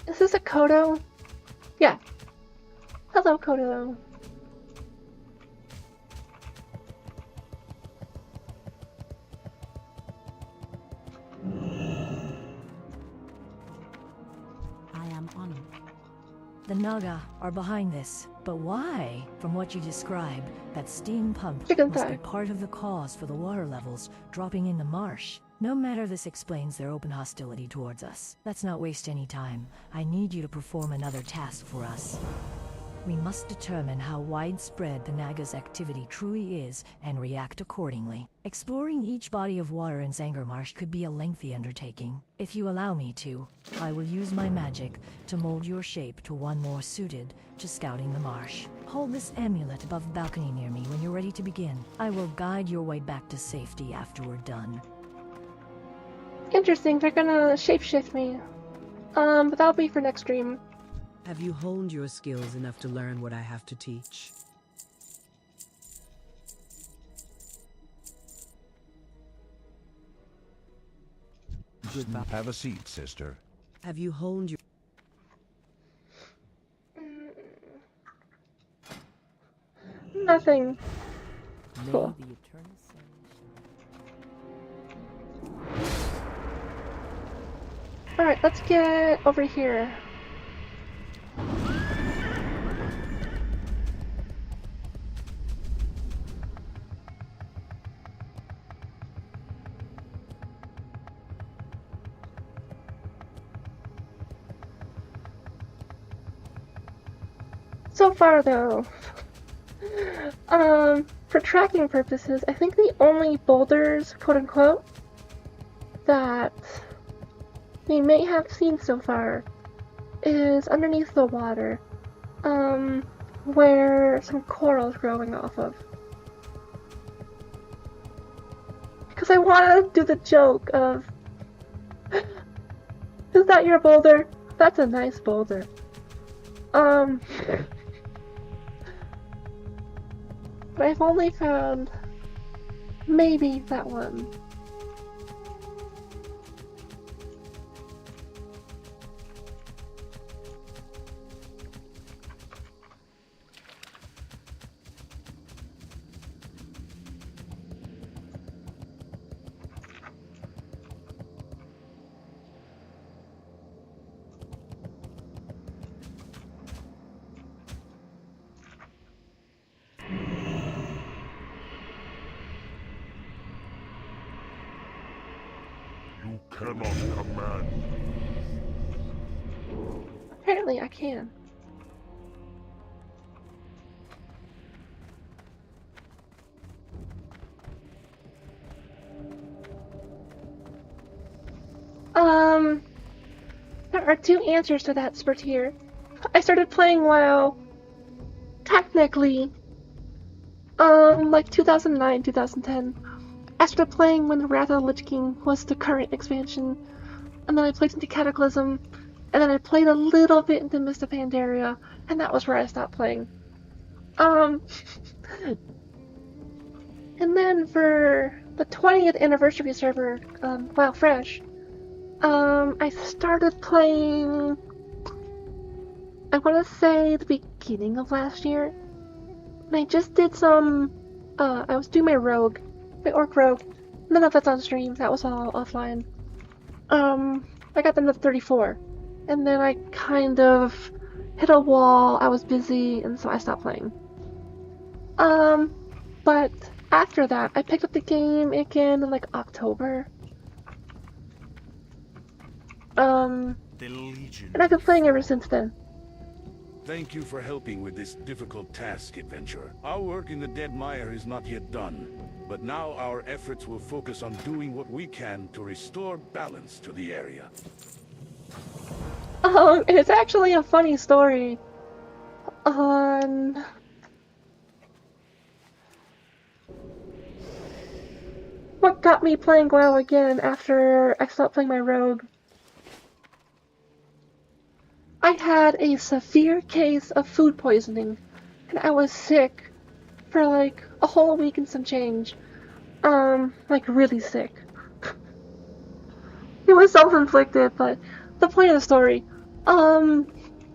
Is this a Kodo? Yeah. Hello, Kodo. The Naga are behind this, but why? From what you describe, that steam pump must be part of the cause for the water levels dropping in the marsh. No matter, this explains their open hostility towards us. Let's not waste any time. I need you to perform another task for us. We must determine how widespread the Naga's activity truly is and react accordingly. Exploring each body of water in Zangarmarsh could be a lengthy undertaking. If you allow me to, I will use my magic to mold your shape to one more suited to scouting the marsh. Hold this amulet above the balcony near me when you're ready to begin. I will guide your way back to safety after we're done. Interesting, they're gonna shapeshift me. But that'll be for next stream. Have you honed your skills enough to learn what I have to teach? Have a seat, sister. Have you honed your... Nothing. Cool. Alright, let's get over here. So far though, for tracking purposes, I think the only boulders, quote unquote, that we may have seen so far is underneath the water, where some coral's growing off of. Because I want to do the joke of, is that your boulder? That's a nice boulder. But I've only found maybe that one. You cannot command. Apparently I can. There are two answers to that, Spurtier. I started playing WoW, technically, like 2009, 2010. I started playing when Wrath of the Lich King was the current expansion, and then I played into Cataclysm, and then I played a little bit into Mist of Pandaria, and that was where I stopped playing. And then for the 20th anniversary server, WoW Fresh, I started playing, I want to say the beginning of last year, and I just did some, I was doing my rogue, my orc rogue. None of that's on stream, that was all offline. I got them to 34, and then I kind of hit a wall, I was busy, and so I stopped playing. But after that, I picked up the game again in like October. And I've been playing ever since then. Thank you for helping with this difficult task, adventurer. Our work in the Dead Mire is not yet done, but now our efforts will focus on doing what we can to restore balance to the area. It's actually a funny story on what got me playing WoW again after I stopped playing my rogue. I had a severe case of food poisoning, and I was sick for like a whole week and some change. Like really sick. It was self-inflicted, but the point of the story, I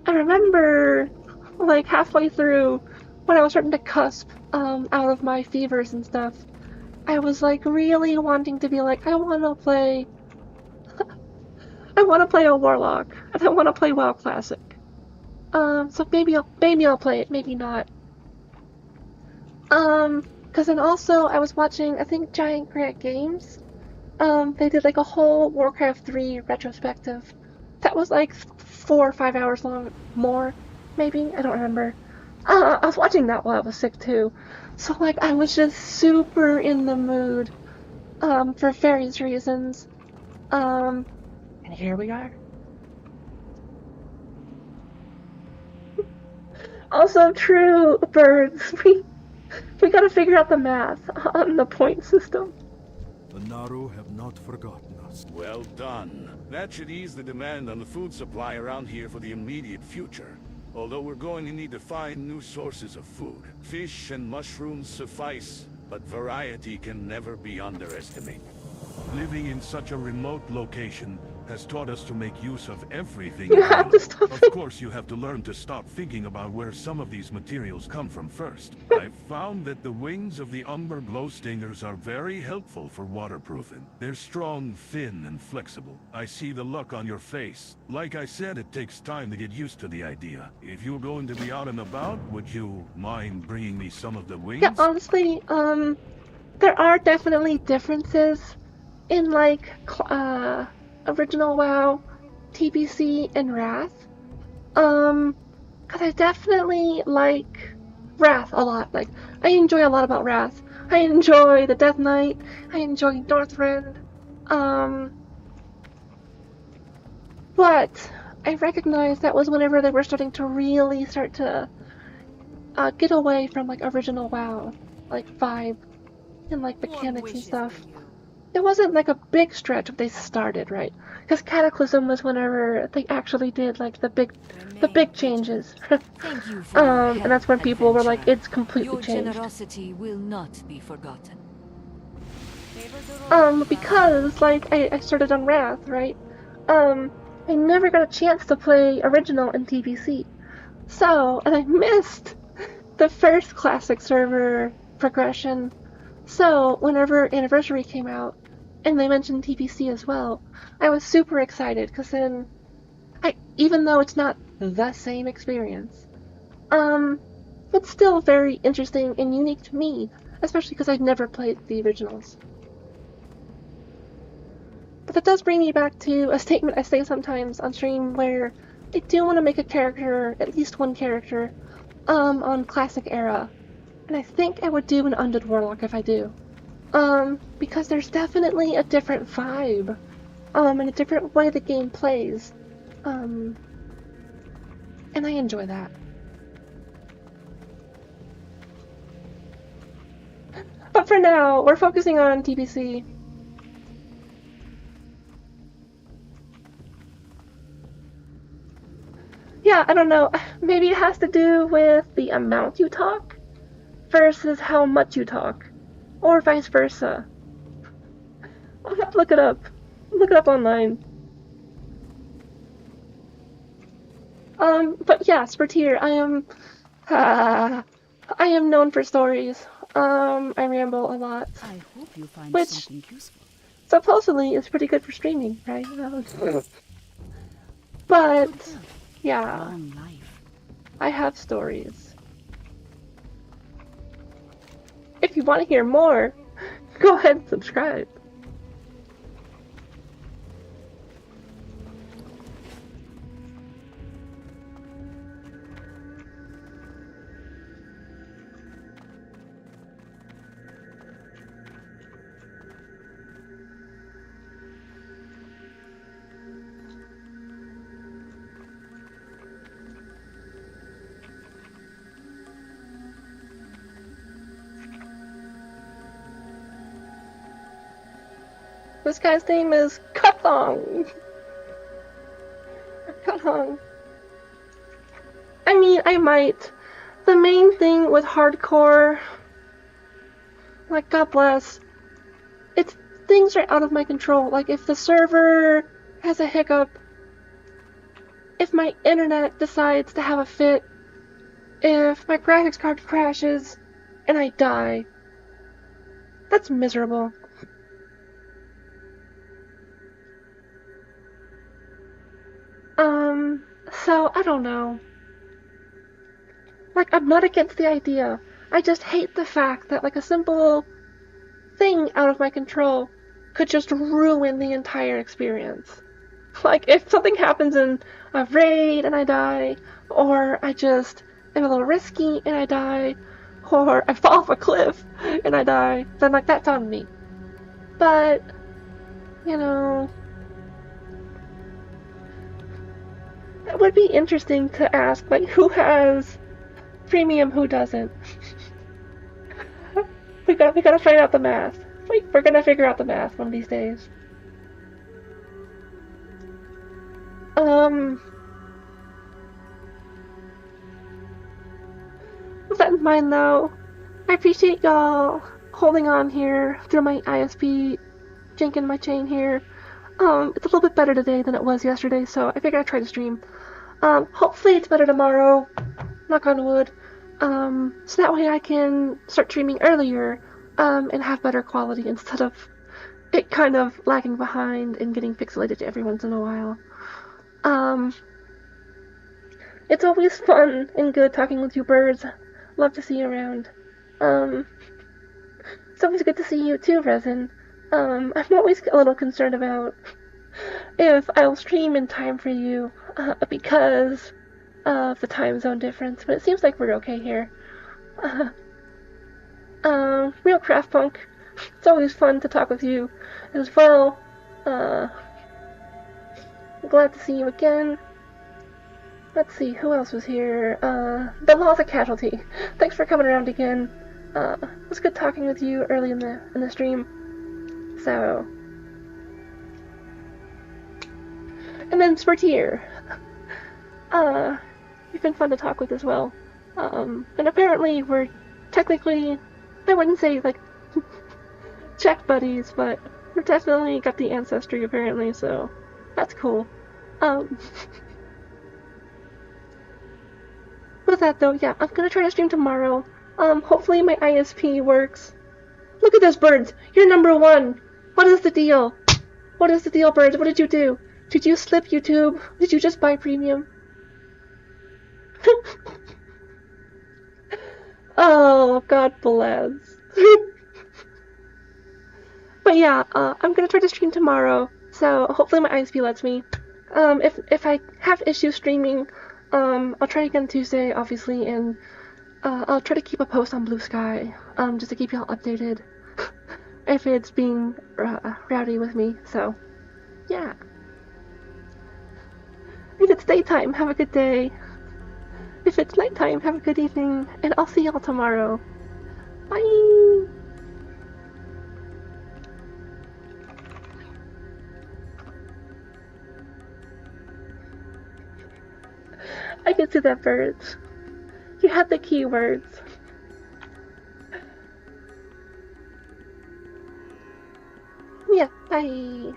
remember like halfway through when I was starting to cusp out of my fevers and stuff, I was like really wanting to be like, I want to play a warlock, and I want to play WoW Classic. So maybe I'll play it, maybe not. Cause then also I was watching, I think Giant Grant Games. They did like a whole Warcraft 3 retrospective. That was like 4 or 5 hours long, more, maybe, I don't remember. I was watching that while I was sick too. So like I was just super in the mood, for various reasons. And here we are. Also true, birds. We gotta figure out the math on the point system. The Naru have not forgotten us. Well done. That should ease the demand on the food supply around here for the immediate future. Although we're going to need to find new sources of food. Fish and mushrooms suffice, but variety can never be underestimated. Living in such a remote location has taught us to make use of everything. You have to stop. Of course, you have to learn to stop thinking about where some of these materials come from first. I've found that the wings of the umber glow stingers are very helpful for waterproofing. They're strong, thin, and flexible. I see the look on your face. Like I said, it takes time to get used to the idea. If you're going to be out and about, would you mind bringing me some of the wings? Yeah, honestly, there are definitely differences in like original WoW, TBC, and Wrath. Cause I definitely like Wrath a lot. Like, I enjoy a lot about Wrath. I enjoy the Death Knight. I enjoy Northrend. But I recognize that was whenever they were starting to really start to get away from like original WoW, like vibe and like mechanics and stuff. It wasn't like a big stretch when they started, right? Because Cataclysm was whenever they actually did like the big changes. And that's when people were like, it's completely changed. Your generosity will not be forgotten. Because like I started on Wrath, right? I never got a chance to play original in TBC. So, and I missed the first classic server progression. So, whenever Anniversary came out, and they mentioned TBC as well, I was super excited, because then, even though it's not the same experience, it's still very interesting and unique to me, especially because I've never played the originals. But that does bring me back to a statement I say sometimes on stream, where I do want to make a character, at least one character, on Classic Era. And I think I would do an Undead Warlock if I do. Because there's definitely a different vibe, and a different way the game plays. And I enjoy that. But for now, we're focusing on TBC. yeah, I don't know. Maybe it has to do with the amount you talk versus how much you talk, or vice versa. I'll have to look it up. Look it up online. But yeah, Spurtier, I am known for stories. I ramble a lot. I hope you find which something useful. Supposedly is pretty good for streaming, right? But yeah, I have stories. If you want to hear more, go ahead and subscribe. This guy's name is Cutthong. Cutthong. I mean, I might. The main thing with hardcore, like, God bless, it's things are out of my control. Like, if the server has a hiccup, if my internet decides to have a fit, if my graphics card crashes and I die, that's miserable. So, I don't know. Like, I'm not against the idea. I just hate the fact that, like, a simple thing out of my control could just ruin the entire experience. Like, if something happens in a raid and I die, or I just am a little risky and I die, or I fall off a cliff and I die, then, like, that's on me. But, you know, it would be interesting to ask, like, who has premium, who doesn't. we gotta find out the math. We're gonna figure out the math one of these days. With that in mind, though, I appreciate y'all holding on here through my ISP, jinking my chain here. It's a little bit better today than it was yesterday, so I figured I'd try to stream. Hopefully it's better tomorrow, knock on wood, so that way I can start streaming earlier, and have better quality instead of it kind of lagging behind and getting pixelated every once in a while. It's always fun and good talking with you birds. Love to see you around. It's always good to see you too, Resin. I'm always a little concerned about if I'll stream in time for you, because of the time zone difference, but it seems like we're okay here. Real Craft Punk, it's always fun to talk with you as well. Glad to see you again. Let's see, who else was here? The Law's a Casualty. Thanks for coming around again. It was good talking with you early in the stream. So, and then Spurtier. You've been fun to talk with as well. And apparently we're technically, I wouldn't say like check buddies, but we're definitely got the ancestry apparently, so that's cool. With that though, yeah, I'm gonna try to stream tomorrow. Hopefully my ISP works. Look at this, birds! You're #1! What is the deal? What is the deal, birds? What did you do? Did you slip YouTube? Did you just buy premium? Oh, God bless. But yeah, I'm gonna try to stream tomorrow, so hopefully my ISP lets me. If I have issues streaming, I'll try again Tuesday, obviously, and I'll try to keep a post on Blue Sky, just to keep y'all updated if it's being rowdy with me, so yeah. If it's daytime, have a good day. If it's nighttime, have a good evening, and I'll see y'all tomorrow. Bye! I can see that, birds. You have the keywords. Yeah, bye.